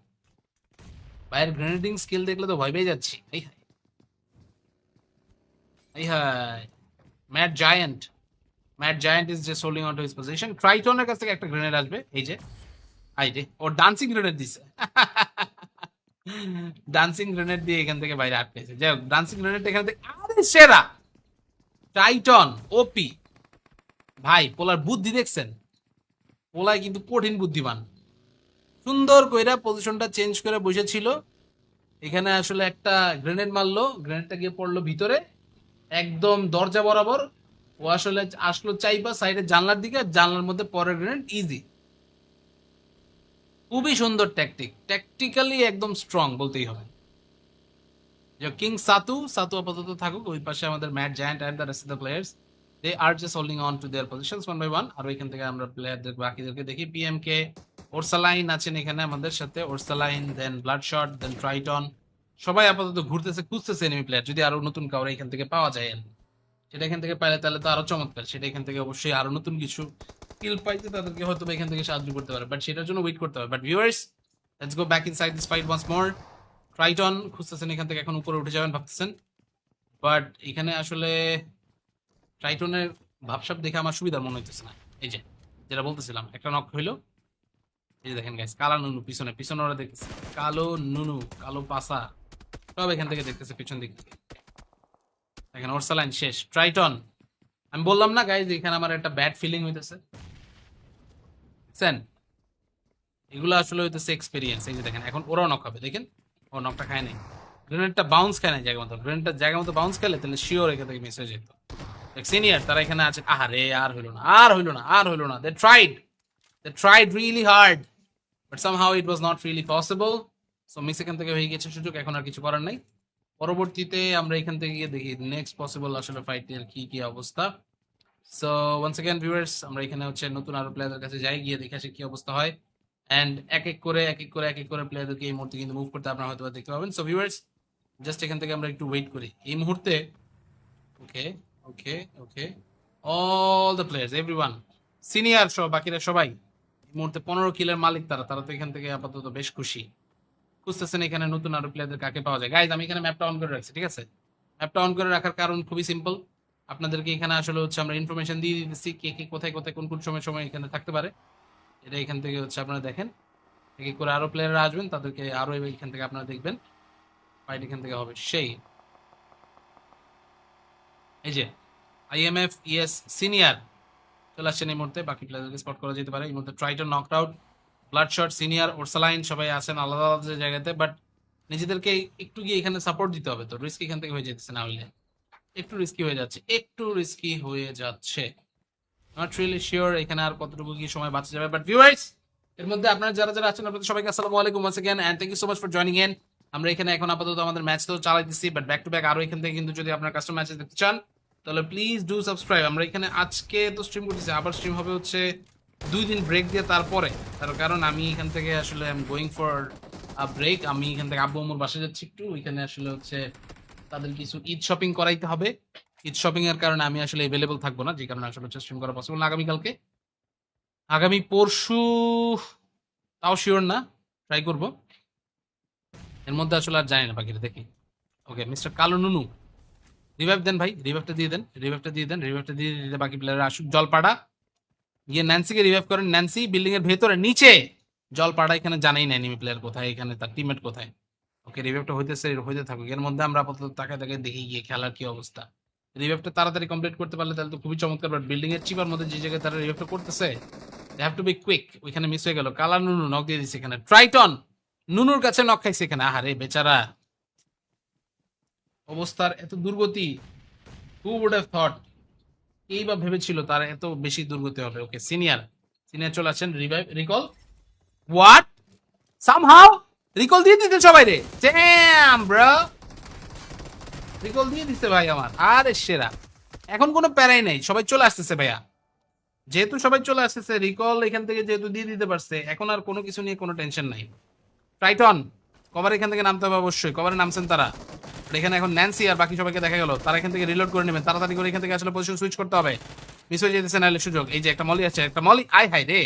ভাইয়ের গ্রেনেডিং স্কিল দেখলে তো ভয় পেয়ে যাচ্ছি। এই হাই, এই hi, Matt giant, Matt giant is just holding on to his position. ট্রাইটনের কাছ থেকে একটা গ্রেনেড আসবে, এই যে আই রে, ও ডান্সিং গ্রেনেড দিছে। ডান্সিং গ্রেনেড দিয়ে এখান থেকে বাইরে আটকেছে। যাই হোক, ডান্সিং গ্রেনেড এখান থেকে, আরে সেরা টাইটন, ওপি। ভাই পোলার বুদ্ধি দেখছেন, পোলায় কিন্তু কঠিন বুদ্ধিমান, সুন্দর কইরা পজিশনটা চেঞ্জ করে বসেছিল। এখানে আসলে একটা গ্রেনেড মারলো, গ্রেনেডটা গিয়ে পড়লো ভিতরে একদম দরজা বরাবর। ও আসলে আসলো চাইবা সাইডের জানলার দিকে, জানলার মধ্যে পরের গ্রেনেড ইজি। খুবই সুন্দর ট্যাকটিক, ট্যাকটিক্যালি একদম স্ট্রং বলতেই হবে। যে কিং সাতু আপাতত থাকুক, ওই পাশে আমাদের Matt giant and the rest of the players, they are just holding on to their positions one by one. আর ওইখান থেকে আমরা প্লেয়ারদের বাকিদেরকে দেখি। পিএমকে, ওরসালাইন আছেন এখানে আমাদের সাথে, ওরসালাইন, দেন ব্লাডশট, দেন ট্রাইটন, সবাই আপাতত ঘুরতেছে, খুঁজতেছে এনিমি প্লেয়ার, যদি আরো নতুন কাউরে এখান থেকে পাওয়া যায় আর কি। সেটা এখান থেকে পাইলে তাহলে তো আরো চমৎকার, সেটা এখান থেকে অবশ্যই আরো নতুন কিছু স্কিল পাইতে তাদেরকে হয়তো এখান থেকে সাহায্য করতে পারে, বাট সেটার জন্য ওয়েট করতে হবে। But viewers, let's go back inside this fight once more. Triton খুঁজতেছেন এখান থেকে, এখন উপরে উঠে যাবেন ভাবতেছেন, বাট এখানে আসলে ট্রাইটনের ভাবসাব দেখে আমার সুবিধা মনে হইতেছে না। এই যে যেটা বলতেছিলাম, একটা নক হইলো, এই যে দেখেন গাইস, কালা নুনু পিছনে পিছনে ওরা দেখতেছে, কালো নুনু, কালো পাসা, সব এখান থেকে দেখতেছে পিছন দিক থেকে। দেখেন ওরসালাইন শেষ, ট্রাইটন, আমি বললাম না গাইজ এখানে আমার একটা ব্যাড ফিলিং হইতেছে, বুঝছেন। এগুলো আসলে হইতেছে এক্সপিরিয়েন্স। এই যে দেখেন এখন ওরাও নক হবে, দেখেন ও নকটা খায় নাই, গ্রেনেডটা বাউন্স খায় নাই জায়গা মতো, গ্রেনেডটা জায়গা মতো বাউন্স খেলে তাহলে শিওর এখান থেকে মিস হয়ে যেত। সিনিয়র তারা এখানে আছে, আহারে আর হইলো না, আর হইলো না, আর হইলো না। They tried really hard, but somehow it was not really possible. So miss এখান থেকে হয়ে গেছে সুযোগ, এখন আর কিছু করার নাই। পরবর্তীতে আমরা এখান থেকে গিয়ে দেখি নেক্সট পসিবল আসলে ফাইটের কি কি অবস্থা। সো ওয়ান্স अगेन ভিউয়ার্স, আমরা এখানে হচ্ছে নতুন আরো প্লেয়ারদের কাছে যাই, গিয়ে দেখে আসি কি অবস্থা হয়। এন্ড এক এক করে প্লেয়ারদেরকে এই মুহূর্তে কিন্তু মুভ করতে আপনারা হয়তো দেখতে পাবেন। সো ভিউয়ার্স, জাস্ট এখান থেকে আমরা একটু ওয়েট করি। এই মুহূর্তে okay okay okay, all the players, everyone, senior সহ বাকিরা সবাই এই মুহূর্তে 15 কিলের মালিক। তারা তারা তো এখান থেকে আপাতত বেশ খুশি। খুঁজতেছেন এখানে নতুন আরো প্লেয়ারদের কাকে পাওয়া যায়। গাইজ আমি এখানে ম্যাপটা অন করে রাখছি, ঠিক আছে? ম্যাপটা অন করে রাখার কারণ খুবই সিম্পল। আপনাদেরকে এখানে আসলে হচ্ছে আমরা ইনফরমেশন দিয়ে দিতেছি কে কে কোথায় কোথায় কোন কোন সময় সময় এখানে থাকতে পারে। এটা এখান থেকে হচ্ছে আপনারা দেখেন, এক এক করে আরো প্লেয়াররা আসবেন, তাদেরকে আরো এখান থেকে আপনারা দেখবেন। ফাইট এখান থেকে হবে সেই। এই যে আইএমএফ ইএস সিনিয়র চলে আসছেন এই মুহূর্তে, বাকি প্লেয়ারদেরকে স্পট করা যেতে পারে। এই মুহূর্তে Triton knocked out, bloodshot, senior, Orsaline সবাই আছেন আলাদা আলাদা জায়গাতে, বাট নিজেদেরকে একটু গিয়ে এখানে সাপোর্ট দিতে হবে। তো রিস্ক এখান থেকে হয়ে যেতেছে, না হইলে একটু রিস্কি হয়ে যাচ্ছে, একটু রিস্কি হয়ে যাচ্ছে। নট রিয়েলি শিওর এখানে আর কতটুকু কি সময় বাঁচা যাবে, বাট ভিউয়ার্স এর মধ্যে আপনারা যারা যারা আছেন আপনাদের সবাইকে আসসালামু আলাইকুম once again and thank you so much for joining in. আমরা এখানে এখন আপাতত আমাদের ম্যাচ তো চালাইতেছি, বাট ব্যাক টু ব্যাক আরো এখান থেকে কিন্তু যদি আপনারা কাস্টম ম্যাচেস দেখতে চান তাহলে প্লিজ ডু সাবস্ক্রাইব। আমরা এখানে আজকে তো স্ট্রিম করতেছি, আবার স্ট্রিম হবে হচ্ছে 2 দিন ব্রেক দিয়ে তারপরে। তার কারণ আমি এখান থেকে আসলে I am going for a break. আমি এখান থেকে আব্বু আম্মুর বাসায় যাচ্ছি একটু, ওইখানে আসলে হচ্ছে তাদের কিছু ঈদ শপিং করাইতে হবে। ঈদ শপিং এর কারণে আমি আসলে अवेलेबल থাকবো না, যে কারণে আসলে হচ্ছে স্ট্রিম করা পসিবল না আগামীকালকে। আগামী পরশু তাও শিওর না, ট্রাই করব। এর মধ্যে আসলে আর জানি না, বাকিটা দেখি। ওকে মিস্টার কালো নুনু, রিভাইভ দেন ভাই, রিভাইভটা দিয়ে দেন, রিভাইভটা দিয়ে দেন, রিভাইভটা দিয়ে দিলে বাকি প্লেয়াররা আসুক। জলপাড়া গিয়ে ন্যান্সিকে রিভাইভ করেন। ন্যান্সি বিল্ডিং এর ভেতরে নিচে। জলপাড়া এখানে জানাই না এনিমি প্লেয়ার কোথায়, এখানে তার টিমমেট কোথায়। ওকে রিভাইভটা হইতেছে, হইতে থাকুক। এর মধ্যে আমরা আপাতত তাকায় তাকায় দেখি গিয়ে খেলার কি অবস্থা। রিভাইভটা তাড়াতাড়ি কমপ্লিট করতে পারলে তাহলে তো খুবই চমৎকার, বাট বিল্ডিং এর চিপার মধ্যে যে জায়গায় তারা রিভাইভটা করতেছে they have to be quick. ওইখানে মিস হয়ে গেল। কালা নুনু নক দিয়ে দিচ্ছে এখানে। ট্রাইটন নুনুর কাছে নক খাইছে এখানে। আহারে বেচারা, অবস্থার এত দুর্গতি। হু উড হ্যাভ থট, এই বা ভেবেছিল তার এত বেশি দুর্গতি হবে। ওকে সিনিয়র, সিনিয়র চলে আসেন। Revive, recall, what, somehow recall দিয়ে দিতে সবাই রে। ড্যাম ব্রো, রিকল দিয়ে দিতে ভাই আমার। আরে সেরা, এখন কোনো প্যারাই নাই, সবাই চলে আসতেছে ভাইয়া। যেহেতু সবাই চলে আসতেছে, রিকল এখান থেকে যেহেতু দিয়ে দিতে পারছে, এখন আর কোনো কিছু নিয়ে কোনো টেনশন নাই। টাইটন কভার এখান থেকে নামতে হবে অবশ্যই, কভারে নামছেন তারা। আর এখানে এখন ন্যান্সি আর বাকি সবাইকে দেখা গেল, তারা এখান থেকে রিলোড করে নেবেন তাড়াতাড়ি করে। এখান থেকে আসলে পজিশন সুইচ করতে হবে, মিস হয়ে যেতেছে নাহলে সুযোগ। এই যে একটা মলি আসছে, একটা মলি, আয় হাই রে,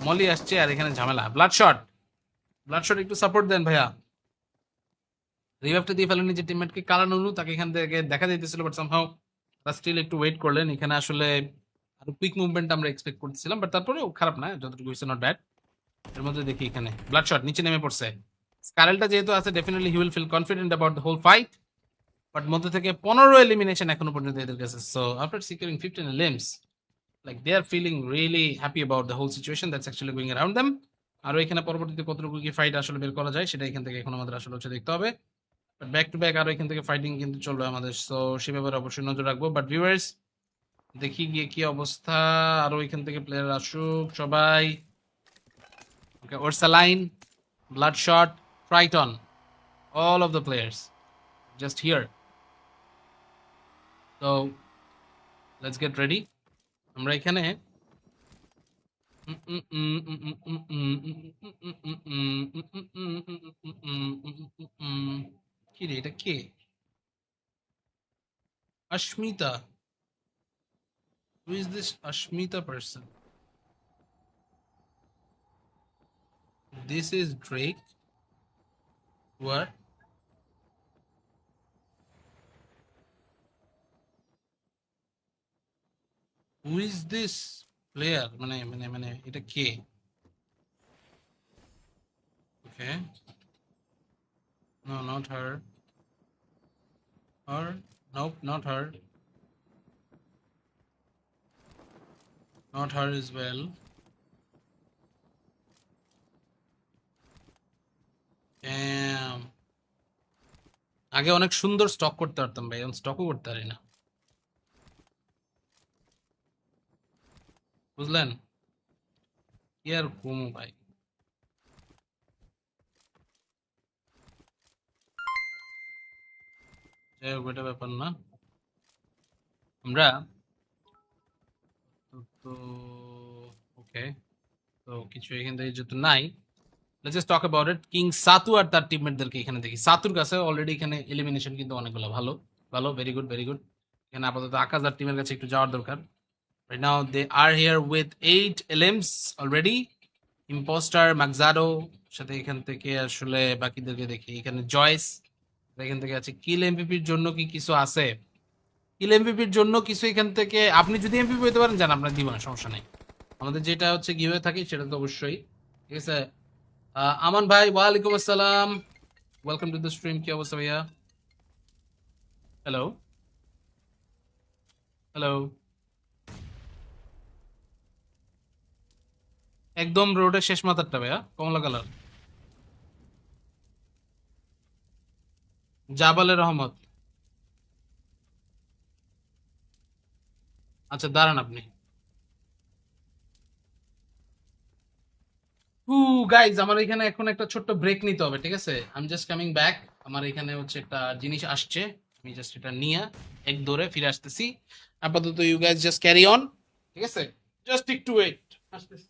মলি আসছে আর এখানে ঝামেলা। ব্লাড শট, ব্লাড শট একটু সাপোর্ট দেন ভাইয়া। রিভাইভটা দিয়ে ফেলেন নিজের টিমমেটকে। কালা নুনু তাকে এখান থেকে দেখা যাইতেছিল, বাট সামহাউ তারা স্টিল একটু ওয়েট করলেন। এখানে আসলে আরো কুইক মুভমেন্ট আমরা এক্সপেক্ট করতেছিলাম, বাট তারপরেও খারাপ না, যতটুকু হয়েছে নট ব্যাড। এর মধ্যে দেখি এখানে ব্লাড শট নিচে নেমে পড়ছে। স্কারেলটা যেহেতু আছে definitely he will feel confident about the whole fight, but মধ্যে থেকে 15 এলিমিনেশন এখনো পর্যন্ত এদের কাছে। So after securing 15 elims, like they are feeling really happy about the whole situation that's actually going around them. আর এখানে পরবর্তীতে কতটুকু কি ফাইট আসলে বের করা যায় সেটা এখান থেকে এখন আমাদের আসলে হচ্ছে দেখতে হবে। বাট ব্যাক টু ব্যাক আরো এখান থেকে ফাইটিং কিন্তু চলবে আমাদের, সো সে ব্যাপারে অবশ্যই নজর রাখবো। বাট ভিউয়ার্স দেখি গিয়ে কি অবস্থা। আরো এখান থেকে প্লেয়ার আসুক সবাই। Okay Orsaline, bloodshot, Triton, all of the players just here. So let's get ready. আমরা এখানে কি রে, এটা কে? Ashmita, who is this Ashmita person? This is Drake. What? Who is this player? মানে এটা কে? Okay. No, not her. Her? Nope, not her. Not her as well. Damn. আগে অনেক সুন্দর স্টক করতে পারতাম ভাই, এখন স্টকও করতে পারি না, বুঝলেন? কি আর ঘুমো ভাই। যাই হোক ওইটা ব্যাপার না। আমরা তো ওকে, তো কিছু এখান থেকে যেহেতু নাই, let's just talk about it. King Satu আর তার টিমমেটদেরকে এখানে দেখি। সাতুর কাছে অলরেডি এখানে এলিমিনেশন কিন্তু অনেকগুলো ভালো। ভালো, ভেরি গুড, ভেরি গুড। এখানে আপাতত আকাশ আর টিমের কাছে একটু যাওয়ার দরকার। Right now they are here with 8 LMs already. Impostor, ম্যাকজাডো, সাথে এখান থেকে আসলে বাকিদেরকে দেখি। এখানে জয়েস, এখান থেকে আছে। কিল এমভিপির জন্য কি কিছু আছে? কিল এমভিপির জন্য কিছু এখান থেকে, আপনি যদি এমভিপি হতে পারেন জান, আপনার দিব না, সমস্যা নেই। আমাদের যেটা হচ্ছে গিভে থাকে সেটা তো অবশ্যই, ঠিক আছে। আমান ভাই, ওয়ালাইকুম আসসালাম, ওয়েলকাম টু দ্য স্ট্রিম। কি অবস্থা ভাইয়া? Hello, hello. একদম রোডের শেষ মাথারটা ভাইয়া, কমলা কালার। জাবালের রহমত। আচ্ছা দাঁড়ান আপনি। গাইজ, আমার এখানে এখন একটা ছোট্ট ব্রেক নিতে হবে, ঠিক আছে? I am just coming back. আমার এখানে হচ্ছে একটা জিনিস আসছে, আমি জাস্ট এটা নিয়ে এক দৌড়ে ফিরে আসতেছি। আপাতত you guys just carry on, ঠিক আছে? জাস্ট একটু ওয়েট, আসতেছি।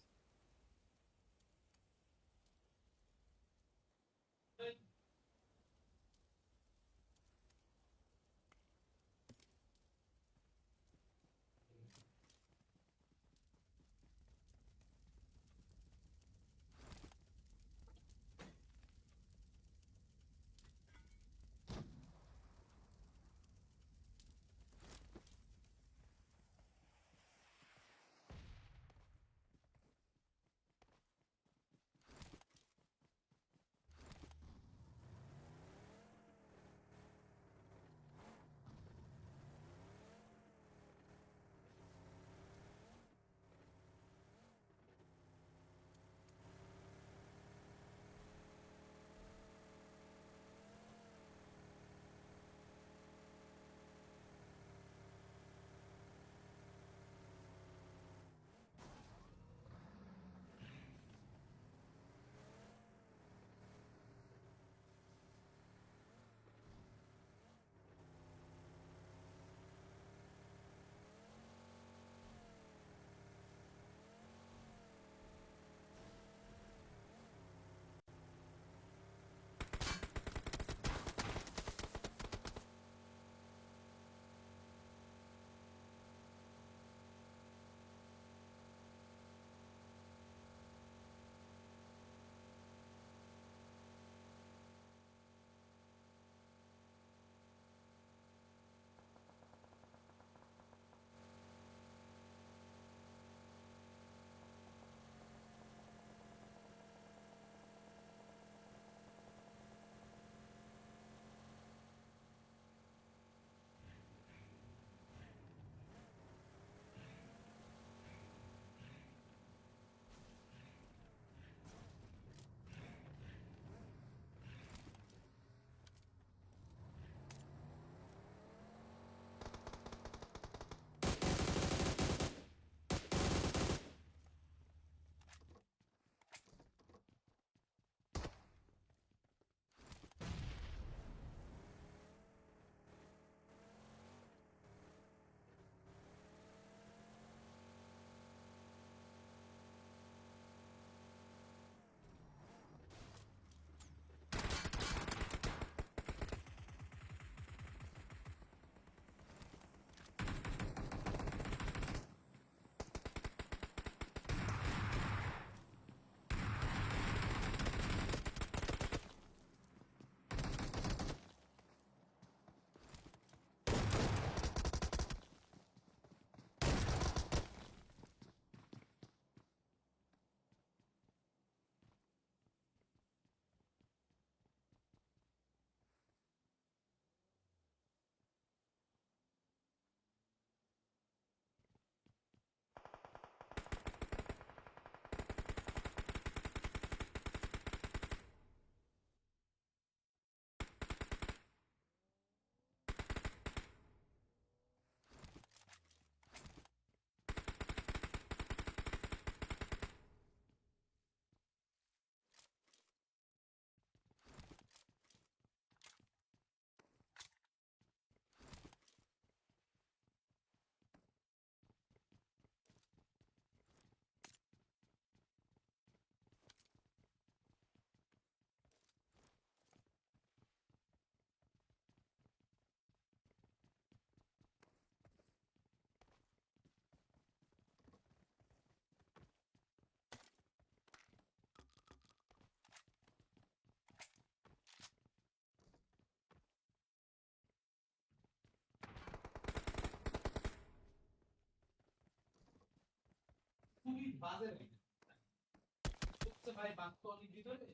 ভাই বাদ তো অনেক ভিতরে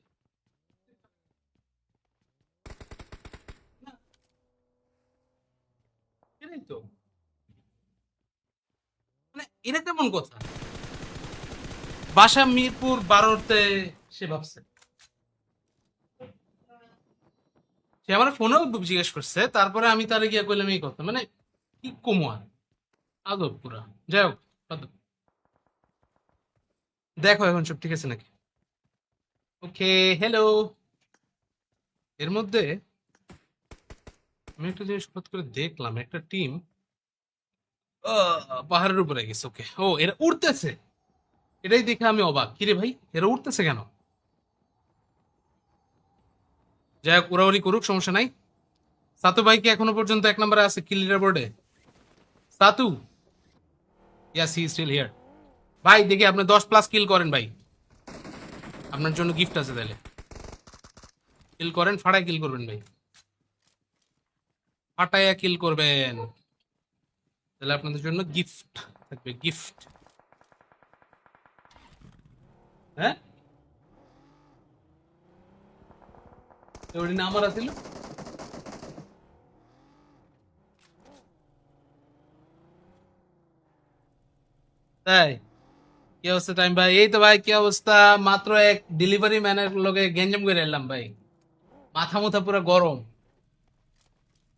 না, এটাই তো মানে এটা কেমন কথা, বাসা মিরপুর 12তে সে ভাবছে, সে আমার ফোনেও জিজ্ঞেস করছে, তারপরে আমি তারে গিয়ে কইলাম এই কথা, মানে কি কমো আর, আদব পুরা। যাই হোক, বাদ দাও। দেখো এখন সব ঠিক আছে নাকি? ওকে, হ্যালো। এর মধ্যে আমি একটা জিনিস হঠাৎ করে দেখলাম, একটা টিম পাহাড়ের উপরে গেছে। ওকে, ও এরা উড়তেছে, এটাই দেখে আমি অবাক, কিরে ভাই এরা উঠতেছে কেন? যাই হোক, উড়াউড়ি করুক, সমস্যা নাই। সাতু ভাই কি এখনো পর্যন্ত 1 নম্বরে আছে কিল লিডার বোর্ডে? সাতু, ইয়াস হি স্টিল হিয়ার। ভাই দেখি আপনি 10+ কিল করেন ভাই, আপনার জন্য গিফট আছে তাহলে। কিল করেন, ফাটায় কিল করবেন ভাই, ফাটায়া কিল করবেন, তাহলে আপনাদের জন্য গিফট থাকবে, গিফট। হ্যাঁ, ওই না আমার আছিল। তাই কি অবস্থা টাইম ভাই? এই তো ভাই, কি অবস্থা? মাত্র এক ডেলিভারি ম্যানের লগে গেঞ্জাম করে এলাম ভাই, মাথা মুথা পুরো গরম।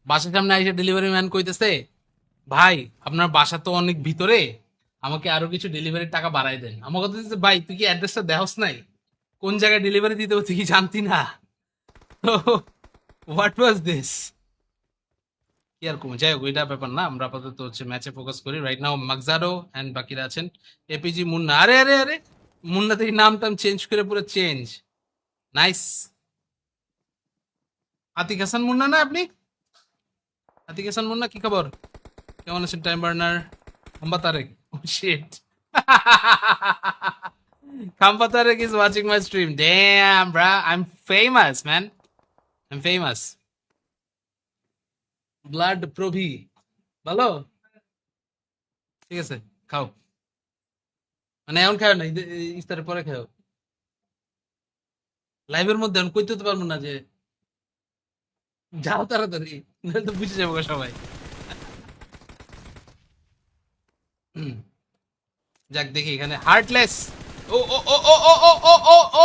বাসার সামনে এসে ডেলিভারি ম্যান কইতেছে, ভাই আপনার বাসা তো অনেক ভিতরে, আমাকে আরো কিছু ডেলিভারির টাকা বাড়াই দেন। আমার কথা হচ্ছে, ভাই তুই কি অ্যাড্রেসটা দেহস নাই? কোন জায়গায় ডেলিভারি দিতে হবে তুই কি জানতি না? তো হোয়াট ওয়াজ দিস? কি আর কমে, যাই হোক ওইটা ব্যাপার না, আমরা আপাতত হচ্ছে ম্যাচে ফোকাস করি রাইট নাও। মাকজারো এন্ড বাকিরা আছেন, এপিজি মুন্না, আরে আরে আরে, মুন্না থেকে নাম টাম চেঞ্জ করে পুরো চেঞ্জ, নাইস। আতিক হাসান মুন্না না আপনি? আতিক হাসান মুন্না, কি খবর, কেমন আছেন? টাইম বার্নার, হাম্বা তারেক, ও শিট, হাম্বা Tarek is watching my stream, damn bro, I'm famous man, I'm famous. Blood প্রভি, ভালো, ঠিক আছে, খাও, মানে এখন খাও না, ইফতারের পরে খাও, লাইভের মধ্যে এখন কইতে তো পারবো না যে যাও তাড়াতাড়ি, নাহলে তো বুঝে যাবো গো সবাই। হুম, যাক দেখি এখানে heartless, oh oh oh oh oh oh oh oh oh,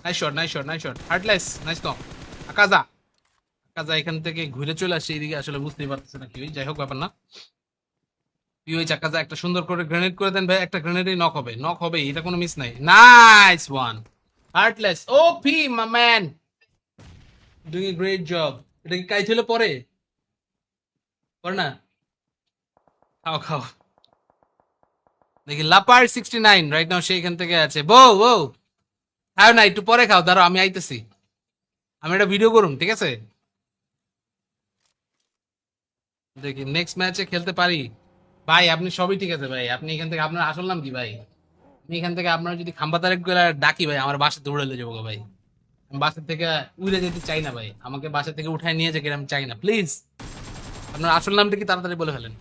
nice shot, nice shot, nice shot, heartless, nice তো। আকাজা, আকাজা এখান থেকে ঘুরে চলে আসছে এইদিকে, আসলে বুঝতেই পারতেছে না কি, যাই হোক ব্যাপার না। তুই ওই চাকাজা একটা সুন্দর করে গ্রেনেড করে দেন ভাই, একটা গ্রেনেডই নক হবে, নক হবে, এটা কোনো মিস নাই, nice one, heartless, O P my man, doing a great job. এটা কি কাইট হলে পরে পরে না? খাও খাও, দেখি লাপার 69 রাইট নাও সেইখান থেকে আছে, বউ বউ, খাও না একটু পরে খাও, দাঁড়াও আমি আইতেছি, আমি একটা ভিডিও করুন, ঠিক আছে? দেখি নেক্সট ম্যাচে খেলতে পারি। ভাই আপনি সবই ঠিক আছে ভাই, আপনি এখান থেকে, আপনার আসল নাম কি ভাই? আমি এখান থেকে আপনার যদি খাম্বা তারেক করে ডাকি ভাই, আমার বাসা দৌড়ালে যাবো গো ভাই, আমি বাসা থেকে উড়ে যেতে চাই না ভাই, আমাকে বাসা থেকে উঠায় নিয়ে যাকে আমি চাই না, প্লিজ। আপনার আসল নামটা কি তাড়াতাড়ি বলে ফেলেন,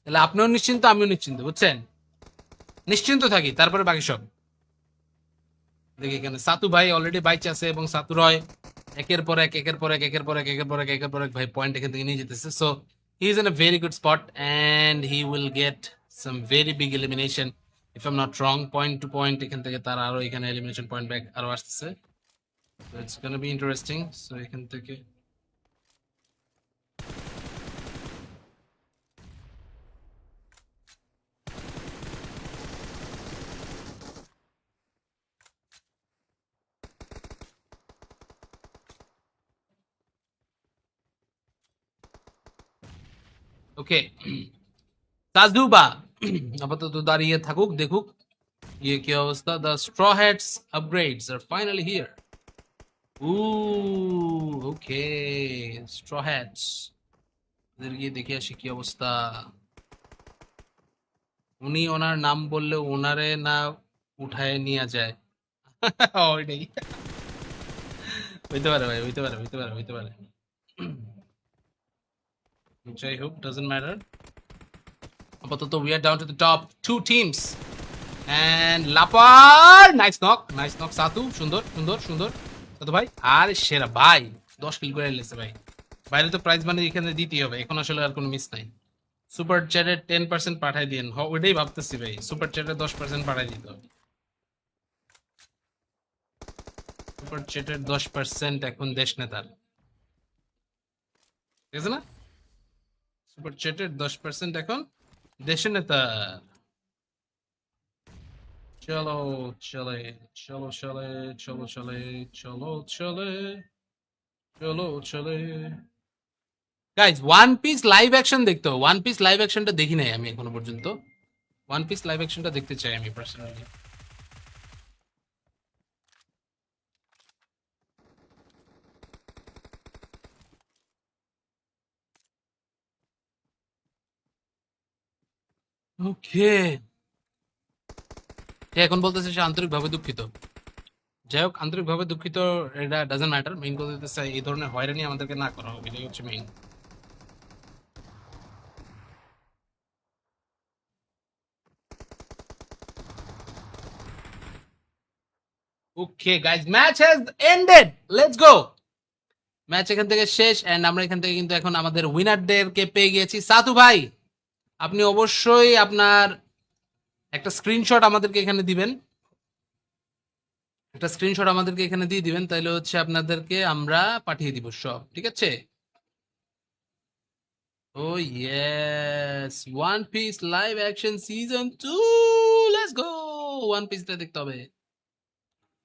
তাহলে আপনিও নিশ্চিন্ত, আমিও নিশ্চিন্ত, বুঝছেন? নিশ্চিন্ত থাকি, তারপরে বাকি সব দেখি। এখানে সাতু ভাই অলরেডি বাইচে আছে, এবং সাতু রয় একের পর এক, একের পর এক, একের পর এক, একের পর এক, একের পর এক ভাই পয়েন্ট এখান থেকে নিয়ে যেতেছে। So he is in a very good spot and he will get some very big elimination if I am not wrong. Point to point এখান থেকে তার আরো এখানে এলিমিনেশন পয়েন্ট ব্যাক আরো আসতেছে, so it's gonna be interesting. So এখান থেকে ওকে, তাজুবা আপাতত দাঁড়িয়ে থাকুক, দেখুক ইয়ে কি অবস্থা। The straw hats upgrades are finally here. Uh okay, straw hats, এদের গিয়ে দেখে আসি কি অবস্থা। উনি ওনার নাম বললে ওনারে না উঠায় নিয়ে যায়। ওইটাই, হইতে পারে ভাই, হইতে পারে, হইতে পারে, হইতে পারে। যাই হোক, ডাজন্ট ম্যাটার। আপাতত we are down to the top 2 teams and Lapar nice knock Satu সুন্দর সুন্দর সুন্দর সাতু ভাই আরে সেরা ভাই 10 কিল করে নিয়েছে ভাই বাইরে তো প্রাইজ মানি এখানে দিতেই হবে এখন আসলে আর কোনো মিস নাই সুপার চ্যাটের 10% পাঠাই দিন ওইটাই ভাবতেছি ভাই সুপার চ্যাটের 10% পাঠাই দিতে হবে সুপার চ্যাটের 10% এখন দেশ নেতার ঠিক আছে না সুপার চ্যাটের 10% এখন দেশের নেতার চলো চলে চলো চলে চলো চলে চলো চলে চলো চলে guys one piece live action দেখতো ওয়ান পিস লাইভ অ্যাকশনটা দেখি নাই আমি এখনো পর্যন্ত ওয়ান পিস লাইভ অ্যাকশনটা দেখতে চাই আমি পার্সোনালি ওকে এখন বলতেছে সে আন্তরিকভাবে দুঃখিত যাই হোক আন্তরিকভাবে দুঃখিত এটা ডাজন্ট ম্যাটার মেইন কথা হচ্ছে এই ধরনের হয়রানি আমাদেরকে না করা হবে এটাই হচ্ছে main okay guys match has ended let's go match এখান থেকে শেষ এন্ড আমরা এখান থেকে কিন্তু এখন আমাদের উইনারদেরকে পেয়ে গিয়েছি সাতু ভাই আপনি অবশ্যই আপনার একটা স্ক্রিনশট আমাদেরকে এখানে দিবেন একটা স্ক্রিনশট আমাদেরকে এখানে দিয়ে দিবেন তাহলে হচ্ছে আপনাদেরকে আমরা পাঠিয়ে দিব সব ঠিক আছে ও yes one piece live action season 2 let's go one পিসটা দেখতে হবে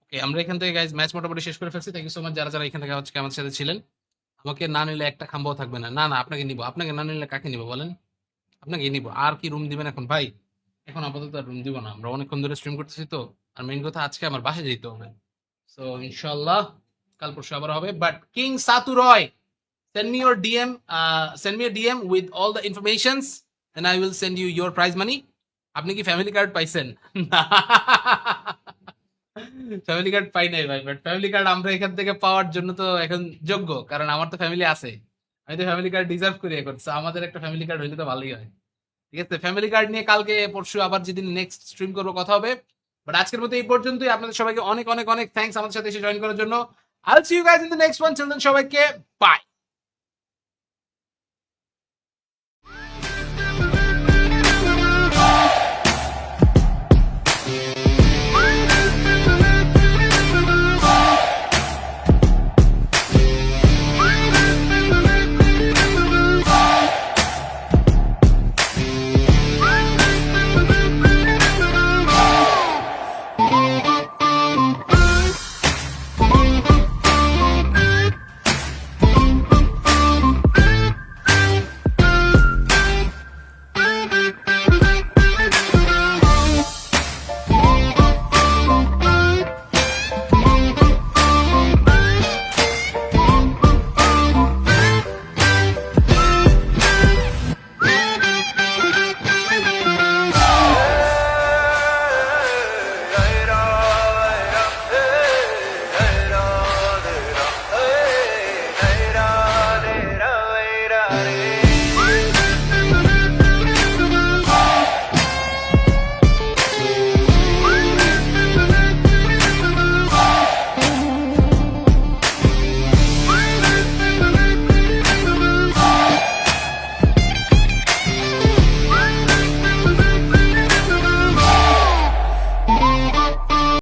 ওকে আমরা এখান থেকে গাইজ ম্যাচ মোটামুটি শেষ করে ফেলছি থ্যাংক ইউ সো মাচ যারা যারা এখান থেকে আজকে আমার সাথে ছিলেন আমাকে না নিলে একটা খাম্বাও থাকবে না না না আপনাকে নিব আপনাকে না নিলে কাকে নিব বলেন আপনাকে নিব আর কি রুম দিবেন এখন ভাই এখন আপাতত আর রুম দিব না আমরা অনেকক্ষণ ধরে স্ট্রিম করতেছি তো আর মেইন কথা আজকে আমার বাসায় যেতে হবে সো ইনশাল্লাহ কাল পরশু আবার হবে বাট কিং সাতু Roy send me your DM send me a DM with all the informations and I will send you your prize money আপনি কি ফ্যামিলি কার্ড পাইছেন ফ্যামিলি কার্ড পাই নাই ভাই বাট ফ্যামিলি কার্ড আমরা এখান থেকে পাওয়ার জন্য তো এখন যোগ্য কারণ আমার তো ফ্যামিলি আছে আমি তো ফ্যামিলি কার্ড ডিজার্ভ করি এখন So, আমাদের একটা ফ্যামিলি কার্ড হইলে তো ভালোই হয় ঠিক আছে ফ্যামিলি কার্ড নিয়ে কালকে পরশু আবার যেদিন নেক্সট স্ট্রিম করবো কথা হবে বাট আজকের মতো এই পর্যন্তই আপনাদের সবাইকে অনেক অনেক অনেক থ্যাঙ্কস আমাদের সাথে এসে জয়েন করার জন্য I'll see you guys in the next one till then সবাইকে বাই